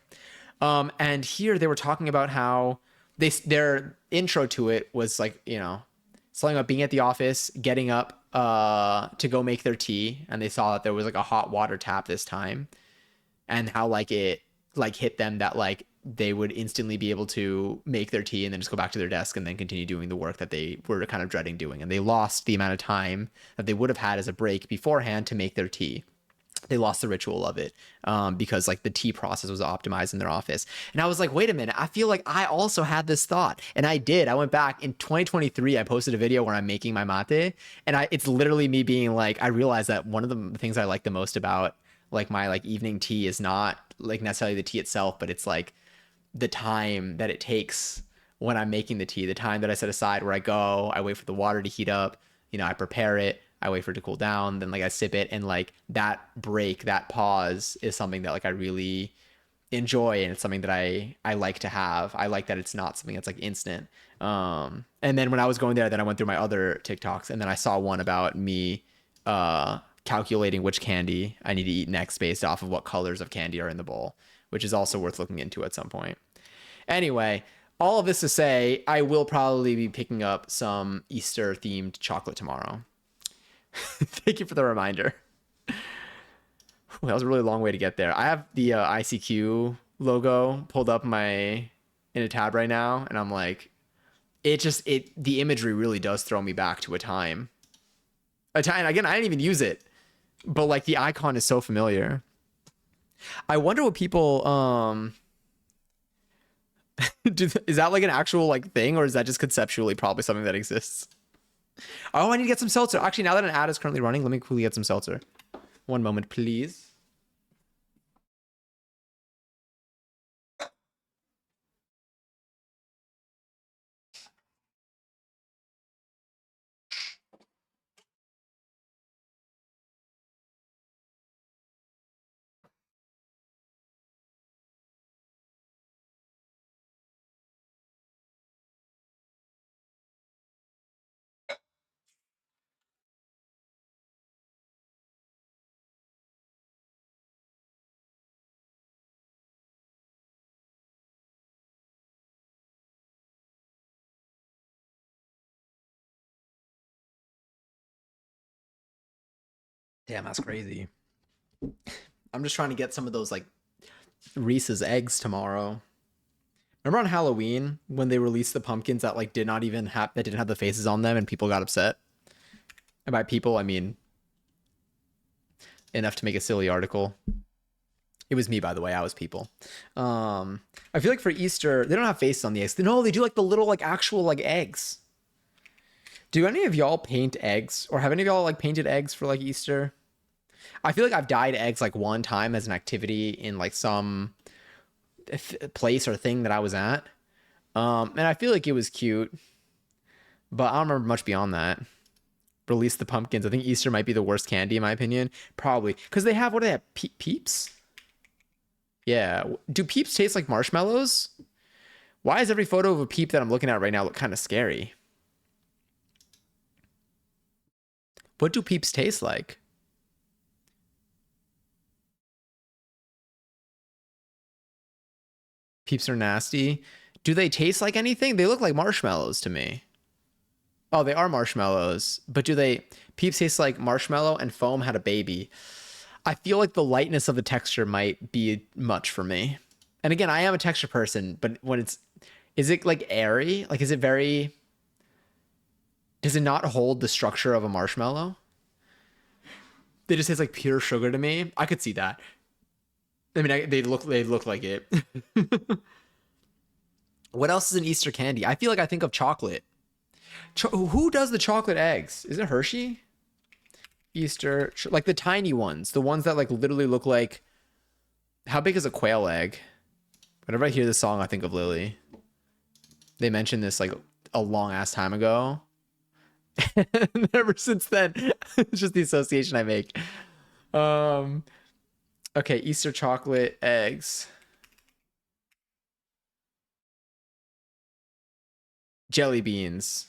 And here they were talking about how their intro to it was like, you know, something about being at the office, getting up to go make their tea, and they saw that there was like a hot water tap this time. And how like it like hit them that like they would instantly be able to make their tea and then just go back to their desk and then continue doing the work that they were kind of dreading doing. And they lost the amount of time that they would have had as a break beforehand to make their tea. They lost the ritual of it because like the tea process was optimized in their office. And I was like, wait a minute, I feel like I also had this thought. And I did. I went back in 2023. I posted a video where I'm making my mate. And it's literally me being like, I realized that one of the things I like the most about like my like evening tea is not like necessarily the tea itself, but it's like the time that it takes when I'm making the tea, the time that I set aside where I go, I wait for the water to heat up, you know, I prepare it, I wait for it to cool down, then like I sip it, and like that break, that pause is something that like I really enjoy, and it's something that I like to have. I like that it's not something that's like instant. And then when I was going there, then I went through my other TikToks, and then I saw one about me calculating which candy I need to eat next based off of what colors of candy are in the bowl, which is also worth looking into at some point. Anyway, all of this to say, I will probably be picking up some Easter themed chocolate tomorrow. Thank you for the reminder. That was a really long way to get there. I have the ICQ logo pulled up in a tab right now, and I'm like, the imagery really does throw me back to a time. Again, I didn't even use it, but like the icon is so familiar. I wonder what people is that like an actual like thing, or is that just conceptually probably something that exists? Oh, I need to get some seltzer. Actually, now that an ad is currently running, let me quickly get some seltzer. One moment, please. Damn, that's crazy. I'm just trying to get some of those like Reese's eggs tomorrow. Remember on Halloween when they released the pumpkins that like didn't have the faces on them and people got upset? And by people, I mean enough to make a silly article. It was me, by the way. I was people. I feel like for Easter, they don't have faces on the eggs. No, they do like the little like actual like eggs. Do any of y'all paint eggs, or have any of y'all like painted eggs for like Easter? I feel like I've dyed eggs like one time as an activity in like some place or thing that I was at. And I feel like it was cute, but I don't remember much beyond that. Release the pumpkins. I think Easter might be the worst candy in my opinion. Probably. Because they have, what do they have? Peeps? Yeah. Do Peeps taste like marshmallows? Why is every photo of a Peep that I'm looking at right now look kind of scary? What do Peeps taste like? Peeps are nasty. Do they taste like anything? They look like marshmallows to me. Oh, they are marshmallows. But do they... Peeps taste like marshmallow and foam had a baby. I feel like the lightness of the texture might be much for me. And again, I am a texture person, but when it's... Is it like airy? Like, is it very... Does it not hold the structure of a marshmallow? They just taste like pure sugar to me. I could see that. I mean, they look like it. What else is an Easter candy? I feel like I think of chocolate. Who does the chocolate eggs? Is it Hershey? Easter, like the tiny ones, the ones that like literally look like. How big is a quail egg? Whenever I hear this song, I think of Lily. They mentioned this like a long ass time ago. And ever since then, it's just the association I make. Okay, Easter chocolate eggs. Jelly beans.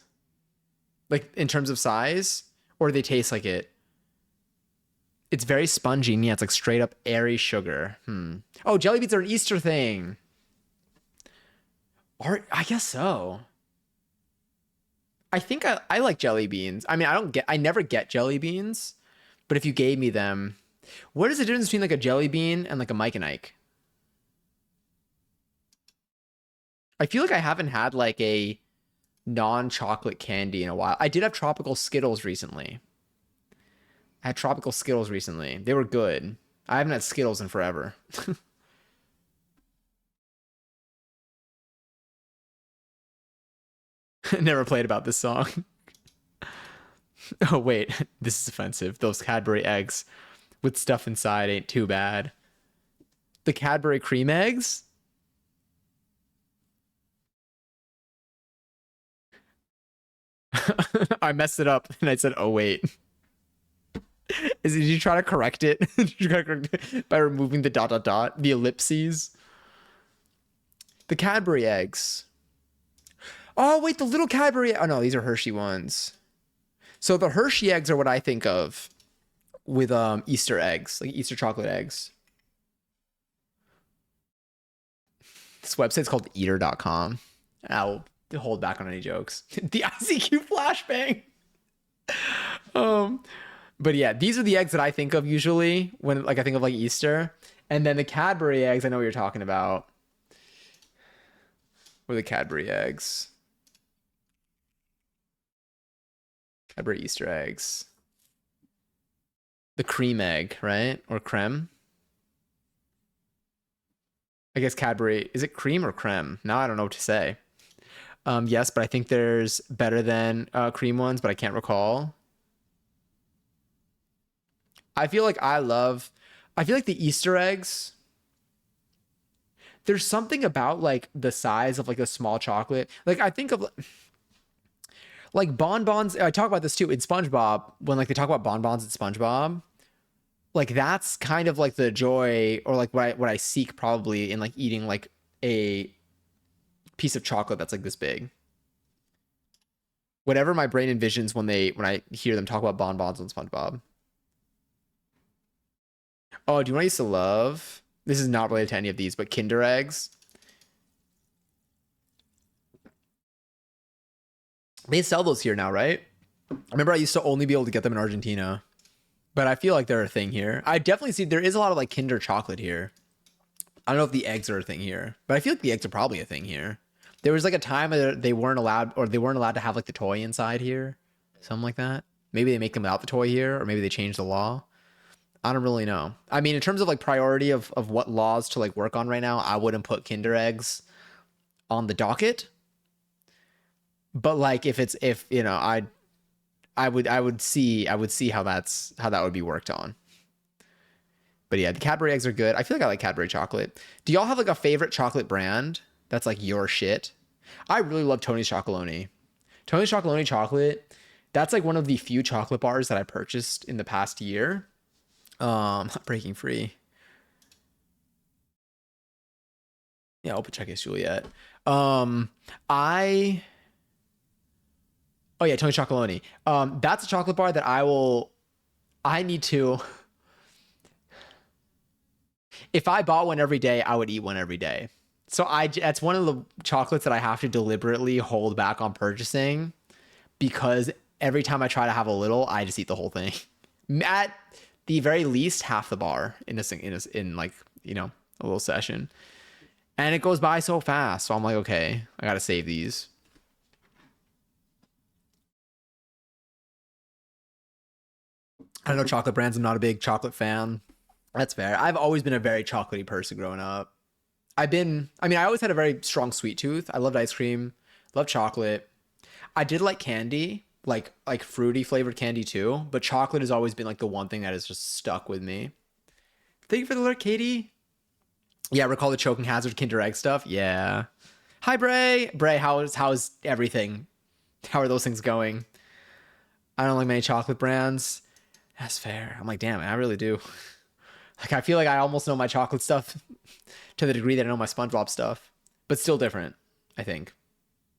Like in terms of size, or do they taste like it? It's very spongy. Yeah, it's like straight up airy sugar. Oh, jelly beans are an Easter thing. Or I guess so. I think I like jelly beans. I mean, I never get jelly beans, but if you gave me them, what is the difference between like a jelly bean and like a Mike and Ike? I feel like I haven't had like a non-chocolate candy in a while. I did have tropical Skittles recently. I had tropical Skittles recently. They were good. I haven't had Skittles in forever. Never played about this song. Oh, wait. This is offensive. Those Cadbury eggs with stuff inside ain't too bad. The Cadbury cream eggs? I messed it up and I said, oh, wait. Did you try to correct it? Did you try to correct it by removing the ... the ellipses? The Cadbury eggs. Oh, wait, the little Cadbury. Oh, no, these are Hershey ones. So the Hershey eggs are what I think of with Easter eggs, like Easter chocolate eggs. This website's called eater.com. I'll hold back on any jokes. The ICQ flashbang. But yeah, these are the eggs that I think of usually when like I think of like Easter. And then the Cadbury eggs, I know what you're talking about. What are the Cadbury eggs? Cadbury Easter eggs. The cream egg, right? Or creme? I guess Cadbury, is it cream or creme? Now I don't know what to say. Yes, but I think there's better than cream ones, but I can't recall. I feel like the Easter eggs, there's something about like the size of like a small chocolate. Like I think of like bonbons. I talk about this too in SpongeBob when like they talk about bonbons in SpongeBob. Like that's kind of like the joy or like what I seek probably in like eating like a piece of chocolate that's like this big. Whatever my brain envisions when I hear them talk about bonbons on SpongeBob. Oh, do you know what I used to love? This is not related to any of these, but Kinder eggs. They sell those here now, right? I remember I used to only be able to get them in Argentina, but I feel like they're a thing here. I definitely see there is a lot of like Kinder chocolate here. I don't know if the eggs are a thing here, but I feel like the eggs are probably a thing here. There was like a time that they weren't allowed to have like the toy inside here, something like that. Maybe they make them without the toy here, or maybe they changed the law. I don't really know. I mean, in terms of like priority of what laws to like work on right now, I wouldn't put Kinder eggs on the docket. But like if you know, I would see how that would be worked on. But yeah, the Cadbury eggs are good. I feel like I like Cadbury chocolate. Do y'all have like a favorite chocolate brand that's like your shit? I really love Tony's Chocolonely. Tony's Chocolonely chocolate, that's like one of the few chocolate bars that I purchased in the past year. Breaking free. Yeah, open check is Juliet. I Oh yeah, Tony Chocolonely. That's a chocolate bar that I need to if I bought one every day, I would eat one every day. So that's one of the chocolates that I have to deliberately hold back on purchasing because every time I try to have a little, I just eat the whole thing. At the very least, half the bar in like, you know, a little session. And it goes by so fast. So I'm like, okay, I gotta save these. I don't know chocolate brands. I'm not a big chocolate fan. That's fair. I've always been a very chocolatey person growing up. I always had a very strong sweet tooth. I loved ice cream, loved chocolate. I did like candy, like fruity flavored candy too, but chocolate has always been like the one thing that has just stuck with me. Thank you for the alert, Katie. Yeah, recall the choking hazard Kinder Egg stuff. Yeah. Hi, Bray. Bray, how's everything? How are those things going? I don't like many chocolate brands. That's fair. I'm like, damn, I really do. Like, I feel like I almost know my chocolate stuff to the degree that I know my SpongeBob stuff, but still different, I think.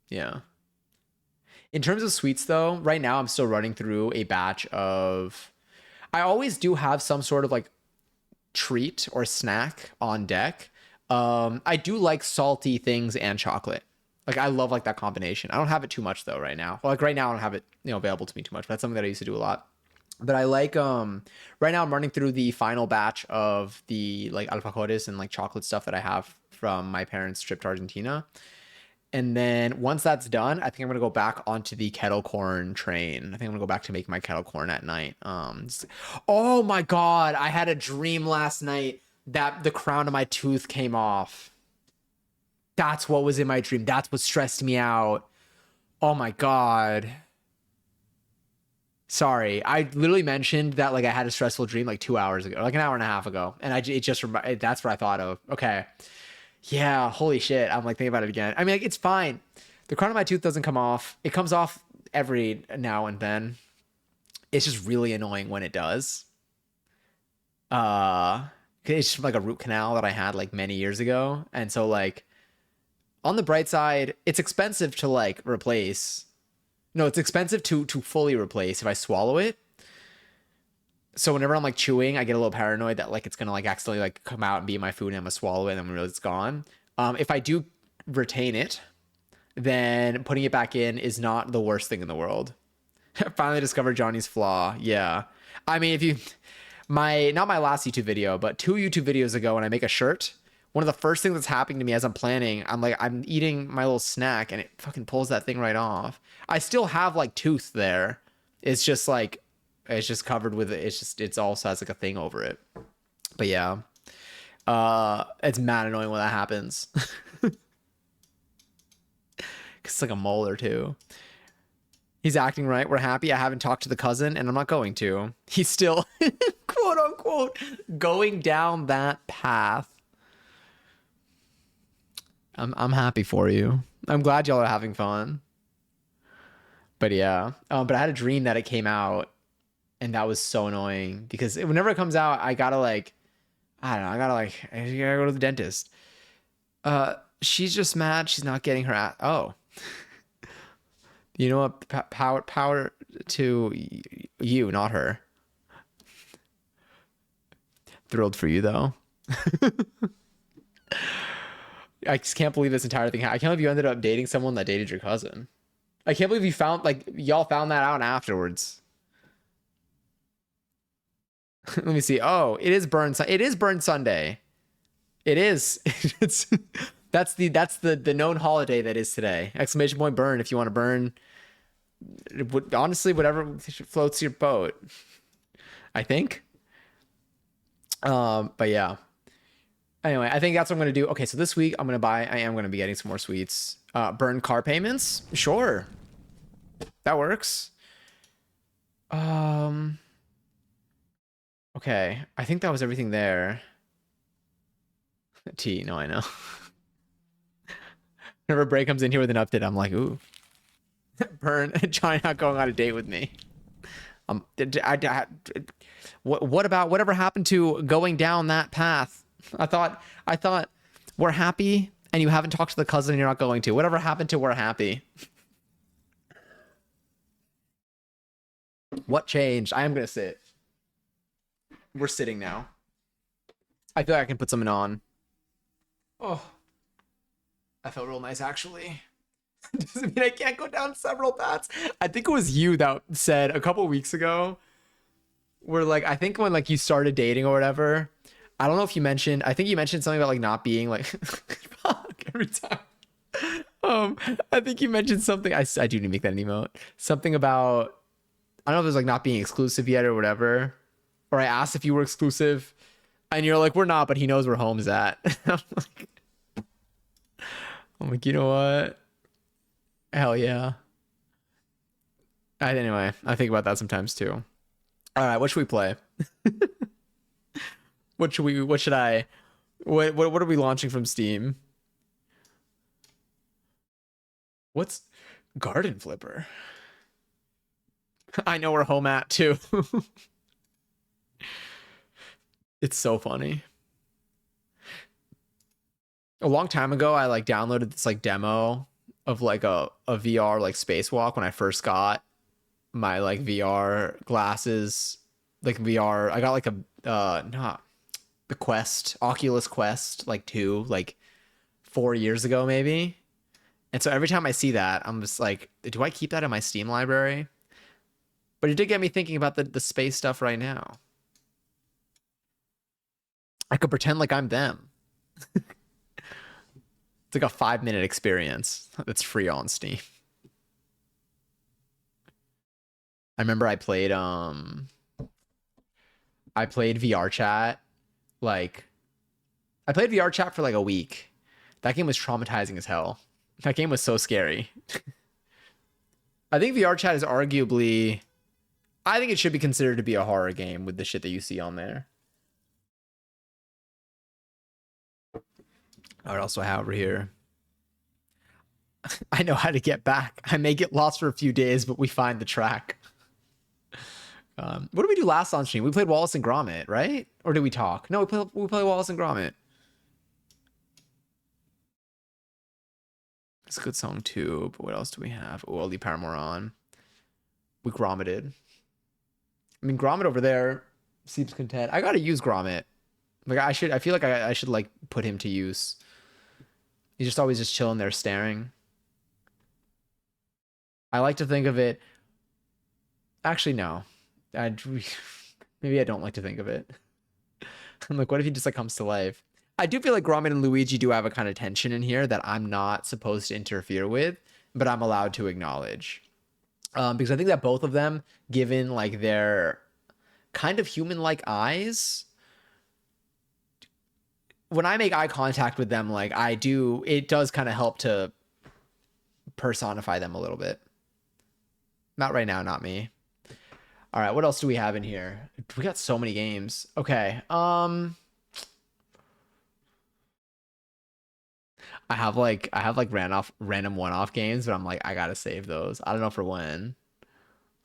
Yeah. In terms of sweets, though, right now I'm still running through a batch of. I always do have some sort of like treat or snack on deck. I do like salty things and chocolate. Like I love like that combination. I don't have it too much though right now. Well, like right now I don't have it, available to me too much, but that's something that I used to do a lot. But I like right now I'm running through the final batch of the like alfajores and like chocolate stuff that I have from my parents' trip to Argentina. And then once that's done, I think I'm gonna go back onto the kettle corn train. I think I'm gonna go back to making my kettle corn at night. Oh my god, I had a dream last night that the crown of my tooth came off. That's what was in my dream. That's what stressed me out. Oh my god. Sorry, I literally mentioned that like I had a stressful dream like 2 hours ago, like an hour and a half ago, and that's what I thought of. Okay, yeah, holy shit. I'm like thinking about it again. I mean, like it's fine. The crown of my tooth doesn't come off. It comes off every now and then. It's just really annoying when it does. It's just like a root canal that I had like many years ago, and so like on the bright side, it's expensive to like replace. No, it's expensive to fully replace if I swallow it. So whenever I'm like chewing, I get a little paranoid that like it's gonna like accidentally like come out and be my food and I'm gonna swallow it and then realize it's gone. If I do retain it, then putting it back in is not the worst thing in the world. Finally discovered Johnny's flaw. Yeah. I mean, if you not my last YouTube video, but 2 YouTube videos ago when I make a shirt, one of the first things that's happening to me as I'm planning, I'm eating my little snack and it fucking pulls that thing right off. I still have like tooth there. It's just like it's just covered with it. It's also has like a thing over it. But yeah. It's mad annoying when that happens. Cause it's like a mole or two. He's acting right. We're happy. I haven't talked to the cousin and I'm not going to. He's still quote unquote going down that path. I'm happy for you. I'm glad y'all are having fun. But yeah. But I had a dream that it came out and that was so annoying because whenever it comes out, I gotta like, I don't know. I gotta go to the dentist. She's just mad. She's not getting her ass. Oh, you know what? Power to you, not her. Thrilled for you though. I just can't believe this entire thing. I can't believe you ended up dating someone that dated your cousin. I can't believe you found like y'all found that out afterwards. Let me see. Oh, it is Burn. It is Burn Sunday. It is. It's that's the known holiday that is today. Exclamation point burn if you want to burn. Honestly, whatever floats your boat. I think. But yeah. Anyway, I think that's what I'm gonna do. Okay, so this week I am gonna be getting some more sweets. Burn car payments. Sure, that works. Okay, I think that was everything there. T, no, I know. Whenever Bray comes in here with an update, I'm like, ooh. Burn, Johnny not going on a date with me. What about whatever happened to going down that path? I thought we're happy and you haven't talked to the cousin and you're not going to. Whatever happened to we're happy? What changed? I am gonna sit. We're sitting now. I feel like I can put something on. Oh, that felt real nice actually. Doesn't mean I can't go down several paths. I think it was you that said a couple weeks ago, where like I think when like you started dating or whatever, I don't know if you mentioned. I think you mentioned something about like not being like fuck every time. I think you mentioned something. I do need to make that an emote. Something about I don't know if it was like not being exclusive yet or whatever. Or I asked if you were exclusive, and you're like, we're not, but he knows where home's at. I'm like, you know what? Hell yeah. Anyway, I think about that sometimes too. All right, what should we play? What are we launching from Steam? What's Garden Flipper? I know where home at too. It's so funny. A long time ago, I like downloaded this like demo of like a VR like spacewalk when I first got my like VR glasses, like VR. I got like a not the Quest, Oculus Quest, like 2, like 4 years ago maybe. And so every time I see that, I'm just like, do I keep that in my Steam library? But it did get me thinking about the space stuff right now. I could pretend like I'm them. It's like a 5-minute experience that's free on Steam. I remember I played VR Chat. Like I played VR Chat for like a week. That game was traumatizing as hell. That game was so scary. I think VR Chat is arguably I think it should be considered to be a horror game with the shit that you see on there. What else do I have over here? I know how to get back. I may get lost for a few days, but we find the track. What did we do last on stream? We played Wallace and Gromit, right? Or did we talk? No, we played Wallace and Gromit. It's a good song too, but what else do we have? Oh, I'll leave Paramore on. We Grommeted. I mean, Grommet over there seems content. I gotta use Grommet. Like I feel like I should like put him to use. He's just always just chilling there staring. I like to think of it. Actually, no. Maybe I don't like to think of it. I'm like, what if he just like comes to life? I do feel like Gromit and Luigi do have a kind of tension in here that I'm not supposed to interfere with, but I'm allowed to acknowledge. Because I think that both of them, given like their kind of human-like eyes, when I make eye contact with them, like it does kind of help to personify them a little bit. Not right now, not me. All right, what else do we have in here? We got so many games. Okay. I have like random one-off games, but I'm like, I gotta save those. I don't know for when.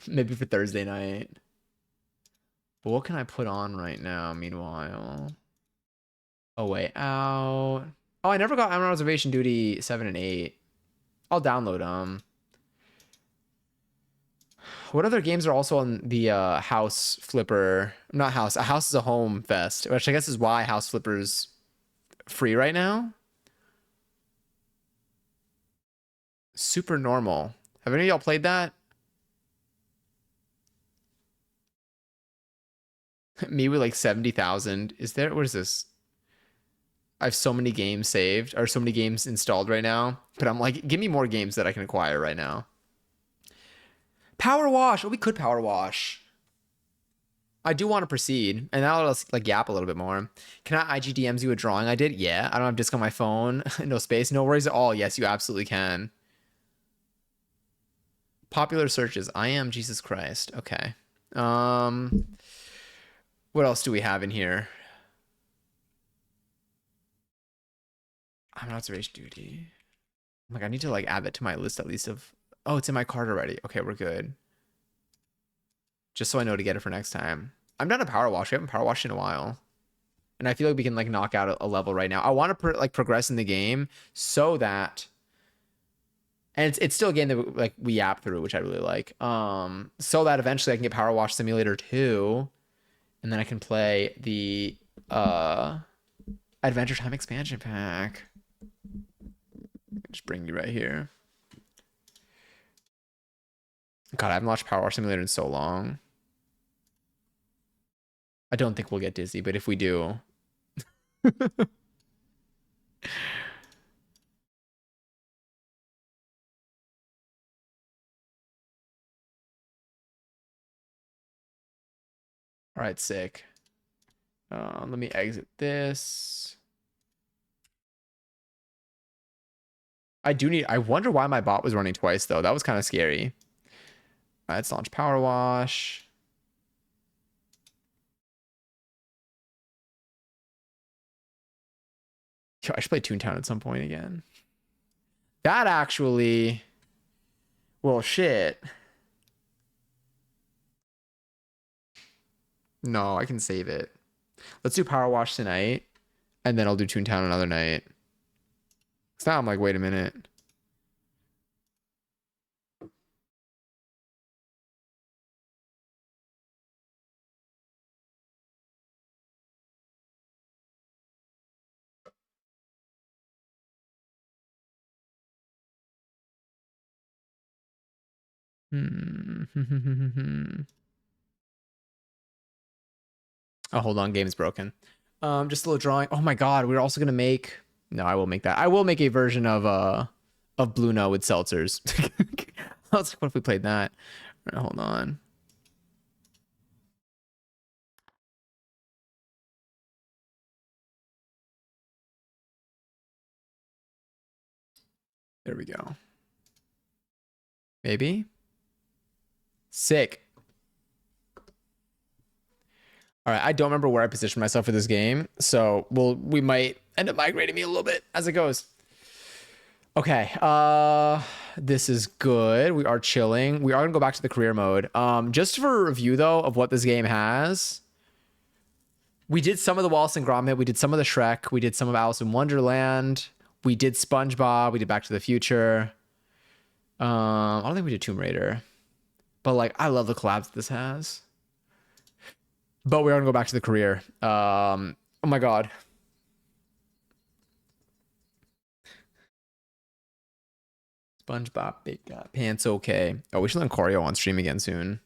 Maybe for Thursday night. But what can I put on right now, meanwhile? Oh, Way Out. Oh, I never got Amber Observation Duty 7 and 8. I'll download them. What other games are also on the House Flipper? Not House. A House is a Home Fest, which I guess is why House Flipper's free right now. Super Normal. Have any of y'all played that? Me with like 70,000. Is there? What is this? I have so many games saved or so many games installed right now, but I'm like, give me more games that I can acquire right now. Power Wash. Oh, we could Power Wash. I do want to proceed, and that'll let us like yap a little bit more. Can I IGDMs you a drawing I did? Yeah. I don't have disk on my phone. No space. No worries at all. Yes, you absolutely can. Popular searches. I am Jesus Christ. Okay. What else do we have in here? I'm on observation duty. Like, I need to like add that to my list at least of. Oh, it's in my cart already. Okay, we're good. Just so I know to get it for next time. I'm done a power wash. We haven't power washed in a while, and I feel like we can like knock out a level right now. I want to like progress in the game so that, and it's still a game that like we yap through, which I really like. So that eventually I can get Power Wash Simulator 2, and then I can play the Adventure Time expansion pack. Just bring you right here. God, I haven't watched Power Wash Simulator in so long. I don't think we'll get dizzy, but if we do. All right, sick. Let me exit this. I wonder why my bot was running twice though. That was kind of scary. All right, let's launch Power Wash. Yo, I should play Toontown at some point again. That actually, well, shit. No, I can save it. Let's do Power Wash tonight, and then I'll do Toontown another night. So now I'm like, wait a minute. Oh, hold on, game's broken. Just a little drawing. Oh my god, we're also gonna make. No, I will make that. I will make a version of Blue Note with seltzers. I was like, what if we played that? All right, hold on. There we go. Maybe. Sick. All right, I don't remember where I positioned myself for this game, so we might end up migrating me a little bit as it goes. Okay, this is good. We are chilling. We are gonna go back to the career mode. Just for a review though of what this game has. We did some of the Wallace and Gromit. We did some of the Shrek. We did some of Alice in Wonderland. We did SpongeBob. We did Back to the Future. I don't think we did Tomb Raider. But like, I love the collabs this has. But we're gonna go back to the career. Oh my god. SpongeBob Big Pants okay. Oh, we should learn choreo on stream again soon.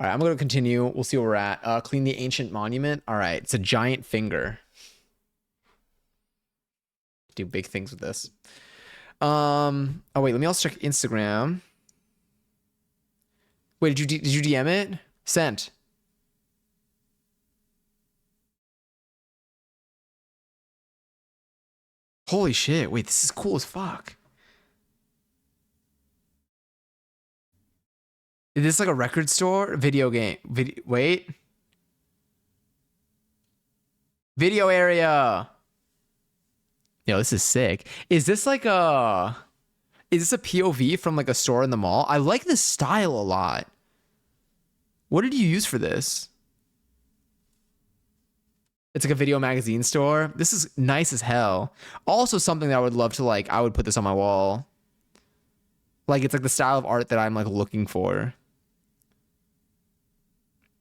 All right, I'm gonna continue. We'll see where we're at. Clean the ancient monument. All right, it's a giant finger. Do big things with this. Oh wait, let me also check Instagram. Wait, did you DM it? Sent. Holy shit! Wait, this is cool as fuck. Is this like a record store? Video game. Wait. Video area. Yo, this is sick. Is this like a... Is this a POV from like a store in the mall? I like this style a lot. What did you use for this? It's like a video magazine store. This is nice as hell. Also something that I would love to like, I would put this on my wall. Like it's like the style of art that I'm like looking for.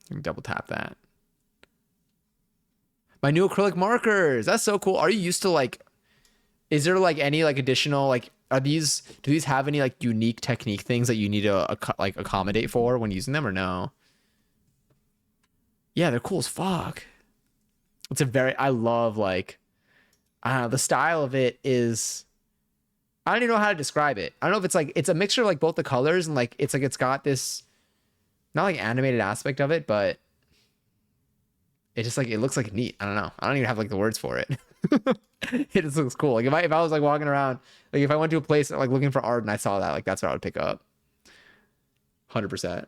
Let me double tap that. My new acrylic markers. That's so cool. Are you used to like, is there like any like additional like, do these have any like unique technique things that you need to like accommodate for when using them or no? Yeah, they're cool as fuck. It's a very, I love like, I don't know, the style of it is, I don't even know how to describe it. I don't know if it's like, it's a mixture of like both the colors and like, it's like, it's got this, not like animated aspect of it, but it just like, it looks like neat. I don't know. I don't even have like the words for it. It just looks cool. Like if I was like walking around, like if I went to a place like looking for art and I saw that, like that's what I would pick up. 100%.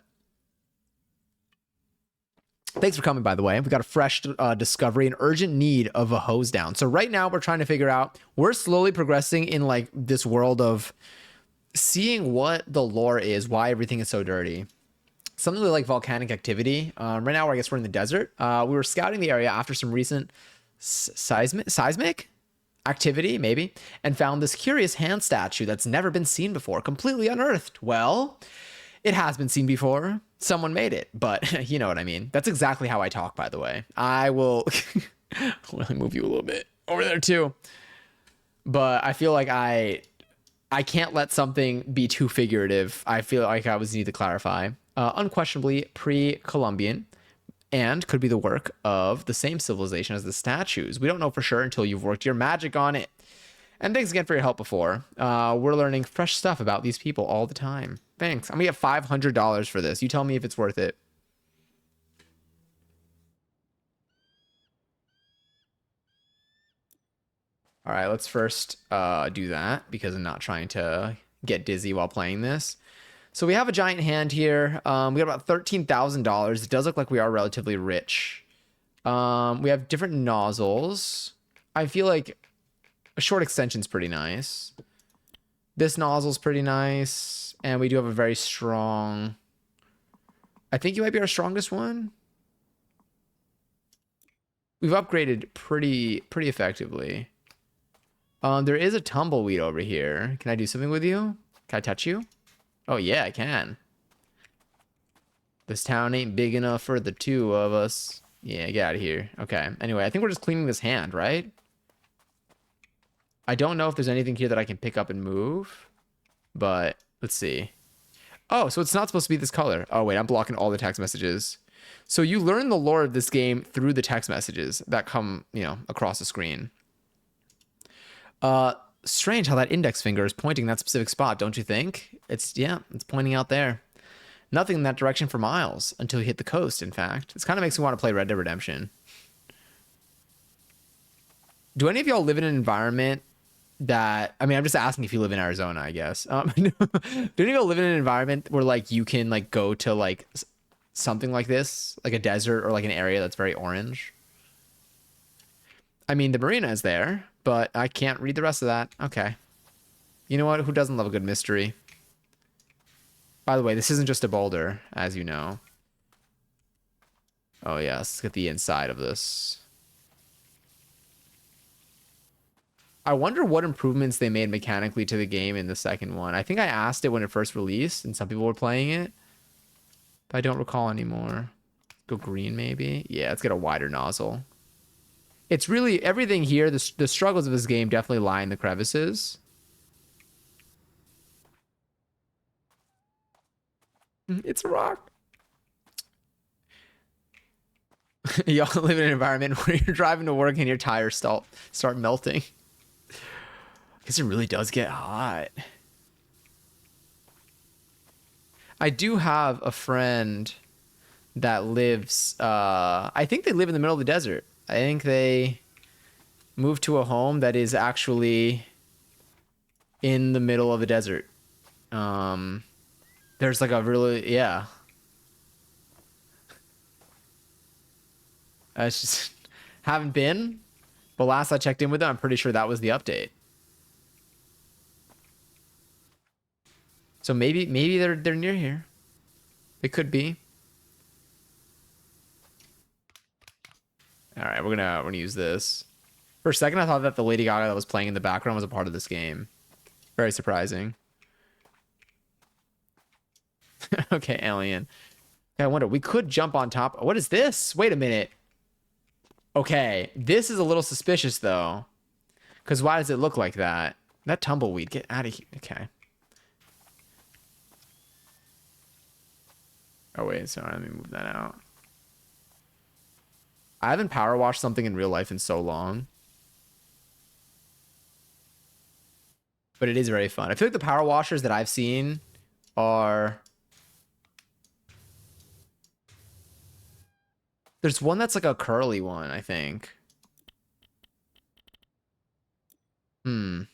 Thanks for coming, by the way. We got a fresh discovery, an urgent need of a hose down. So right now we're trying to figure out, we're slowly progressing in like this world of seeing what the lore is, why everything is so dirty. Something like volcanic activity. Right now, I guess we're in the desert. We were scouting the area after some recent seismic activity, maybe, and found this curious hand statue that's never been seen before, completely unearthed. Well, it has been seen before. Someone made it, but you know what I mean. That's exactly how I talk, by the way. I will really move you a little bit over there too. But I feel like I can't let something be too figurative. I feel like I always need to clarify. Unquestionably pre-Columbian, and could be the work of the same civilization as the statues. We don't know for sure until you've worked your magic on it. And thanks again for your help before. We're learning fresh stuff about these people all the time. Thanks. I'm gonna get $500 for this. You tell me if it's worth it. All right, let's first do that because I'm not trying to get dizzy while playing this. So we have a giant hand here. We got about $13,000. It does look like we are relatively rich. We have different nozzles. I feel like a short extension's pretty nice. This nozzle's pretty nice. And we do have a very strong... I think you might be our strongest one. We've upgraded pretty effectively. There is a tumbleweed over here. Can I do something with you? Can I touch you? Oh, yeah, I can. This town ain't big enough for the two of us. Yeah, get out of here. Okay. Anyway, I think we're just cleaning this hand, right? I don't know if there's anything here that I can pick up and move. But let's see. Oh, so it's not supposed to be this color. Oh, wait, I'm blocking all the text messages. So you learn the lore of this game through the text messages that come, you know, across the screen. Strange how that index finger is pointing that specific spot, don't you think? It's pointing out there. Nothing in that direction for miles until you hit the coast, in fact. This kind of makes me want to play Red Dead Redemption. Do any of y'all live in an environment that... I mean, I'm just asking if you live in Arizona, I guess. Do any of y'all live in an environment where, like, you can, like, go to, like, something like this? Like a desert or, like, an area that's very orange? I mean, the marina is there, but I can't read the rest of that. Okay. You know what? Who doesn't love a good mystery? By the way, this isn't just a boulder, as you know. Oh, yeah. Let's get the inside of this. I wonder what improvements they made mechanically to the game in the second one. I think I asked it when it first released, and some people were playing it, but I don't recall anymore. Go green, maybe? Yeah, let's get a wider nozzle. It's really everything here. The struggles of this game definitely lie in the crevices. It's a rock. Y'all live in an environment where you're driving to work and your tires start melting. I guess it really does get hot. I do have a friend that lives, I think they live in the middle of the desert. I think they moved to a home that is actually in the middle of the desert. There's like a really, yeah. I just haven't been, but last I checked in with them, I'm pretty sure that was the update. So maybe they're near here. It could be. All right, we're gonna use this. For a second, I thought that the Lady Gaga that was playing in the background was a part of this game. Very surprising. Okay, alien. Okay, I wonder, we could jump on top. What is this? Wait a minute. Okay, this is a little suspicious though. Because why does it look like that? That tumbleweed, get out of here. Okay. Oh wait, sorry, let me move that out. I haven't power washed something in real life in so long. But it is very fun. I feel like the power washers that I've seen are... There's one that's like a curly one, I think. I don't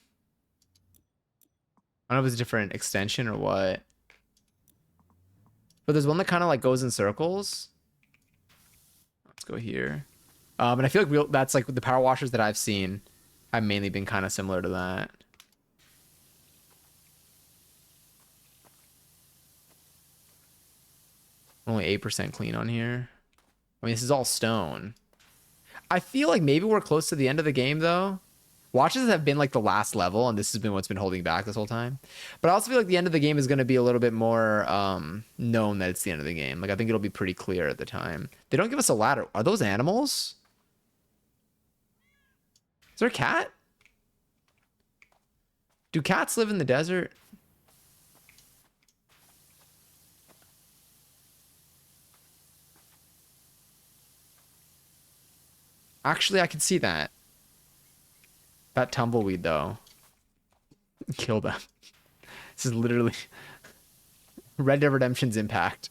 know if it's a different extension or what. But there's one that kind of like goes in circles. Let's go here. And I feel like that's like the power washers that I've seen have mainly been kind of similar to that. Only 8% clean on here. I mean, this is all stone. I feel like maybe we're close to the end of the game, though. Watches have been like the last level, and this has been what's been holding back this whole time. But I also feel like the end of the game is going to be a little bit more known that it's the end of the game. Like, I think it'll be pretty clear at the time. They don't give us a ladder. Are those animals? Is there a cat? Do cats live in the desert? Actually, I can see that. That tumbleweed, though. Kill them. This is literally Red Dead Redemption's impact.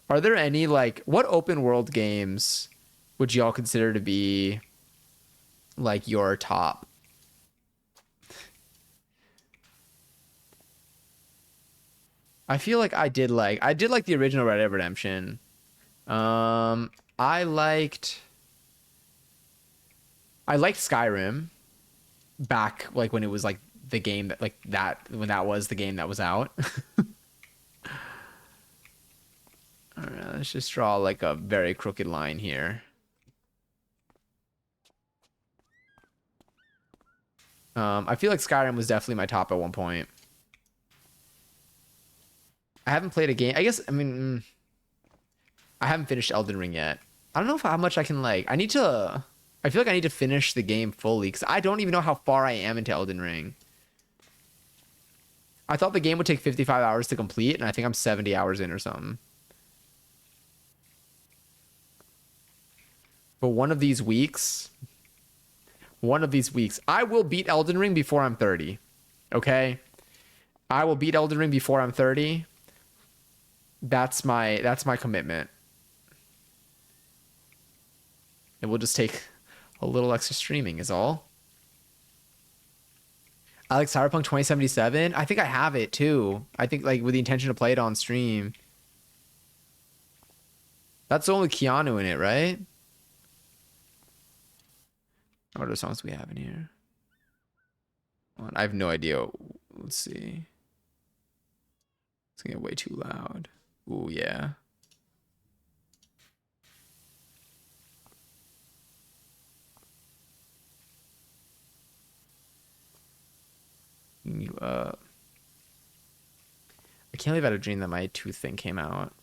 Are there any, like, what open world games would y'all consider to be, like, your top? I feel like I did like the original Red Dead Redemption. I liked Skyrim back like when it was like the game that like that when that was the game that was out. All right, let's just draw like a very crooked line here. I feel like Skyrim was definitely my top at one point. I haven't played a game. I guess I mean I haven't finished Elden Ring yet. I don't know how much I can like. I feel like I need to finish the game fully because I don't even know how far I am into Elden Ring. I thought the game would take 55 hours to complete, and I think I'm 70 hours in or something. But one of these weeks, I will beat Elden Ring before I'm 30. Okay? I will beat Elden Ring before I'm 30. That's my commitment. It will just take a little extra streaming is all. I like Cyberpunk 2077. I think I have it too. I think like with the intention to play it on stream. That's the only Keanu in it, right? What other songs we have in here? I have no idea. Let's see. It's gonna get way too loud. Ooh, yeah. can't believe I had a dream that my tooth thing came out.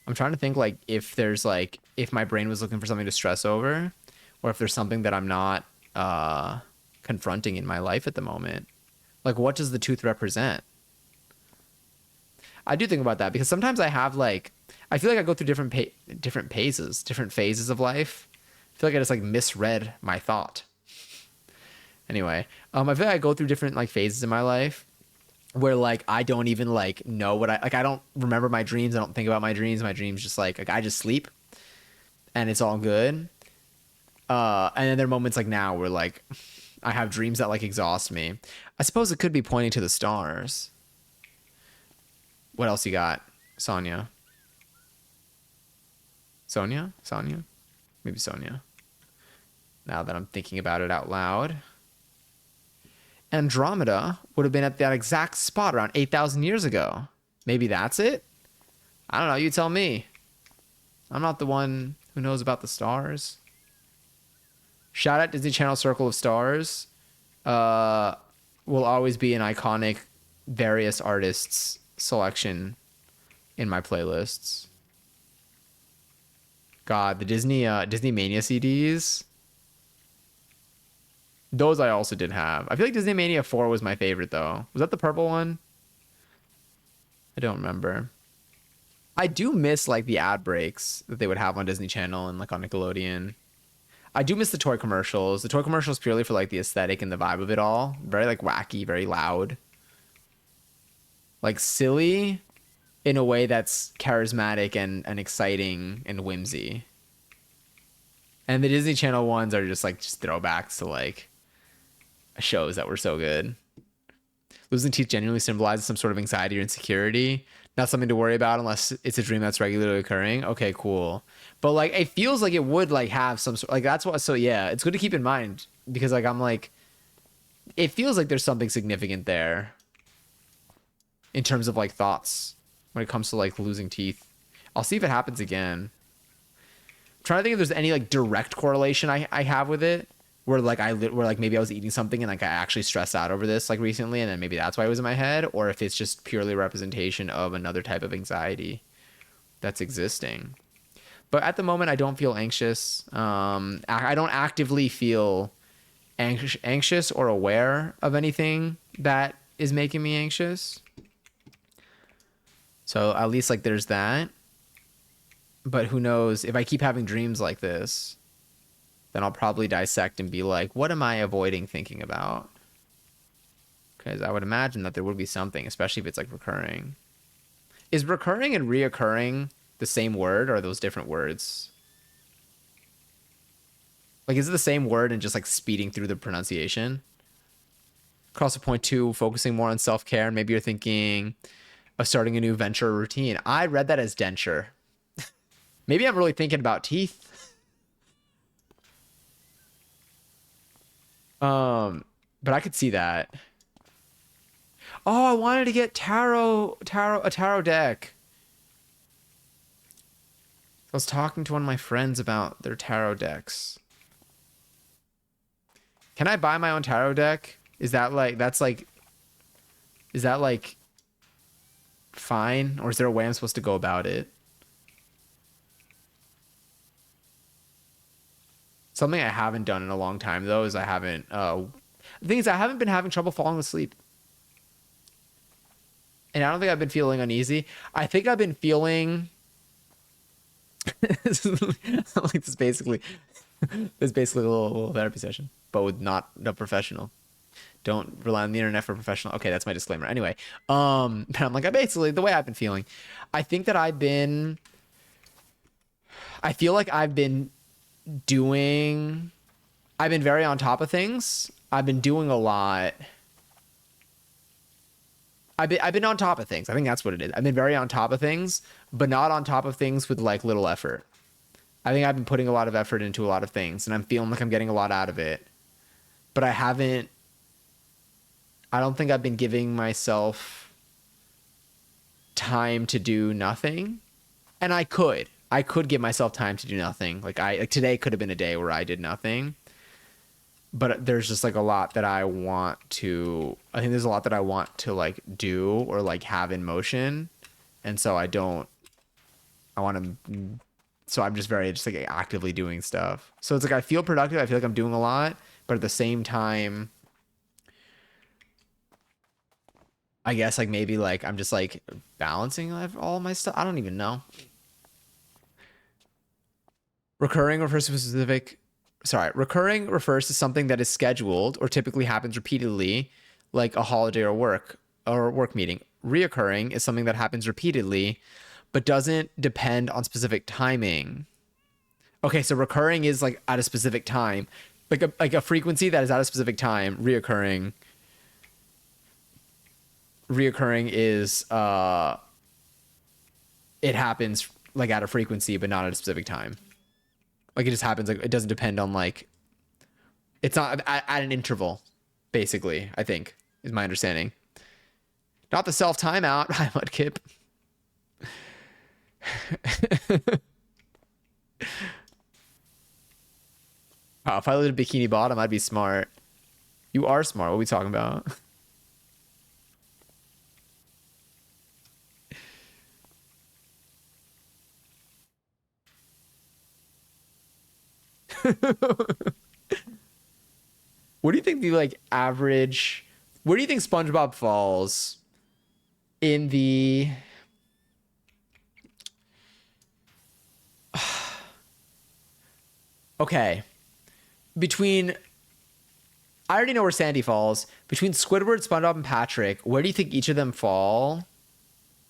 I'm trying to think like if there's like if my brain was looking for something to stress over, or if there's something that I'm not confronting in my life at the moment. Like, what does the tooth represent? I do think about that because sometimes I have like I feel like I go through different phases of life. I feel like I just like misread my thought. Anyway, I feel like I go through different like phases in my life where like I don't even like know what I don't remember my dreams. I don't think about my dreams. My dreams just like I just sleep and it's all good. And then there are moments like now where like I have dreams that like exhaust me. I suppose it could be pointing to the stars. What else you got, Sonia? Sonia? Maybe Sonia. Now that I'm thinking about it out loud. Andromeda would have been at that exact spot around 8,000 years ago. Maybe that's it? I don't know. You tell me. I'm not the one who knows about the stars. Shout out Disney Channel Circle of Stars. Will always be an iconic various artists selection in my playlists. God, the Disney Mania CDs. Those I also did have. I feel like Disney Mania 4 was my favorite though. Was that the purple one? I don't remember. I do miss like the ad breaks that they would have on Disney Channel and like on Nickelodeon. I do miss the toy commercials. The toy commercials purely for like the aesthetic and the vibe of it all. Very like wacky, very loud. Like silly in a way that's charismatic and exciting and whimsy. And the Disney Channel ones are just throwbacks to like shows that were so good. Losing teeth genuinely symbolizes some sort of anxiety or insecurity. Not something to worry about unless it's a dream that's regularly occurring. Okay, cool. But like it feels like it would like have some sort like that's what so yeah, it's good to keep in mind because like I'm like it feels like there's something significant there in terms of like thoughts when it comes to like losing teeth. I'll see if it happens again. I'm trying to think if there's any like direct correlation I have with it where like maybe I was eating something and like I actually stressed out over this like recently and then maybe that's why it was in my head, or if it's just purely a representation of another type of anxiety that's existing. But at the moment I don't feel anxious. I don't actively feel anxious or aware of anything that is making me anxious. So at least like there's that. But who knows, if I keep having dreams like this, then I'll probably dissect and be like, what am I avoiding thinking about? Because I would imagine that there would be something, especially if it's like recurring. Is recurring and reoccurring the same word, or are those different words? Like, is it the same word and just like speeding through the pronunciation? Across the point two, focusing more on self-care, and maybe you're thinking of starting a new venture or routine. I read that as denture. Maybe I'm really thinking about teeth. But I could see that. Oh, I wanted to get a tarot deck. I was talking to one of my friends about their tarot decks. Can I buy my own tarot deck? Is that like fine? Or is there a way I'm supposed to go about it? Something I haven't done in a long time though is the thing is I haven't been having trouble falling asleep. And I don't think I've been feeling uneasy. I think I've been feeling like this is basically a little therapy session, but with not a professional. Don't rely on the internet for professional. Okay, that's my disclaimer. Anyway, but I'm like, basically the way I've been feeling. I think that I feel like I've been very on top of things. I've been doing a lot. I've been on top of things. I think that's what it is. I've been very on top of things, but not on top of things with like little effort. I think I've been putting a lot of effort into a lot of things and I'm feeling like I'm getting a lot out of it. But I don't think I've been giving myself time to do nothing. And I could give myself time to do nothing. Like today could have been a day where I did nothing. but there's just like a lot that I think there's a lot that I want to like do or like have in motion. And so so I'm just very just like actively doing stuff. So it's like I feel productive. I feel like I'm doing a lot, but at the same time, I guess like maybe like I'm just like balancing all my stuff. I don't even know. Recurring refers to something that is scheduled or typically happens repeatedly, like a holiday or work meeting. Reoccurring is something that happens repeatedly, but doesn't depend on specific timing. Okay, so recurring is like at a specific time, like a frequency that is at a specific time. Reoccurring is it happens like at a frequency, but not at a specific time. Like it just happens. Like it doesn't depend on like. It's not at an interval, basically. I think is my understanding. Not the self timeout. Hi, Mudkip. Wow, if I lived in Bikini Bottom, I'd be smart. You are smart. What are we talking about? What do you think the like average? Where do you think SpongeBob falls in the? Okay, between I already know where Sandy falls. Between Squidward, SpongeBob, and Patrick, where do you think each of them fall?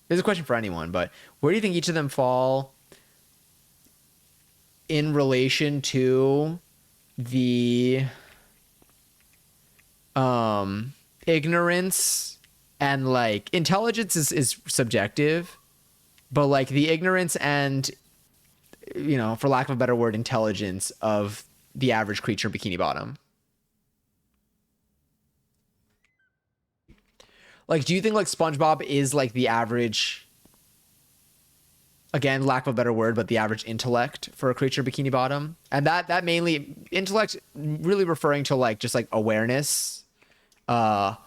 There's a question for anyone, but where do you think each of them fall in relation to the ignorance and like intelligence is subjective, but like the ignorance and for lack of a better word, intelligence of the average creature in Bikini Bottom? Like, do you think like SpongeBob is like the average, again, lack of a better word, but the average intellect for a creature Bikini Bottom? And that mainly intellect really referring to like just like awareness, not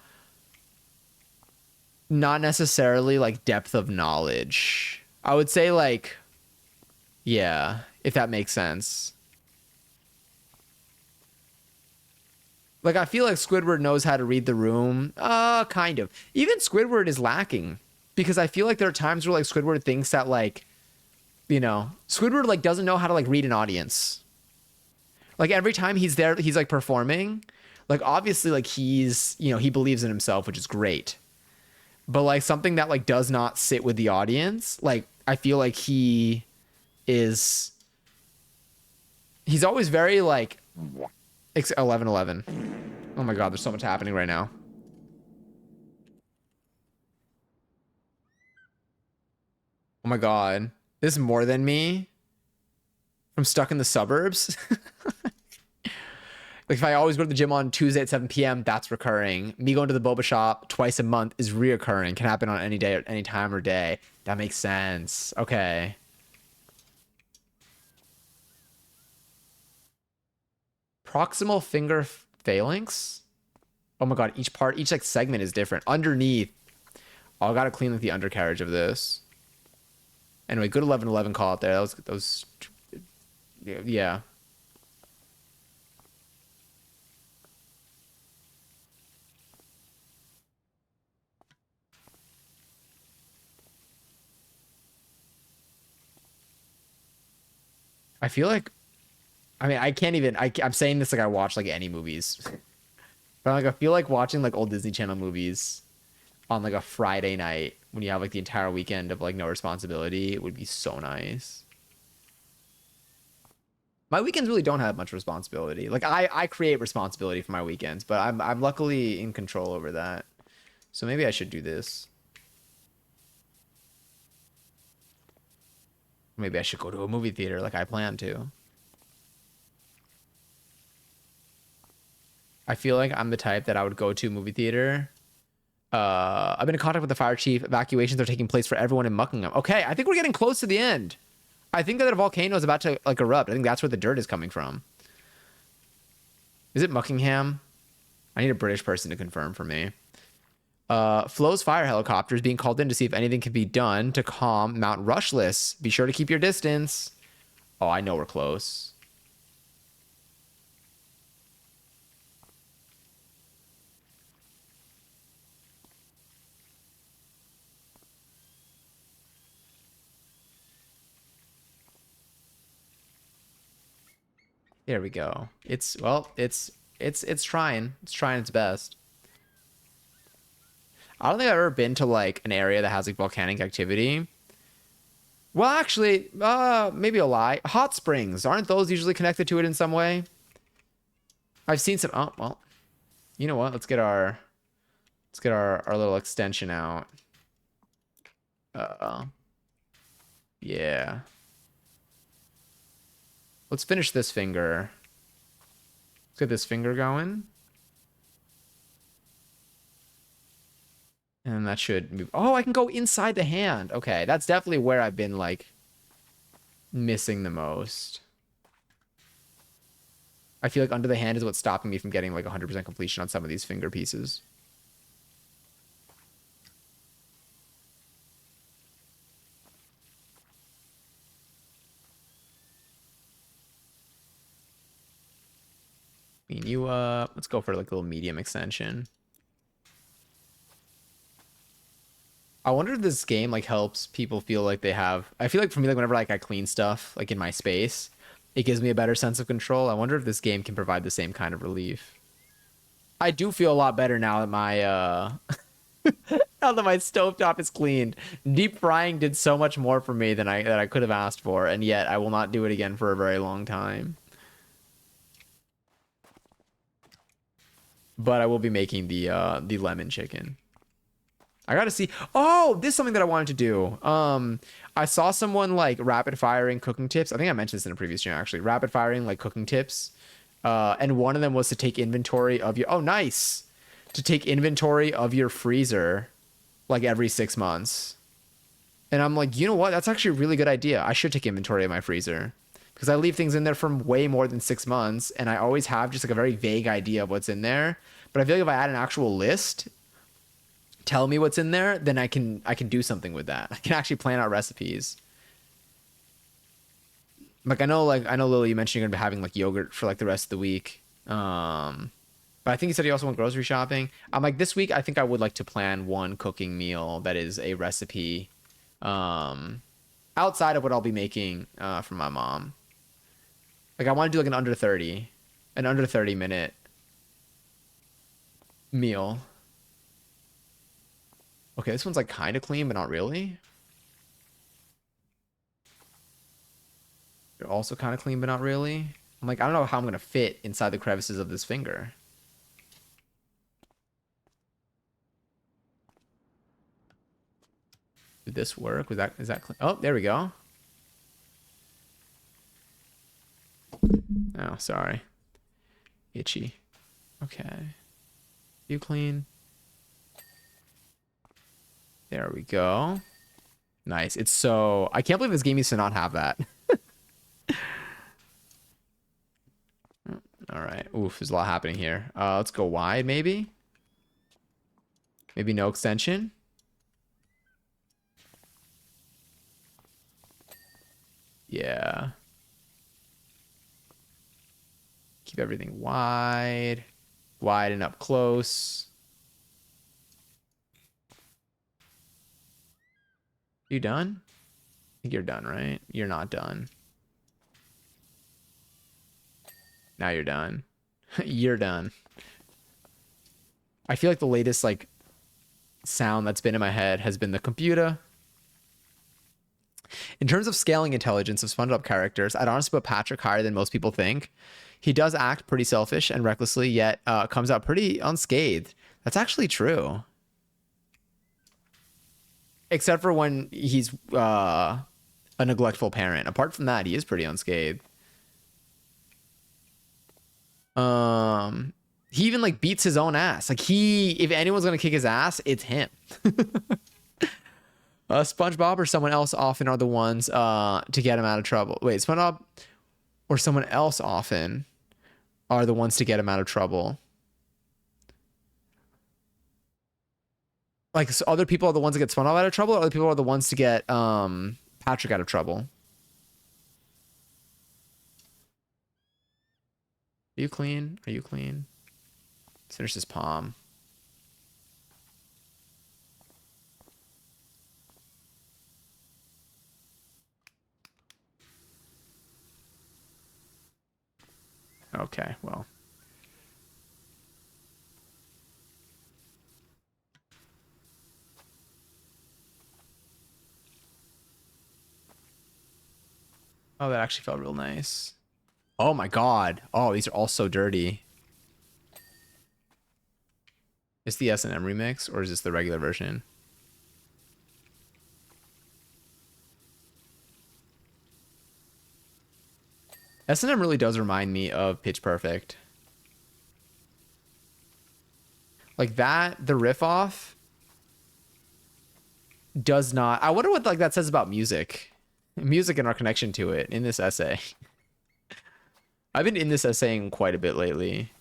necessarily like depth of knowledge. I would say like, yeah, if that makes sense. Like I feel like Squidward knows how to read the room. Kind of. Even Squidward is lacking because I feel like there are times where like Squidward thinks that like Squidward like doesn't know how to like read an audience. Like every time he's there, he's like performing. Like obviously like he's, he believes in himself, which is great. But like something that like does not sit with the audience, like I feel like he's always very like 11:11. Oh my god, there's so much happening right now. Oh my god. This is more than me. I'm stuck in the suburbs. Like if I always go to the gym on Tuesday at 7 p.m., that's recurring. Me going to the boba shop twice a month is reoccurring. Can happen on any day at any time or day. That makes sense. Okay. Proximal finger phalanx? Oh my god, each like segment is different. Underneath. Oh, I gotta clean like the undercarriage of this. Anyway, good 11:11 call out there. That was yeah. I feel like I can't even I'm saying this like I watch like any movies. But like I feel like watching like old Disney Channel movies on like a Friday night when you have like the entire weekend of like no responsibility, it would be so nice. My weekends really don't have much responsibility. Like I create responsibility for my weekends, but I'm luckily in control over that. So maybe I should do this. Maybe I should go to a movie theater like I plan to. I feel like I'm the type that I would go to a movie theater. I've been in contact with the fire chief. Evacuations are taking place for everyone in Muckingham. Okay, I think we're getting close to the end. I think that a volcano is about to like erupt. I think that's where the dirt is coming from. Is it Muckingham? I need a British person to confirm for me. Flo's fire helicopter is being called in to see if anything can be done to calm Mount Rushless. Be sure to keep your distance. Oh, I know we're close. There we go. It's trying. It's trying its best. I don't think I've ever been to like an area that has like volcanic activity. Well, actually, maybe a lie. Hot springs, aren't those usually connected to it in some way? I've seen some. Oh, well, you know what? Let's get our little extension out. Yeah. Let's finish this finger. Let's get this finger going. And that should move. Oh, I can go inside the hand. Okay, that's definitely where I've been, like, missing the most. I feel like under the hand is what's stopping me from getting, like, 100% completion on some of these finger pieces. Clean you up. Let's go for, like, a little medium extension. I wonder if this game like helps people feel like they have. I feel like for me, like whenever like I clean stuff like in my space, it gives me a better sense of control. I wonder if this game can provide the same kind of relief. I do feel a lot better now that my now that my stovetop is cleaned. Deep frying did so much more for me than I could have asked for, and yet I will not do it again for a very long time. But I will be making the lemon chicken. I gotta see. Oh, this is something that I wanted to do. I saw someone like rapid firing cooking tips. I think I mentioned this in a previous stream actually. Rapid firing like cooking tips. And one of them was to take inventory of your. Oh, nice. To take inventory of your freezer, like every 6 months. And I'm like, you know what? That's actually a really good idea. I should take inventory of my freezer because I leave things in there from way more than 6 months, and I always have just like a very vague idea of what's in there. But I feel like if I add an actual list, tell me what's in there, then I can do something with that. I can actually plan out recipes. Like I know Lily, you mentioned you're gonna be having like yogurt for like the rest of the week. But I think you said you also went grocery shopping. I'm like this week I think I would like to plan one cooking meal that is a recipe outside of what I'll be making for my mom. Like I want to do like an under 30 minute meal. Okay, this one's like kind of clean, but not really. They're also kind of clean, but not really. I'm like, I don't know how I'm going to fit inside the crevices of this finger. Did this work? Is that clean? Oh, there we go. Oh, sorry. Itchy. Okay. You clean. There we go. Nice. It's so... I can't believe this game used to not have that. All right. Oof, there's a lot happening here. Let's go wide, maybe? Maybe no extension? Yeah. Keep everything wide. Wide and up close. You done? I think you're done, right? You're not done. Now you're done. You're done. I feel like the latest like sound that's been in my head has been the computer. In terms of scaling intelligence of SpongeBob characters, I'd honestly put Patrick higher than most people think. He does act pretty selfish and recklessly, yet comes out pretty unscathed. That's actually true. Except for when he's a neglectful parent. Apart from that, he is pretty unscathed. He even like beats his own ass. Like if anyone's gonna kick his ass, it's him. SpongeBob or someone else often are the ones to get him out of trouble. Wait, SpongeBob or someone else often are the ones to get him out of trouble. Like, so other people are the ones that get SpongeBob out of trouble, or other people are the ones to get Patrick out of trouble? Are you clean? Are you clean? Let's finish this palm. Okay, well. Oh, that actually felt real nice. Oh my god. Oh, these are all so dirty. Is the S&M remix, or is this the regular version? S&M really does remind me of Pitch Perfect. Like that, the riff off does not. I wonder what like that says about music and our connection to it in this essay. I've been in this essaying quite a bit lately,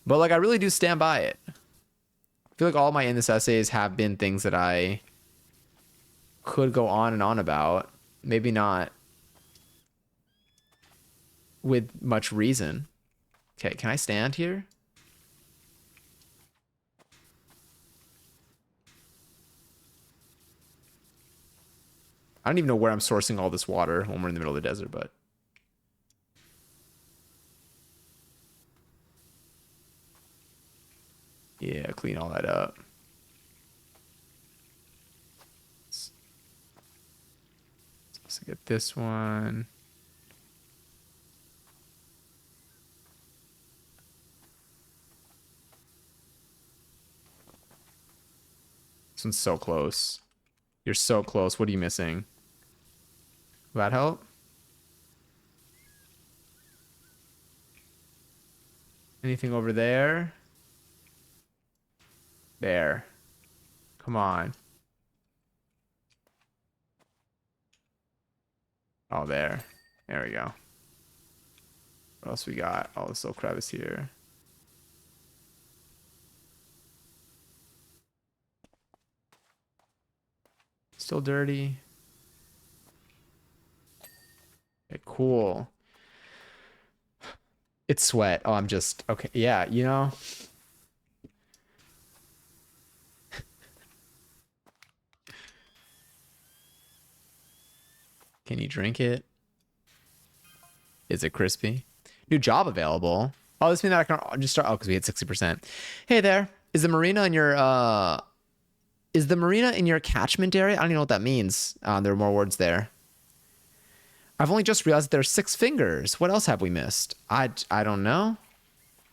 but like I really do stand by it. I feel like all my in this essays have been things that I could go on and on about. Maybe not with much reason. Okay, can I stand here? I don't even know where I'm sourcing all this water when we're in the middle of the desert, but yeah, clean all that up. Let's get this one. This one's so close. You're so close. What are you missing? Will that help? Anything over there? There. Come on. Oh, there. There we go. What else we got? Oh, the silk crab is here. Still dirty. Okay, cool. It's sweat. Oh, I'm just okay. Yeah, you know. Can you drink it? Is it crispy? New job available. Oh, this means that I can just start. Oh, because we had 60%. Hey there. Is the marina in your catchment area? I don't even know what that means. There are more words there. I've only just realized that there are 6 fingers. What else have we missed? I don't know.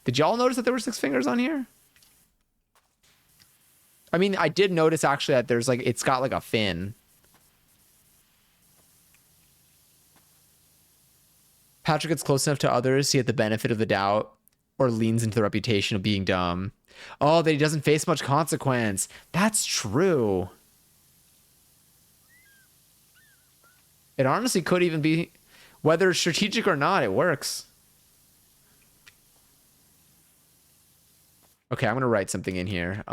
Did y'all notice that there were 6 fingers on here? I mean, I did notice actually that there's like, it's got like a fin. Patrick gets close enough to others to get the benefit of the doubt or leans into the reputation of being dumb. Oh, that he doesn't face much consequence. That's true. It honestly could even be, whether it's strategic or not, it works. Okay, I'm going to write something in here.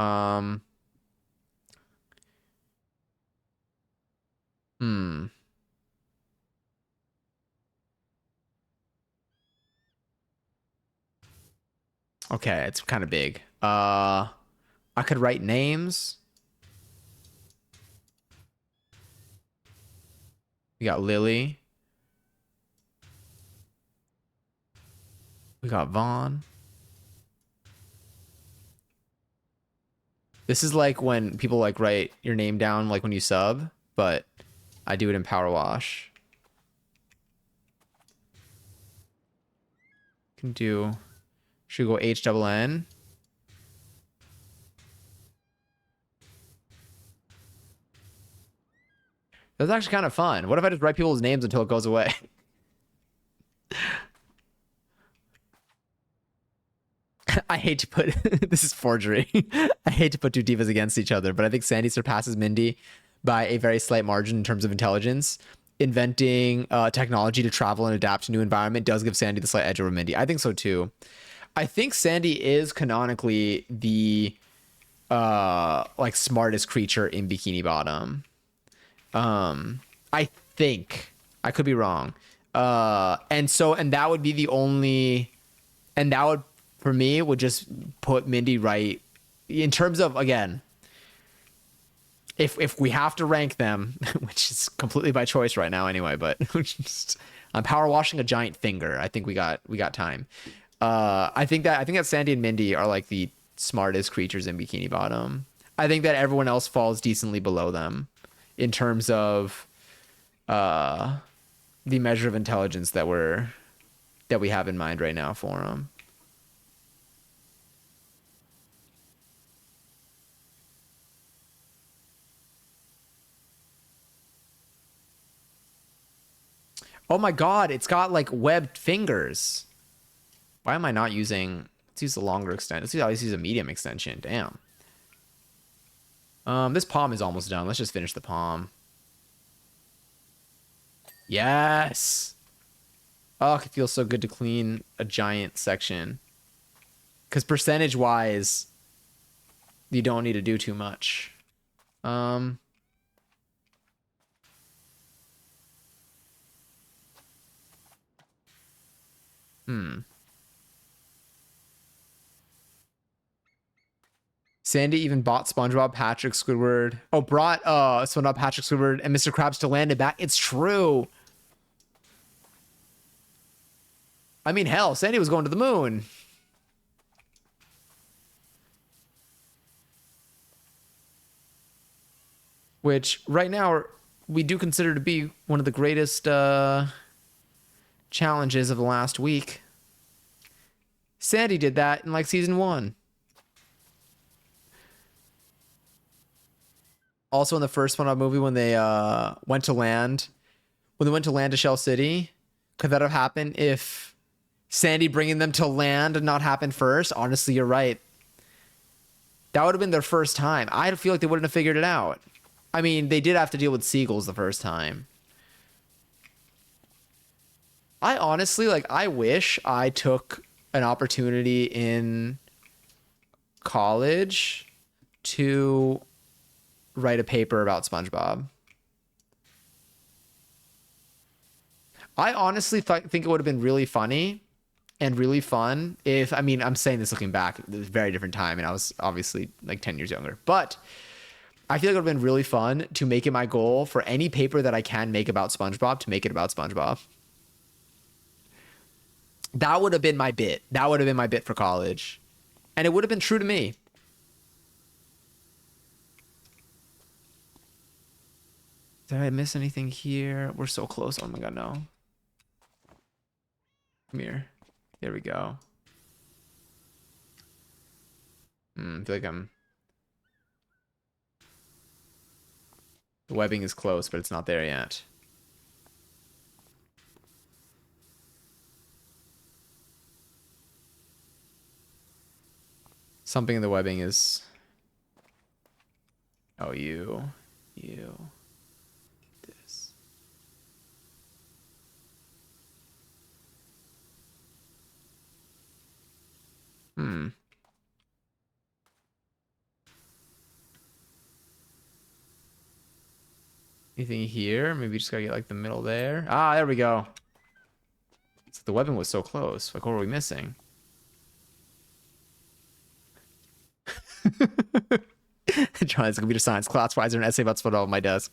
Okay, it's kind of big. I could write names. We got Lily. We got Vaughn. This is like when people like write your name down like when you sub, but I do it in Power Wash. Can do, should we go HNN? That's actually kind of fun. What if I just write people's names until it goes away? I hate to put this is forgery. I hate to put 2 divas against each other, but I think Sandy surpasses Mindy by a very slight margin in terms of intelligence. Inventing technology to travel and adapt to new environment does give Sandy the slight edge over Mindy. I think so too. I think Sandy is canonically the like smartest creature in Bikini Bottom. I think I could be wrong. And that would be the only, and that would for me would just put Mindy right in terms of, again, if we have to rank them, which is completely by choice right now anyway, but just, I'm power washing a giant finger. I think we got time. I think that Sandy and Mindy are like the smartest creatures in Bikini Bottom. I think that everyone else falls decently below them in terms of the measure of intelligence that we have in mind right now for them. Oh my god, it's got like webbed fingers. Why am I not using... Let's use the longer extension. Let's use a medium extension. Damn. This palm is almost done. Let's just finish the palm. Yes! Oh, it feels so good to clean a giant section. Because percentage-wise, you don't need to do too much. Sandy even bought SpongeBob, Patrick, Squidward. Oh, brought SpongeBob, Patrick, Squidward, and Mr. Krabs to land it back. It's true. I mean, hell, Sandy was going to the moon. Which, right now, we do consider to be one of the greatest challenges of the last week. Sandy did that in, like, season 1. Also in the first SpongeBob movie, when they went to land to Shell City, could that have happened if Sandy bringing them to land and not happened first? Honestly, you're right. That would have been their first time. I feel like they wouldn't have figured it out. I mean, they did have to deal with seagulls the first time. I honestly, like, I wish I took an opportunity in college to write a paper about SpongeBob. I honestly think it would have been really funny and really fun if, I mean, I'm saying this looking back, it was a very different time and I was obviously like 10 years younger, but I feel like it would have been really fun to make it my goal for any paper that I can make about SpongeBob to make it about SpongeBob. That would have been my bit. That would have been my bit for college. And it would have been true to me. Did I miss anything here? We're so close. Oh my god, no. Come here. There we go. I feel like the webbing is close, but it's not there yet. Something in the webbing is... Oh, you. This. Anything here? Maybe just gotta get like the middle there. Ah, there we go. So the webbing was so close. Like, what were we missing? John's computer science class. Why is there an essay about SpongeBob on my desk?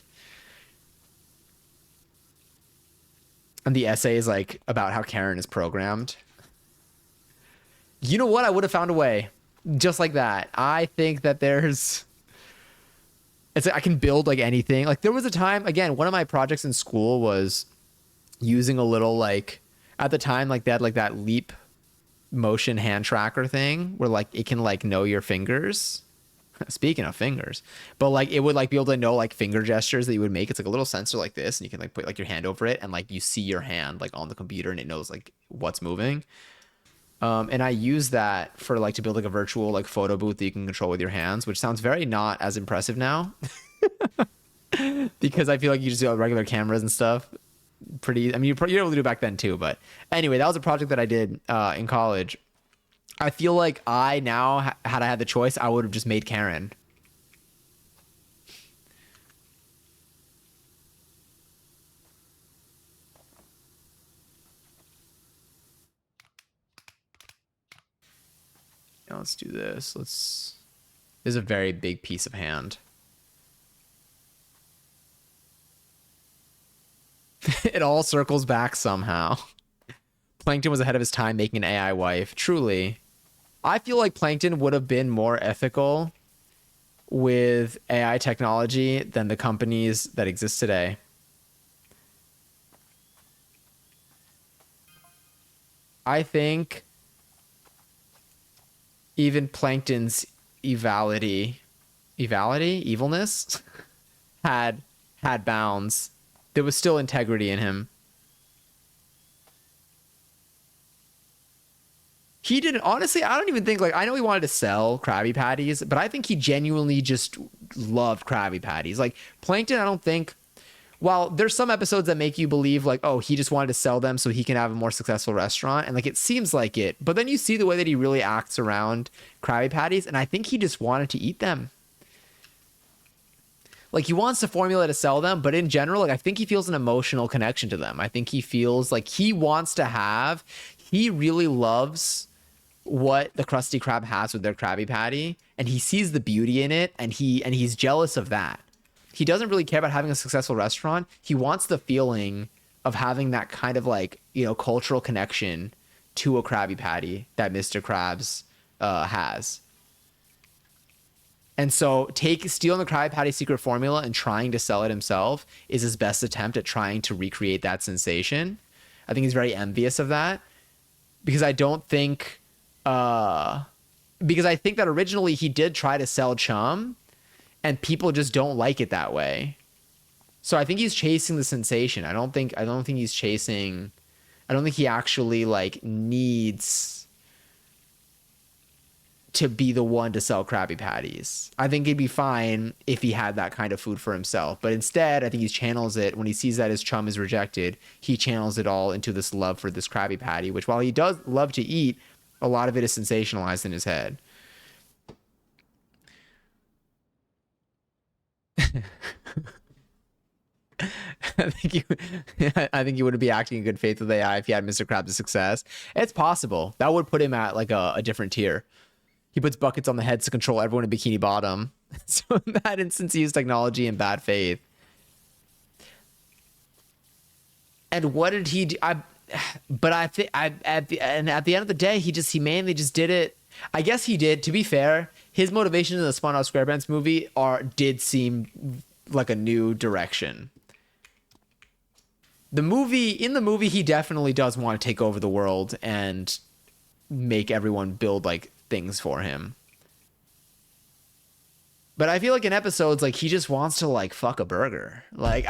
And the essay is like about how Karen is programmed. You know what? I would have found a way. Just like that. I think that there's... It's like I can build like anything. Like there was a time, again, one of my projects in school was using a little like... At the time, like they had like that Leap motion hand tracker thing where like it can like know your fingers. Speaking of fingers, but like it would like be able to know like finger gestures that you would make. It's like a little sensor like this, and you can like put like your hand over it, and like you see your hand like on the computer, and it knows like what's moving. And I use that for like to build like a virtual like photo booth that you can control with your hands, which sounds very not as impressive now, because I feel like you just do regular cameras and stuff. Pretty, I mean, you're able to do it back then too. But anyway, that was a project that I did in college. I feel like I now, had I had the choice, I would have just made Karen. Now let's do this. This is a very big piece of hand. It all circles back somehow. Plankton was ahead of his time making an AI wife. Truly. I feel like Plankton would have been more ethical with AI technology than the companies that exist today. I think even Plankton's evilness had bounds. There was still integrity in him. He didn't, honestly, I don't even think, like, I know he wanted to sell Krabby Patties, but I think he genuinely just loved Krabby Patties. Like, Plankton, I don't think, while there's some episodes that make you believe, like, oh, he just wanted to sell them so he can have a more successful restaurant, and like it seems like it, but then you see the way that he really acts around Krabby Patties, and I think he just wanted to eat them. Like, he wants the formula to sell them, but in general, like, I think he feels an emotional connection to them. I think he feels like he really loves what the Krusty Krab has with their Krabby Patty, and he sees the beauty in it, and he's jealous of that. He doesn't really care about having a successful restaurant. He wants the feeling of having that kind of, like, you know, cultural connection to a Krabby Patty that Mr. Krabs has. And so stealing the Krabby Patty secret formula and trying to sell it himself is his best attempt at trying to recreate that sensation. I think he's very envious of that, because I don't think, because I think that originally he did try to sell Chum, and people just don't like it that way. So I think he's chasing the sensation. I don't think he's chasing, I don't think he actually, like, needs to be the one to sell Krabby Patties. I think he'd be fine if he had that kind of food for himself. But instead, I think he channels it, when he sees that his Chum is rejected, he channels it all into this love for this Krabby Patty, which, while he does love to eat, a lot of it is sensationalized in his head. I think he wouldn't be acting in good faith with AI if he had Mr. Krabs' success. It's possible. That would put him at, like, a different tier. He puts buckets on the heads to control everyone in Bikini Bottom. So in that instance, he used technology in bad faith. And what did he do? At the end of the day, he mainly just did it. I guess he did. To be fair, his motivation in the SpongeBob SquarePants movie did seem like a new direction. In the movie, he definitely does want to take over the world and make everyone build, like, things for him. But I feel like in episodes, like, he just wants to, like, fuck a burger. Like,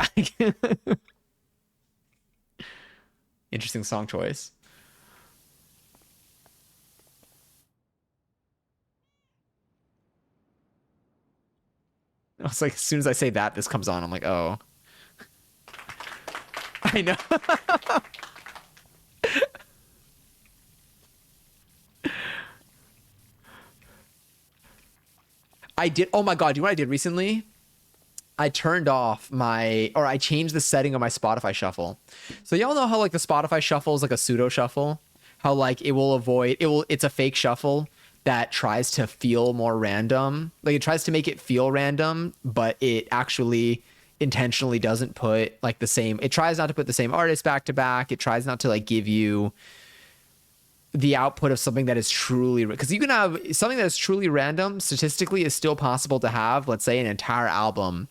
interesting song choice. I was like, as soon as I say that, this comes on. I'm like, oh. I know. I did. Oh my God. Do you know what I did recently? I turned off I changed the setting of my Spotify shuffle. So y'all know how, like, the Spotify shuffle is like a pseudo shuffle? How, like, it's a fake shuffle that tries to feel more random. Like, it tries to make it feel random, but it actually intentionally doesn't put, like, it tries not to put the same artist back to back. It tries not to, like, give you the output of something that is truly, because you can have something that is truly random. Statistically, is still possible to have, let's say, an entire album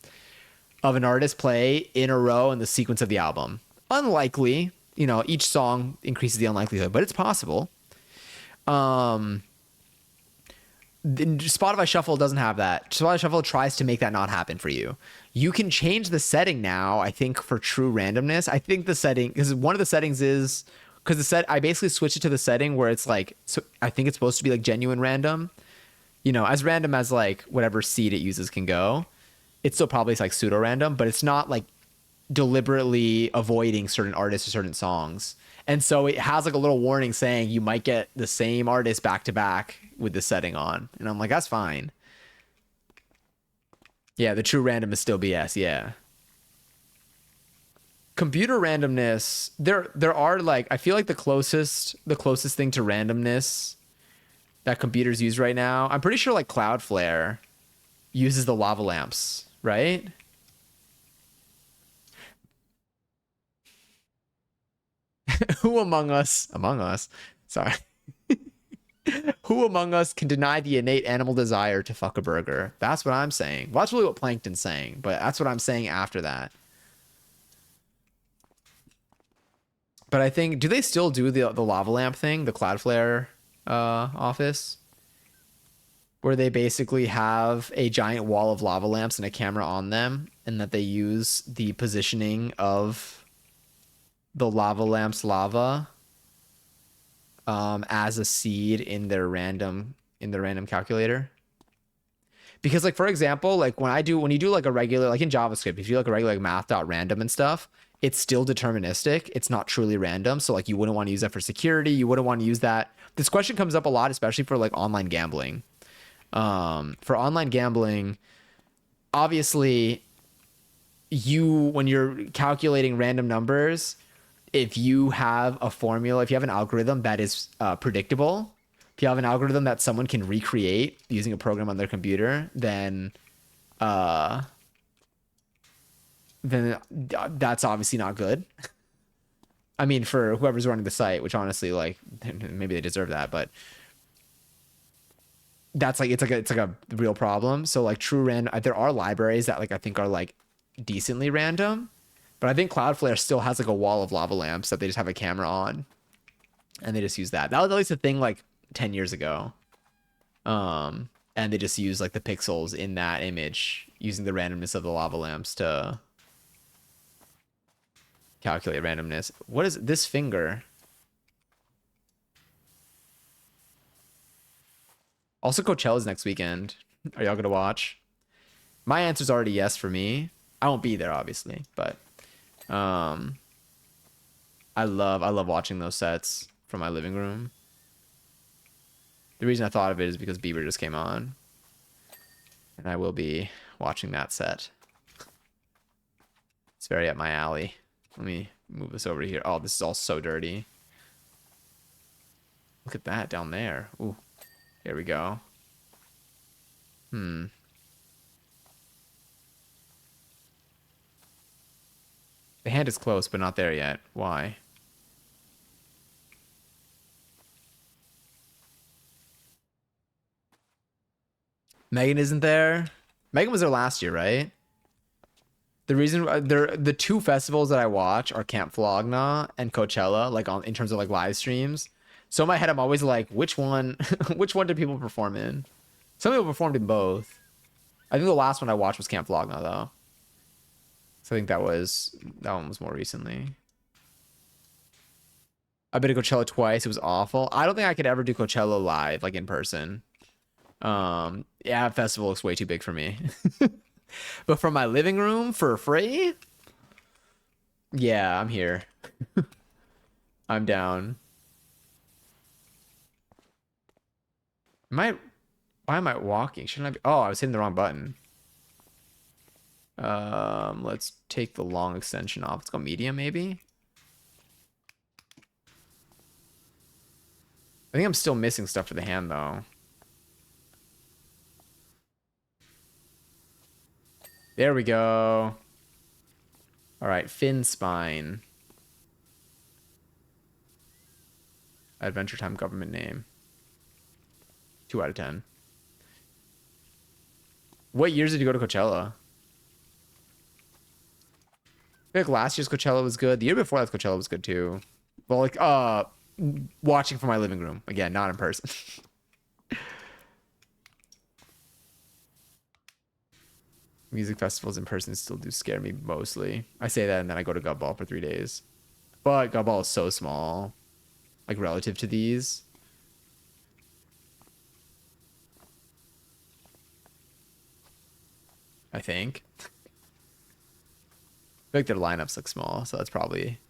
of an artist play in a row in the sequence of the album. Unlikely, you know, each song increases the unlikelihood, but it's possible. Spotify Shuffle doesn't have that. Spotify Shuffle tries to make that not happen for you. You can change the setting now, I think, for true randomness. I think the setting, because one of the settings is, I basically switched it to the setting where it's like, so I think it's supposed to be, like, genuine random, you know, as random as, like, whatever seed it uses can go. It's still probably, like, pseudo random, but it's not, like, deliberately avoiding certain artists or certain songs. And so it has like a little warning saying you might get the same artist back to back with the setting on. And I'm like, that's fine. Yeah, the true random is still BS. Yeah. Computer randomness, there are like, I feel like the closest thing to randomness that computers use right now, I'm pretty sure like Cloudflare uses the lava lamps, right? Who among us, sorry, who among us can deny the innate animal desire to fuck a burger? That's what I'm saying. Well, that's really what Plankton's saying, but that's what I'm saying after that. But I think, do they still do the lava lamp thing, the Cloudflare office, where they basically have a giant wall of lava lamps and a camera on them, and that they use the positioning of the lava lamps lava as a seed in their random calculator? Because like for example, like when you do like a regular, like in JavaScript, if you do like a regular like math.random and stuff, it's still deterministic. It's not truly random. So like you wouldn't want to use that for security. You wouldn't want to use that. This question comes up a lot, especially for like online gambling. For online gambling, obviously when you're calculating random numbers, if you have a formula, if you have an algorithm that is predictable, if you have an algorithm that someone can recreate using a program on their computer, then that's obviously not good. I mean, for whoever's running the site, which honestly, like, maybe they deserve that, but that's like it's like a real problem. So like true random, there are libraries that like I think are like decently random, but I think Cloudflare still has like a wall of lava lamps that they just have a camera on, and they just use that. That was at least a thing like 10 years ago. And they just use like the pixels in that image using the randomness of the lava lamps to calculate randomness. What is this finger? Also, Coachella's next weekend. Are y'all gonna watch? My answer's already yes for me. I won't be there, obviously, but I love watching those sets from my living room. The reason I thought of it is because Bieber just came on, and I will be watching that set. It's very up my alley. Let me move this over here. Oh, this is all so dirty. Look at that down there. Ooh, here we go. The hand is close, but not there yet. Why? Megan isn't there. Megan was there last year, right? The reason the two festivals that I watch are Camp Flogna and Coachella, like in terms of like live streams. So in my head, I'm always like, which one, which one do people perform in? Some people performed in both. I think the last one I watched was Camp Flogna though. So I think that one was more recently. I've been to Coachella twice. It was awful. I don't think I could ever do Coachella live, like in person. Yeah, festival looks way too big for me. But from my living room for free? Yeah, I'm here. I'm down. Why am I walking? Shouldn't I be? Oh, I was hitting the wrong button. Let's take the long extension off. Let's go medium, maybe. I think I'm still missing stuff for the hand, though. There we go. All right, fin spine. Adventure Time government name. 2 out of 10. What years did you go to Coachella? I feel like last year's Coachella was good. The year before that Coachella was good too. Well, like watching from my living room. Again, not in person. Music festivals in person still do scare me mostly. I say that and then I go to Gubball for 3 days. But Gubball is so small. Like relative to these. I think. I feel like their lineups look small, so that's probably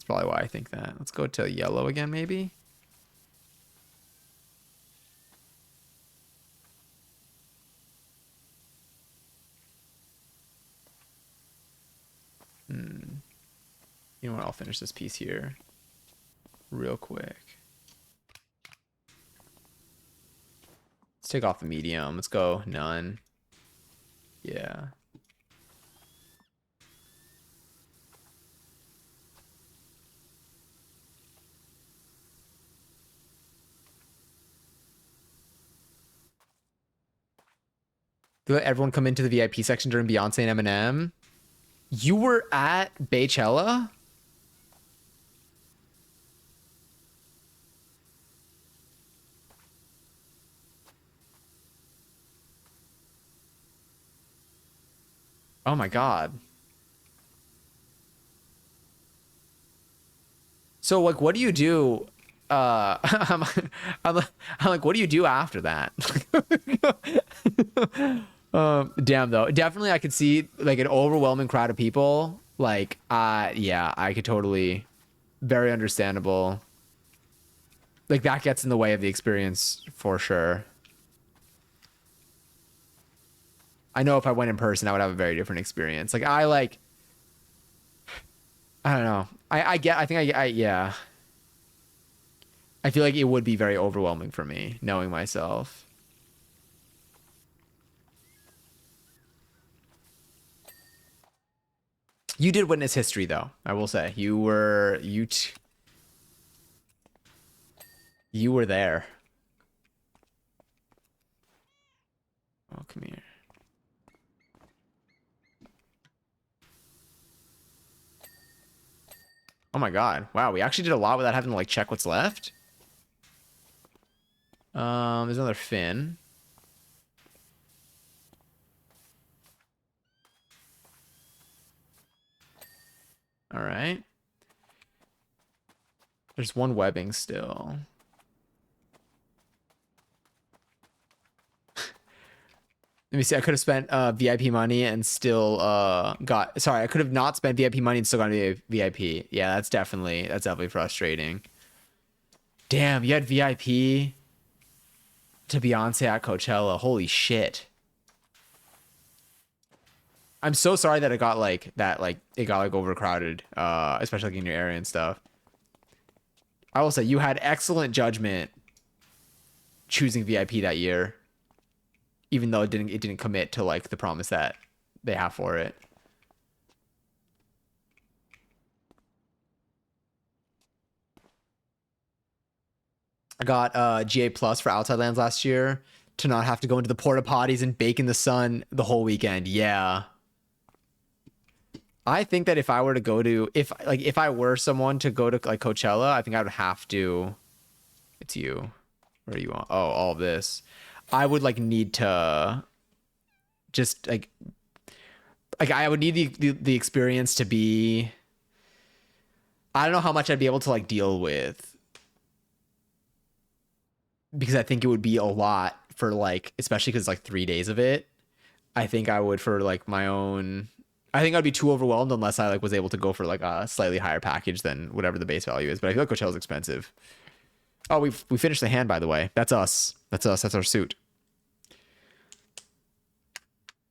That's probably why I think that. Let's go to yellow again, maybe. You know what? I'll finish this piece here real quick. Let's take off the medium. Let's go none. Yeah. Did everyone come into the VIP section during Beyonce and Eminem? You were at Baychella? Oh my God. So like, what do you do? I'm like, what do you do after that? Damn though. Definitely I could see like an overwhelming crowd of people. Like, yeah, I could totally, very understandable. Like that gets in the way of the experience for sure. I know if I went in person, I would have a very different experience. Like I don't know. Yeah. I feel like it would be very overwhelming for me knowing myself. You did witness history though, I will say. You were there. Oh, come here. Oh my God. Wow, we actually did a lot without having to like check what's left. There's another fin. All right. There's one webbing still. Let me see. I could have spent VIP money and still got. Sorry, I could have not spent VIP money and still got a VIP. Yeah, that's definitely frustrating. Damn, you had VIP to Beyonce at Coachella. Holy shit. I'm so sorry that it got like that. Like it got like overcrowded, especially like in your area and stuff. I will say you had excellent judgment choosing VIP that year, even though it didn't commit to like the promise that they have for it. I got GA Plus for Outside Lands last year to not have to go into the porta potties and bake in the sun the whole weekend. Yeah. I think that if I were to go to if I were someone to go to like Coachella, I think I would have to. It's you. Where do you want? Oh, all of this. I would like need to just like I would need the experience to be. I don't know how much I'd be able to like deal with, because I think it would be a lot for like, especially because like 3 days of it. I think I would for like my own. I think I'd be too overwhelmed unless I like was able to go for like a slightly higher package than whatever the base value is. But I feel like Coachella's expensive. Oh, we finished the hand, by the way. That's us. That's us. That's our suit.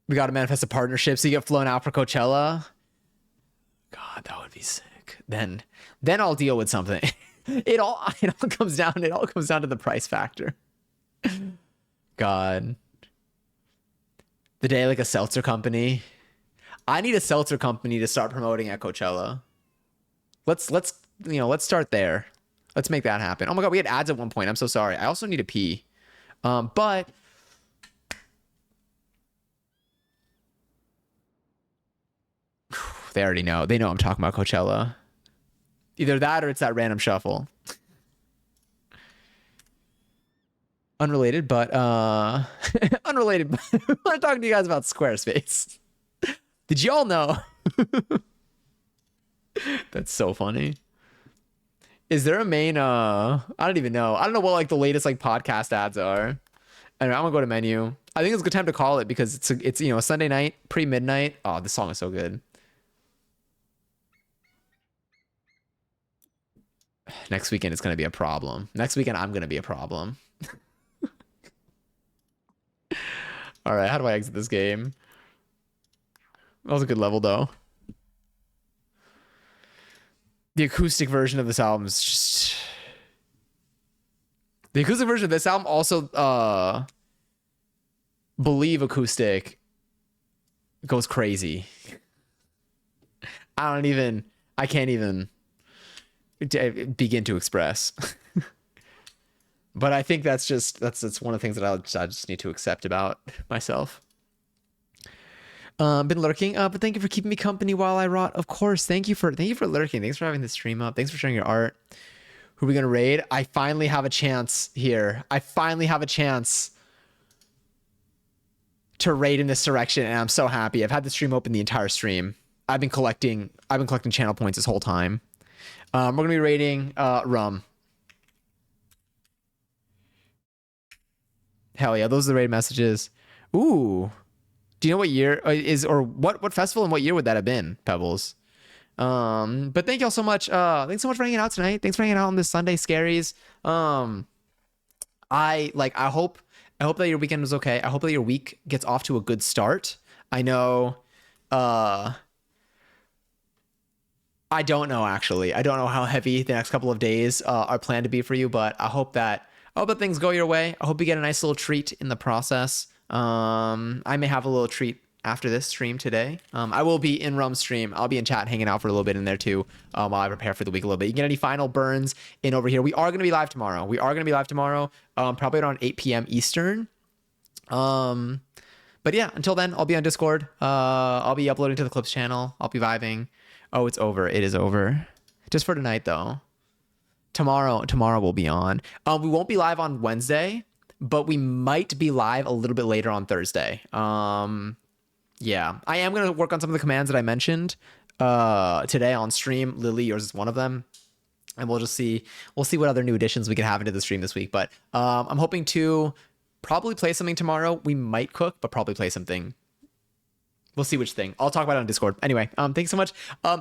We got to manifest a partnership so you get flown out for Coachella. God, that would be sick. Then I'll deal with something. It all comes down to the price factor. God. The day like a seltzer company. I need a seltzer company to start promoting at Coachella. Let's start there. Let's make that happen. Oh my God, we had ads at one point. I'm so sorry. I also need to pee. But they already know. They know I'm talking about Coachella. Either that or it's that random shuffle. Unrelated, but unrelated. I'm talking to you guys about Squarespace. Did y'all know? That's so funny. Is there a main I don't even know. I don't know what like the latest like podcast ads are. Anyway, I'm gonna go to menu. I think it's a good time to call it because it's a Sunday night, pre-midnight. Oh, this song is so good. Next weekend it's gonna be a problem. Next weekend I'm gonna be a problem. All right, how do I exit this game? That was a good level though. The acoustic version of this album is just... The acoustic version of this album also, Believe acoustic goes crazy. I can't even begin to express. But I think that's one of the things that I just need to accept about myself. Been lurking, but thank you for keeping me company while I rot. Of course, thank you for lurking. Thanks for having the stream up. Thanks for sharing your art. Who are we gonna raid? I finally have a chance here. I finally have a chance to raid in this direction, and I'm so happy. I've had the stream open the entire stream. I've been collecting channel points this whole time. We're gonna be raiding Rum. Hell yeah, those are the raid messages. Ooh. Do you know what year or what festival and what year would that have been, Pebbles? But thank y'all so much. Thanks so much for hanging out tonight. Thanks for hanging out on this Sunday Scaries. I hope that your weekend was okay. I hope that your week gets off to a good start. I know, I don't know actually. I don't know how heavy the next couple of days are planned to be for you, but I hope that things go your way. I hope you get a nice little treat in the process. I may have a little treat after this stream today. I will be in Rum's stream. I'll be in chat hanging out for a little bit in there too, while I prepare for the week a little bit. You can get any final burns in over here. We are going to be live tomorrow. Probably around 8 p.m. Eastern. But yeah, until then, I'll be on Discord. I'll be uploading to the Clips channel. I'll be vibing. Oh, it's over. It is over. Just for tonight though. Tomorrow we'll be on. We won't be live on Wednesday, but we might be live a little bit later on Thursday. Yeah, I am going to work on some of the commands that I mentioned today on stream. Lily, yours is one of them. And we'll see what other new additions we can have into the stream this week. But I'm hoping to probably play something tomorrow. We might cook, but probably play something. We'll see which thing. I'll talk about it on Discord. Anyway, thanks so much.